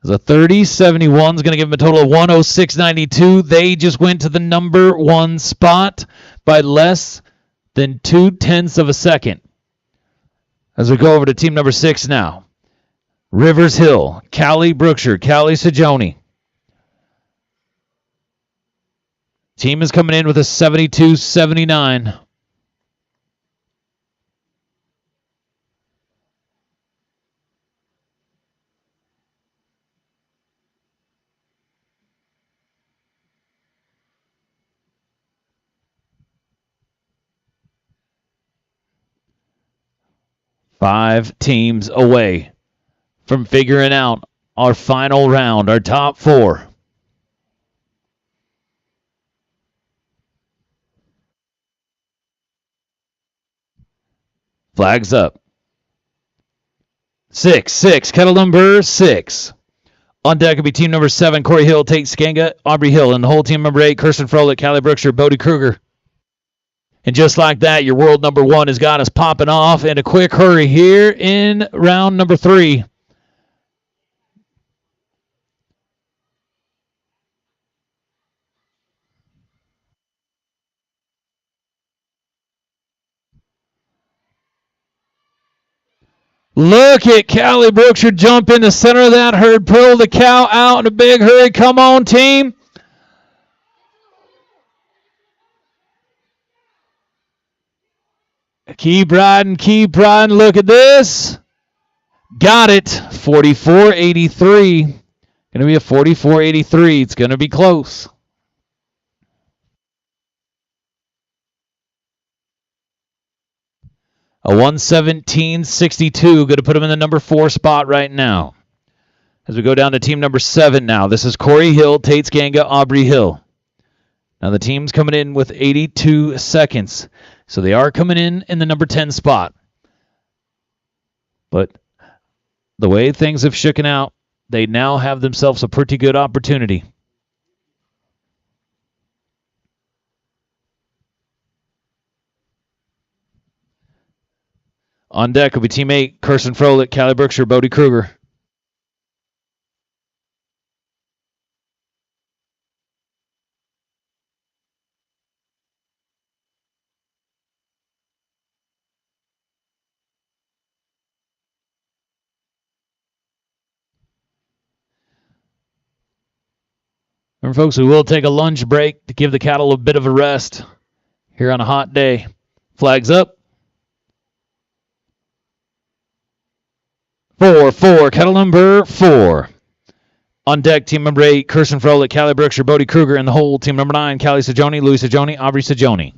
The 30-71 is going to give them a total of 106.92. They just went to the number 1 spot by less than 0.2 of a second. As we go over to team number 6 now. Rivers Hill, Callie Brookshire, Callie Sajoni. Team is coming in with a 72-79. Five teams away from figuring out our final round, our top 4. Flags up. 6, kettle number 6. On deck will be team number 7, Corey Hill, Tate Skanga, Aubrey Hill, and the whole team number 8, Kirsten Froelich, Callie Brookshire, Bodie Kruger. And just like that, your world number 1 has got us popping off in a quick hurry here in round number 3. Look at Callie Brookshire jump in the center of that herd. Pull the cow out in a big hurry. Come on, team. Keep riding, keep riding. Look at this. Got it. 44-83. Going to be a 44-83. It's going to be close. A 117.62. Going to put him in the number 4 spot right now. As we go down to team number 7 now. This is Corey Hill, Tate Skanga, Aubrey Hill. Now the team's coming in with 82 seconds. So they are coming in the number 10 spot. But the way things have shooken out, they now have themselves a pretty good opportunity. On deck will be Team 8, Kirsten Froelich, Callie Brookshire, Bodie Kruger. Remember, folks, we will take a lunch break to give the cattle a bit of a rest here on a hot day. Flags up. 4-4, cattle number 4. On deck, team number 8, Kirsten Froelich, Callie Brookshire, Bodie Kruger, and the whole team number 9, Callie Sajoni, Louis Sajoni, Aubrey Sajoni.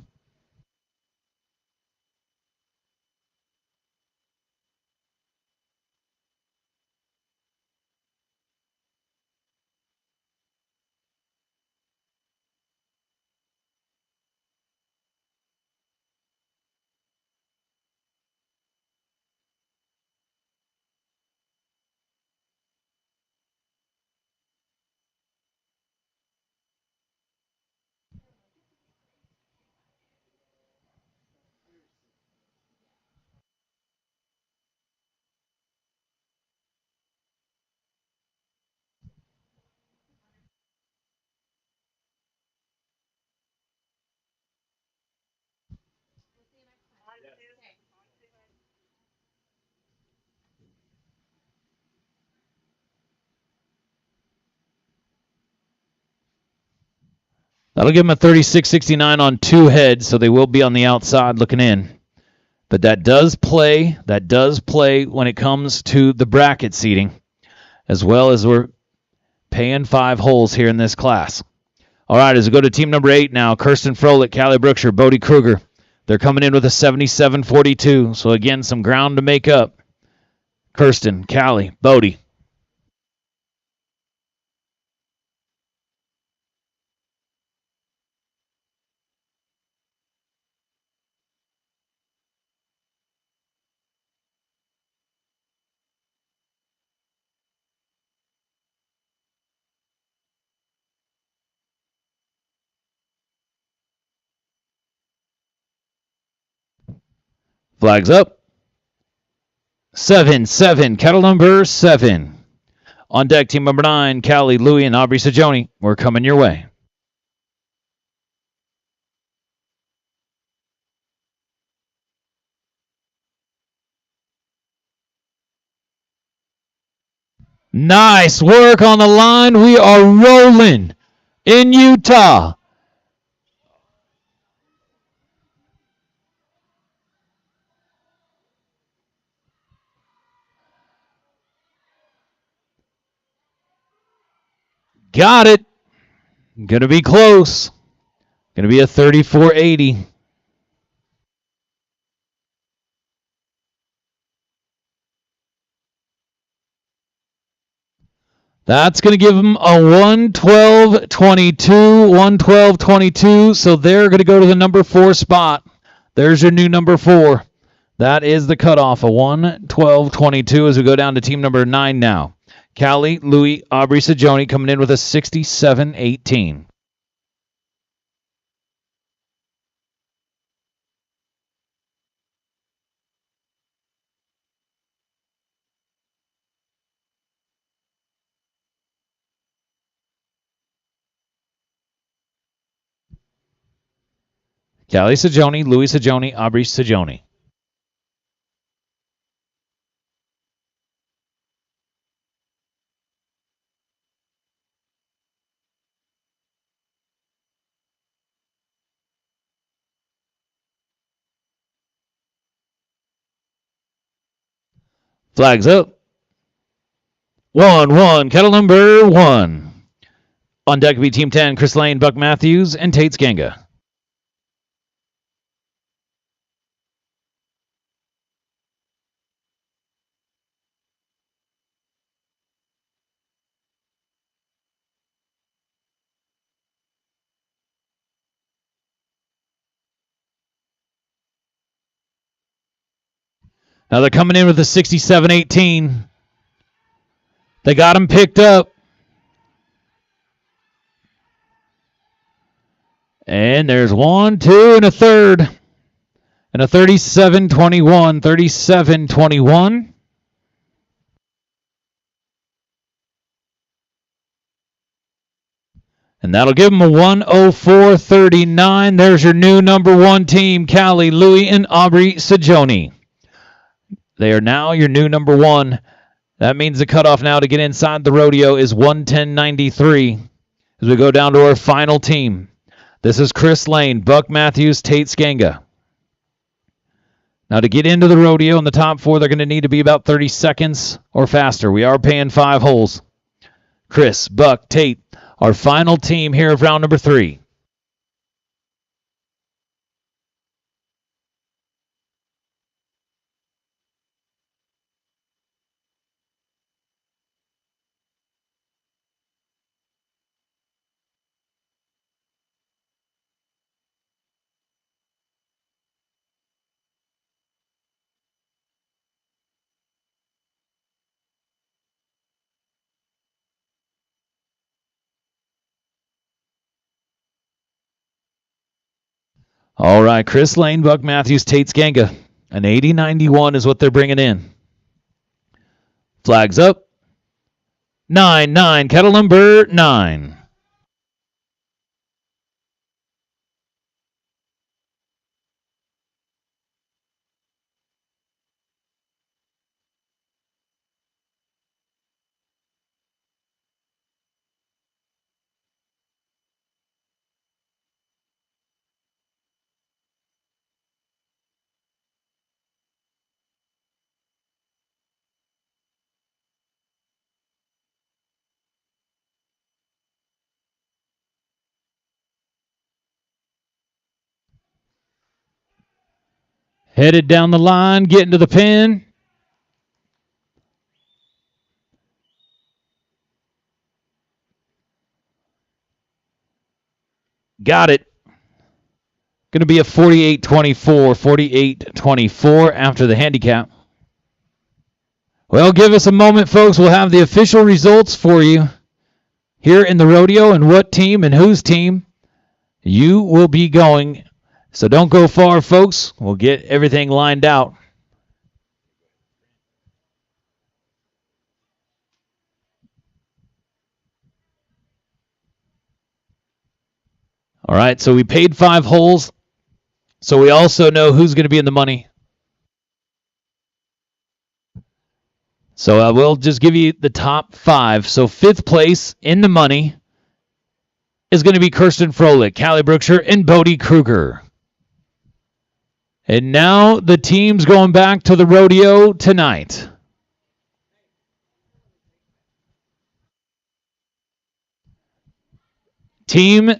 That'll give them a 36-69 on 2 heads, so they will be on the outside looking in. But that does play when it comes to the bracket seating, as well as we're paying 5 holes here in this class. All right, as we go to team number 8 now, Kirsten Froelich, Callie Brookshire, Bodie Kruger. They're coming in with a 77-42, so again, some ground to make up. Kirsten, Callie, Bodie. Flags up. 7-7, cattle number 7. On deck, team number 9, Callie, Louie, and Aubrey Sajoni. We're coming your way. Nice work on the line. We are rolling in Utah. Got it. Going to be close. Going to be a 34-80. That's going to give them a 112-22, 112-22. So they're going to go to the number 4 spot. There's your new number 4. That is the cutoff, a 112-22 as we go down to team number 9 now. Callie, Louie, Aubrey Sajoni coming in with a 67-18. Callie Sajoni, Louis Sajoni, Aubrey Sajoni. Flags up. 1-1, kettle number 1. On deck will be Team 10, Chris Lane, Buck Matthews, and Tate Skanga. Now they're coming in with a 67-18. They got him picked up. And there's 1, 2, and a third. And a 37-21. 37-21. And that'll give them a 104-39. There's your new number 1 team, Callie, Louie, and Aubrey Sajoni. They are now your new number 1. That means the cutoff now to get inside the rodeo is 110.93 as we go down to our final team. This is Chris Lane, Buck Matthews, Tate Skanga. Now to get into the rodeo in the top 4, they're going to need to be about 30 seconds or faster. We are paying 5 holes. Chris, Buck, Tate, our final team here of round number 3. All right, Chris Lane, Buck Matthews, Tate Skanga. An 80-91 is what they're bringing in. Flags up. 9-9, kettle number 9. Headed down the line, getting to the pin. Got it. Going to be a 48-24, 48-24 after the handicap. Well, give us a moment, folks. We'll have the official results for you here in the rodeo and what team and whose team you will be going. So don't go far, folks. We'll get everything lined out. All right, so we paid 5 holes, so we also know who's going to be in the money. So I will just give you the top 5. So 5th place in the money is going to be Kirsten Froelich, Callie Brookshire, and Bodie Kruger. And now the team's going back to the rodeo tonight. Team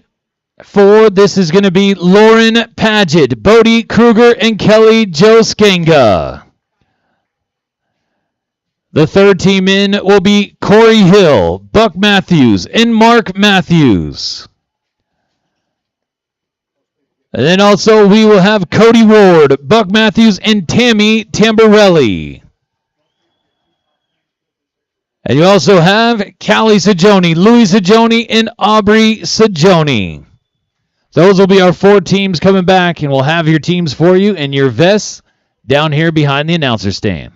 4, this is going to be Lauren Paget, Bodie Kruger, and Kelly Joskenga. The 3rd team in will be Corey Hill, Buck Matthews, and Mark Matthews. And then also we will have Cody Ward, Buck Matthews, and Tammy Tamborelli. And you also have Callie Sajoni, Louie Sajoni, and Aubrey Sajoni. Those will be our 4 teams coming back, and we'll have your teams for you and your vests down here behind the announcer stand.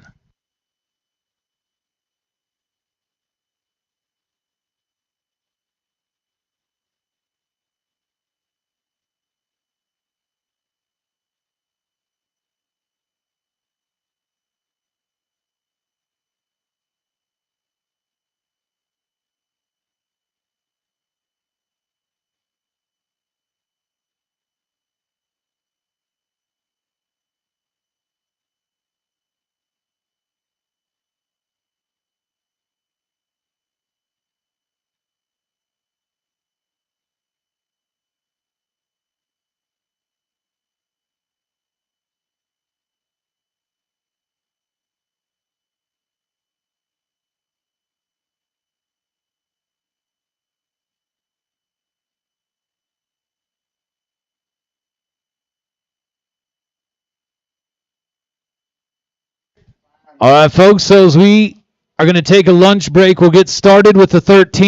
All right, folks, so as we are going to take a lunch break, we'll get started with the 13.